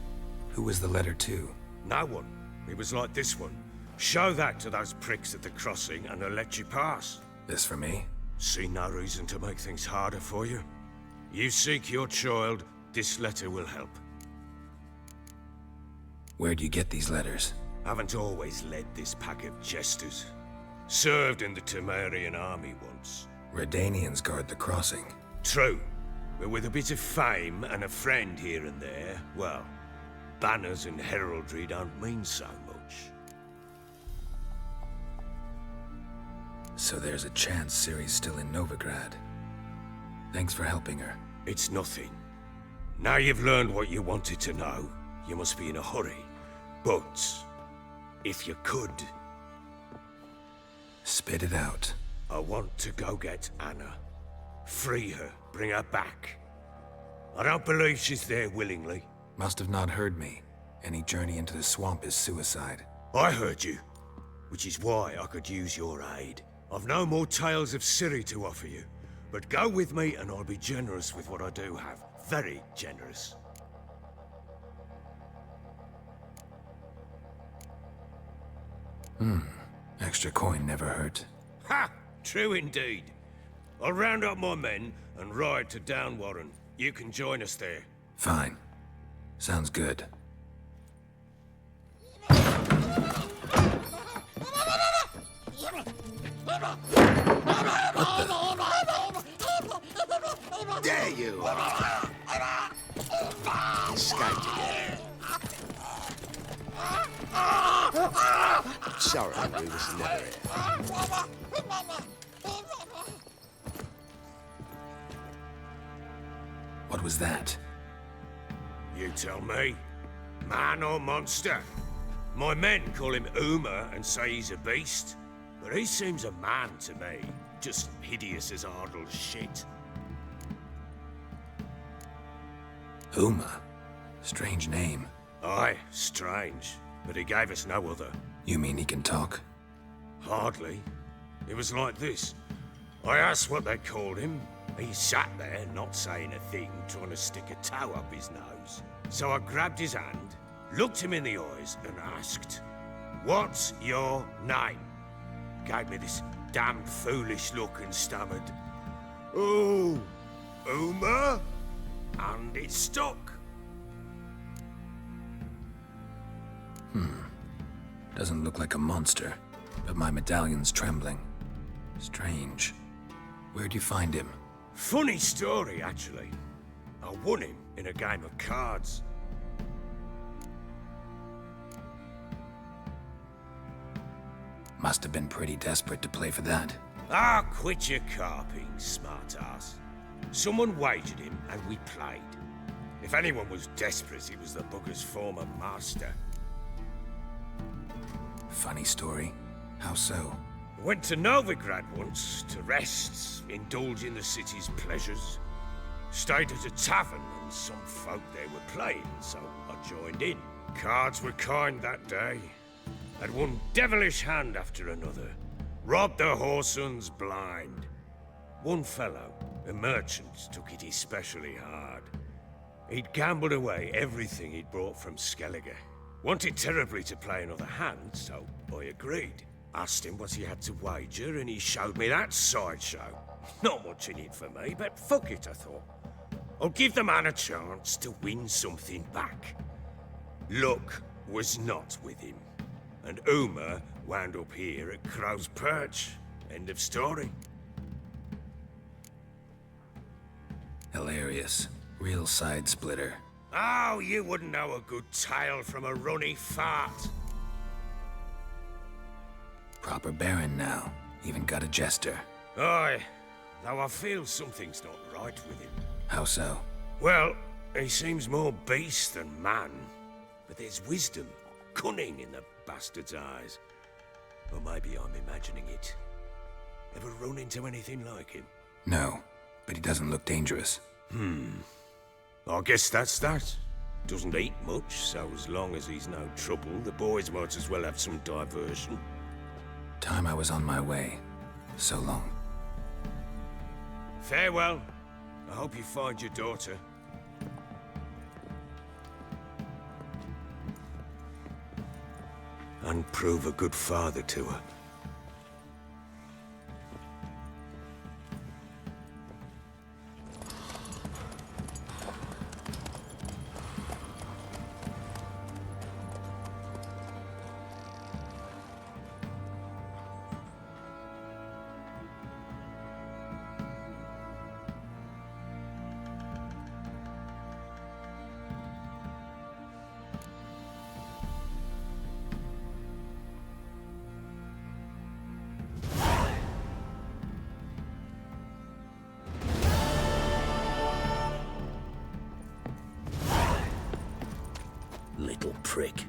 Who was the letter to? No one. It was like this one. Show that to those pricks at the crossing, and they'll let you pass. This for me? See no reason to make things harder for you. You seek your child, this letter will help. Where'd you get these letters? Haven't always led this pack of jesters. Served in the Temerian army once. Redanians guard the crossing. True, but with a bit of fame and a friend here and there, well, banners and heraldry don't mean so much. So there's a chance Ciri's still in Novigrad. Thanks for helping her. It's nothing. Now you've learned what you wanted to know, you must be in a hurry. But, if you could... Spit it out. I want to go get Anna. Free her, bring her back. I don't believe she's there willingly. Must have not heard me. Any journey into the swamp is suicide. I heard you, which is why I could use your aid. I've no more tales of Ciri to offer you, but go with me and I'll be generous with what I do have. Very generous. Extra coin never hurt. Ha! True indeed. I'll round up my men and ride to Downwarren. You can join us there. Fine. Sounds good. There you are. Escaped again. Sorry, we was never here. What was that? You tell me. Man or monster? My men call him Uma and say he's a beast, but he seems a man to me. Just hideous as Ardle's shit. Uma? Strange name. Aye, strange. But he gave us no other. You mean he can talk? Hardly. It was like this. I asked what they called him. He sat there, not saying a thing, trying to stick a toe up his nose. So I grabbed his hand, looked him in the eyes, and asked, "What's your name?" Gave me this damned foolish look and stammered, "Oh, Uma?" And it stuck. Doesn't look like a monster, but my medallion's trembling. Strange. Where'd you find him? Funny story, actually. I won him in a game of cards. Must have been pretty desperate to play for that. Ah, quit your carping, smartass. Someone wagered him, and we played. If anyone was desperate, it was the bugger's former master. Funny story. How so? Went to Novigrad once, to rest, indulge in the city's pleasures. Stayed at a tavern, and some folk there were playing, so I joined in. Cards were kind that day. Had one devilish hand after another. Robbed the whoresun's blind. One fellow, a merchant, took it especially hard. He'd gambled away everything he'd brought from Skellige. Wanted terribly to play another hand, so I agreed. Asked him what he had to wager, and he showed me that sideshow. Not much in it for me, but fuck it, I thought. I'll give the man a chance to win something back. Luck was not with him, and Uma wound up here at Crow's Perch. End of story. Hilarious. Real side splitter. Oh, you wouldn't know a good tale from a runny fart. Proper Baron now. Even got a jester. Aye, though I feel something's not right with him. How so? Well, he seems more beast than man. But there's wisdom, cunning in the bastard's eyes. Or maybe I'm imagining it. Ever run into anything like him? No, but he doesn't look dangerous. I guess that's that. Doesn't eat much, so as long as he's no trouble, the boys might as well have some diversion. Time I was on my way. So long. Farewell. I hope you find your daughter. And prove a good father to her. Little prick.